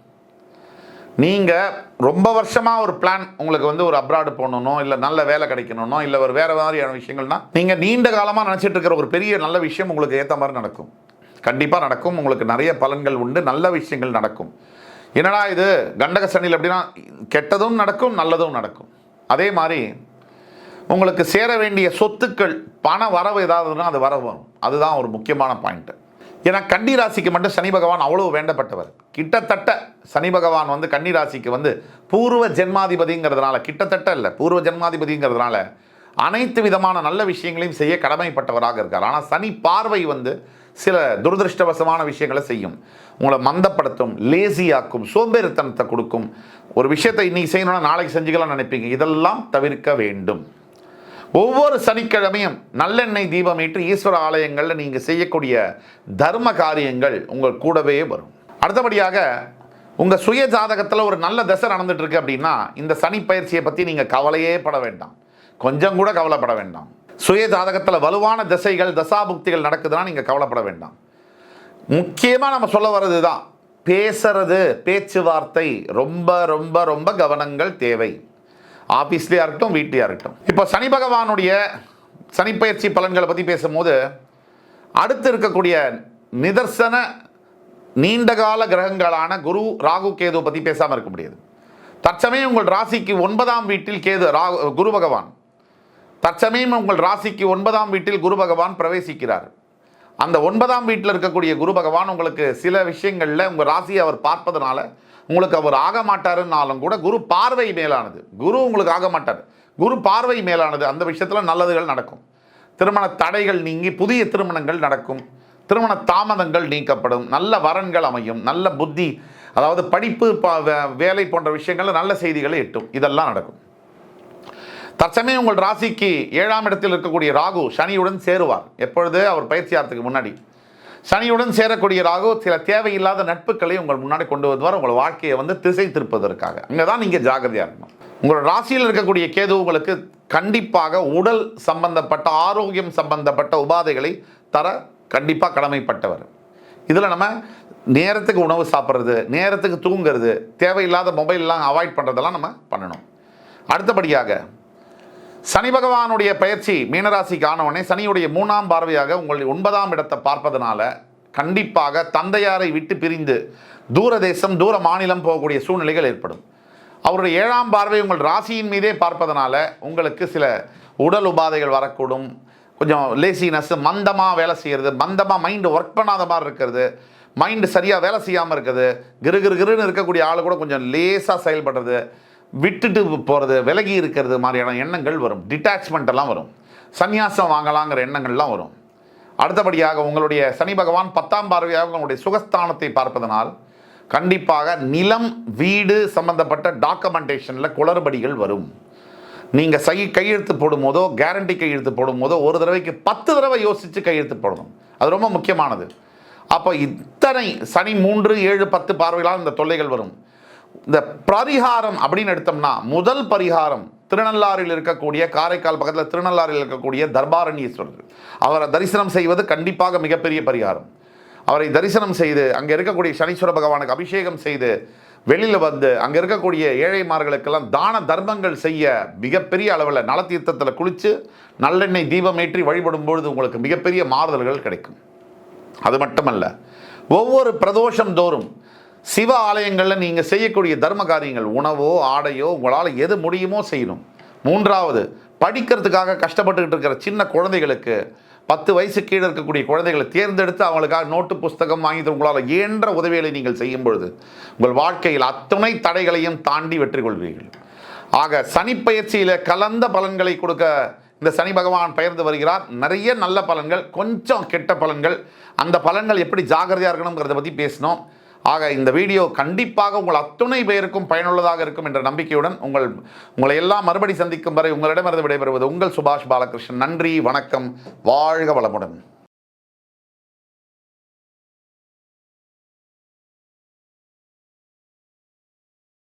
[SPEAKER 1] நீங்கள் ரொம்ப வருஷமாக ஒரு பிளான், உங்களுக்கு வந்து ஒரு அப்ராடு போகணுன்னோ, இல்லை நல்ல வேலை கிடைக்கணுன்னோ, இல்லை ஒரு வேறு மாதிரியான விஷயங்கள்னா, நீங்கள் நீண்ட காலமாக நினச்சிட்டு இருக்கிற ஒரு பெரிய நல்ல விஷயம் உங்களுக்கு ஏற்ற மாதிரி நடக்கும். கண்டிப்பாக நடக்கும். உங்களுக்கு நிறைய பலன்கள் உண்டு, நல்ல விஷயங்கள் நடக்கும். என்னடா இது கண்டக சனியில் எப்படின்னா கெட்டதும் நடக்கும், நல்லதும் நடக்கும். அதே மாதிரி உங்களுக்கு சேர வேண்டிய சொத்துக்கள், பண வரவு ஏதாவதுன்னா அது வரவு வரும். அதுதான் ஒரு முக்கியமான பாயிண்ட்டு. ஏன்னா கன்னி ராசிக்கு மட்டும் சனி பகவான் அவ்வளோ வேண்டப்பட்டவர். கிட்டத்தட்ட சனி பகவான் வந்து கன்னி ராசிக்கு வந்து பூர்வ ஜென்மாதிபதிங்கிறதுனால, கிட்டத்தட்ட இல்லை பூர்வ ஜென்மாதிபதிங்கிறதுனால அனைத்து விதமான நல்ல விஷயங்களையும் செய்ய கடமைப்பட்டவராக இருக்கார். ஆனால் சனி பார்வை வந்து சில துரதிருஷ்டவசமான விஷயங்களை செய்யும். உங்களை மந்தப்படுத்தும், லேசியாக்கும், சோம்பேறித்தனத்தை கொடுக்கும். ஒரு விஷயத்தை இன்னைக்கு செய்யணும்னா நாளைக்கு செஞ்சுக்கலாம் நினைப்பீங்க. இதெல்லாம் தவிர்க்க வேண்டும். ஒவ்வொரு சனிக்கிழமையும் நல்லெண்ணெய் தீபம் ஏற்றி ஈஸ்வர ஆலயங்களில் நீங்கள் செய்யக்கூடிய தர்ம காரியங்கள் உங்கள் கூடவே வரும். அடுத்தபடியாக உங்கள் சுய ஜாதகத்தில் ஒரு நல்ல தசை நடந்துட்டு இருக்கு அப்படின்னா இந்த சனி பயிற்சியை பற்றி நீங்கள் கவலையே பட வேண்டாம், கொஞ்சம் கூட கவலைப்பட வேண்டாம். சுய ஜாதகத்தில் வலுவான திசைகள், தசாபுக்திகள் நடக்குதுன்னா நீங்கள் கவலைப்பட வேண்டாம். முக்கியமாக நம்ம சொல்ல வர்றது தான், பேசுறது, பேச்சுவார்த்தை ரொம்ப ரொம்ப ரொம்ப கவனங்கள் தேவை. ஆஃபீஸ்லேயா இருக்கட்டும், வீட்லேயா இருக்கட்டும். இப்போ சனி பகவானுடைய சனிப்பயிற்சி பலன்களை பற்றி பேசும்போது அடுத்து இருக்கக்கூடிய நிதர்சன நீண்டகால கிரகங்களான குரு, ராகு, கேது பற்றி பேசாமல் இருக்க முடியாது. தற்சமயம் உங்கள் ராசிக்கு 9ஆம் வீட்டில் குரு பகவான், தற்சமயம் உங்கள் ராசிக்கு 9ஆம் வீட்டில் குரு பகவான் பிரவேசிக்கிறார். அந்த 9ஆம் வீட்டில் இருக்கக்கூடிய குரு பகவான் உங்களுக்கு சில விஷயங்களில் உங்கள் ராசியை அவர் பார்ப்பதனால உங்களுக்கு அவர் ஆக மாட்டாருன்னாலும் கூட குரு பார்வை மேலானது. குரு உங்களுக்கு ஆக மாட்டார், குரு பார்வை மேலானது. அந்த விஷயத்தில் நல்லதுகள் நடக்கும். திருமண தடைகள் நீங்கி புதிய திருமணங்கள் நடக்கும். திருமண தாமதங்கள் நீக்கப்படும். நல்ல வரன்கள் அமையும். நல்ல புத்தி, அதாவது படிப்பு, வேலை போன்ற விஷயங்கள் நல்ல செய்திகளை எட்டும். இதெல்லாம் நடக்கும். தற்சமயம் உங்கள் ராசிக்கு 7ஆம் இடத்தில் இருக்கக்கூடிய ராகு சனியுடன் சேருவார். எப்பொழுது? அவர் பயிற்சியாகிறதுக்கு முன்னாடி. சனியுடன் சேரக்கூடிய ராகு சில தேவையில்லாத நட்புகளை உங்கள் முன்னாடி கொண்டு வருவார், உங்கள் வாழ்க்கையை வந்து திசை திருப்பதற்காக. அங்கே தான் நீங்கள் ஜாகிரதையாக இருக்கணும். உங்களோட ராசியில் இருக்கக்கூடிய கேது உங்களுக்கு கண்டிப்பாக உடல் சம்பந்தப்பட்ட, ஆரோக்கியம் சம்பந்தப்பட்ட உபாதைகளை தர கண்டிப்பாக கடமைப்பட்டவர். இதில் நம்ம நேரத்துக்கு உணவு சாப்பிட்றது, நேரத்துக்கு தூங்குறது, தேவையில்லாத மொபைல்லாம் அவாய்ட் பண்ணுறதெல்லாம் நம்ம பண்ணணும். அடுத்தபடியாக சனி பகவானுடைய பயிற்சி மீனராசிக்கு ஆனவுடனே சனியுடைய 3ஆம் பார்வையாக உங்களுடைய 9ஆம் இடத்தை பார்ப்பதனால கண்டிப்பாக தந்தையாரை விட்டு பிரிந்து தூர தேசம் தூர மாநிலம் போகக்கூடிய சூழ்நிலைகள் ஏற்படும். அவருடைய 7ஆம் பார்வை உங்கள் ராசியின் மீதே பார்ப்பதனால உங்களுக்கு சில உடல் உபாதைகள் வரக்கூடும். கொஞ்சம் லேசினஸ், மந்தமாக வேலை செய்கிறது, மந்தமாக மைண்டு ஒர்க் பண்ணாத மாதிரி இருக்கிறது, மைண்டு சரியாக வேலை செய்யாமல் இருக்குது, கிருன்னு இருக்கக்கூடிய ஆள் கூட கொஞ்சம் லேசாக செயல்படுறது, விட்டுட்டு போகிறது, விலகி இருக்கிறது மாதிரியான எண்ணங்கள் வரும். டிட்டாச்மெண்ட் எல்லாம் வரும். சந்நியாசம் வாங்கலாங்கிற எண்ணங்கள்லாம் வரும். அடுத்தபடியாக உங்களுடைய சனி பகவான் 10ஆம் பார்வையாக உங்களுடைய சுகஸ்தானத்தை பார்ப்பதனால் கண்டிப்பாக நிலம் வீடு சம்பந்தப்பட்ட டாக்குமெண்டேஷனில் குளறுபடிகள் வரும். நீங்கள் கையெழுத்து போடும்போதோ கேரண்டி கையெழுத்து போடும்போதோ ஒரு தடவைக்கு 10 தடவை யோசித்து கையெழுத்து போடணும். அது ரொம்ப முக்கியமானது. அப்போ இத்தனை சனி 3, 7, 10 பார்வைகளால் இந்த தொல்லைகள் வரும். இந்த பரிகாரம் அப்படின்னு எடுத்தோம்னா முதல் பரிகாரம் திருநள்ளாறில் இருக்கக்கூடிய, காரைக்கால் பக்கத்தில் திருநள்ளாறில் இருக்கக்கூடிய தர்பாரண்யேஸ்வரர், அவரை தரிசனம் செய்வது கண்டிப்பாக மிகப்பெரிய பரிகாரம். அவரை தரிசனம் செய்து அங்கே இருக்கக்கூடிய சனீஸ்வர பகவானுக்கு அபிஷேகம் செய்து வெளியில் வந்து அங்கே இருக்கக்கூடிய ஏழைமார்களுக்கெல்லாம் தான தர்மங்கள் செய்ய மிகப்பெரிய அளவில் நலத்தீர்த்தத்தில் குளித்து நல்லெண்ணெய் தீபம் ஏற்றி வழிபடும் பொழுது உங்களுக்கு மிகப்பெரிய மாறுதல்கள் கிடைக்கும். அது மட்டுமல்ல, ஒவ்வொரு பிரதோஷம் தோறும் சிவ ஆலயங்களில் நீங்கள் செய்யக்கூடிய தர்ம காரியங்கள், உணவோ ஆடையோ உங்களால் எது முடியுமோ செய்யணும். 3வது, படிக்கிறதுக்காக கஷ்டப்பட்டுக்கிட்டு இருக்கிற சின்ன குழந்தைகளுக்கு 10 வயசு கீழே இருக்கக்கூடிய குழந்தைகளை தேர்ந்தெடுத்து அவங்களுக்காக நோட்டு புஸ்தகம் வாங்கி உங்களால் இயன்ற உதவிகளை நீங்கள் செய்யும் பொழுது உங்கள் வாழ்க்கையில் அத்துணை தடைகளையும் தாண்டி வெற்றி கொள்வீர்கள். ஆக சனி பயிற்சியில் கலந்த பலன்களை கொடுக்க இந்த சனி பகவான் பெயர்ந்து வருகிறார். நிறைய நல்ல பலன்கள், கொஞ்சம் கெட்ட பலன்கள். அந்த பலன்கள் எப்படி ஜாகிரதையாக இருக்கணுங்கிறத பற்றி பேசினோம். ஆக இந்த வீடியோ கண்டிப்பாக உங்கள் அத்துணை பேருக்கும் பயனுள்ளதாக இருக்கும் என்ற நம்பிக்கையுடன் உங்களை எல்லாம் மறுபடி சந்திக்கும் வரை உங்களிடமிருந்து விடைபெறுவது உங்கள் சுபாஷ் பாலகிருஷ்ணன். நன்றி, வணக்கம், வாழ்க வளமுடன்.